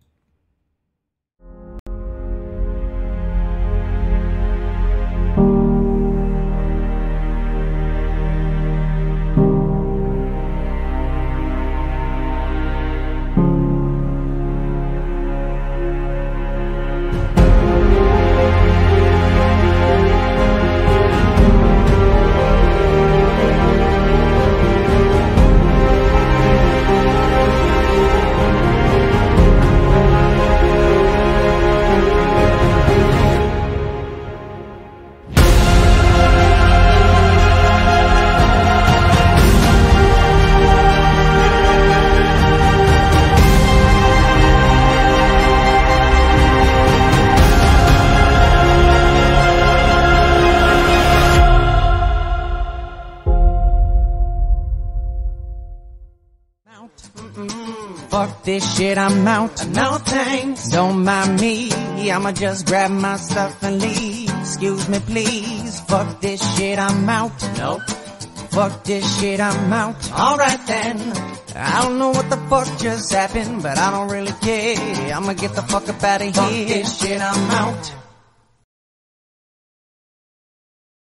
Fuck this shit, I'm out. No thanks. Don't mind me. I'ma just grab my stuff and leave. Excuse me, please. Fuck this shit, I'm out. Nope. Fuck this shit, I'm out. Alright then. I don't know what the fuck just happened, but I don't really care. I'ma get the fuck up out of here. Fuck this shit, I'm out.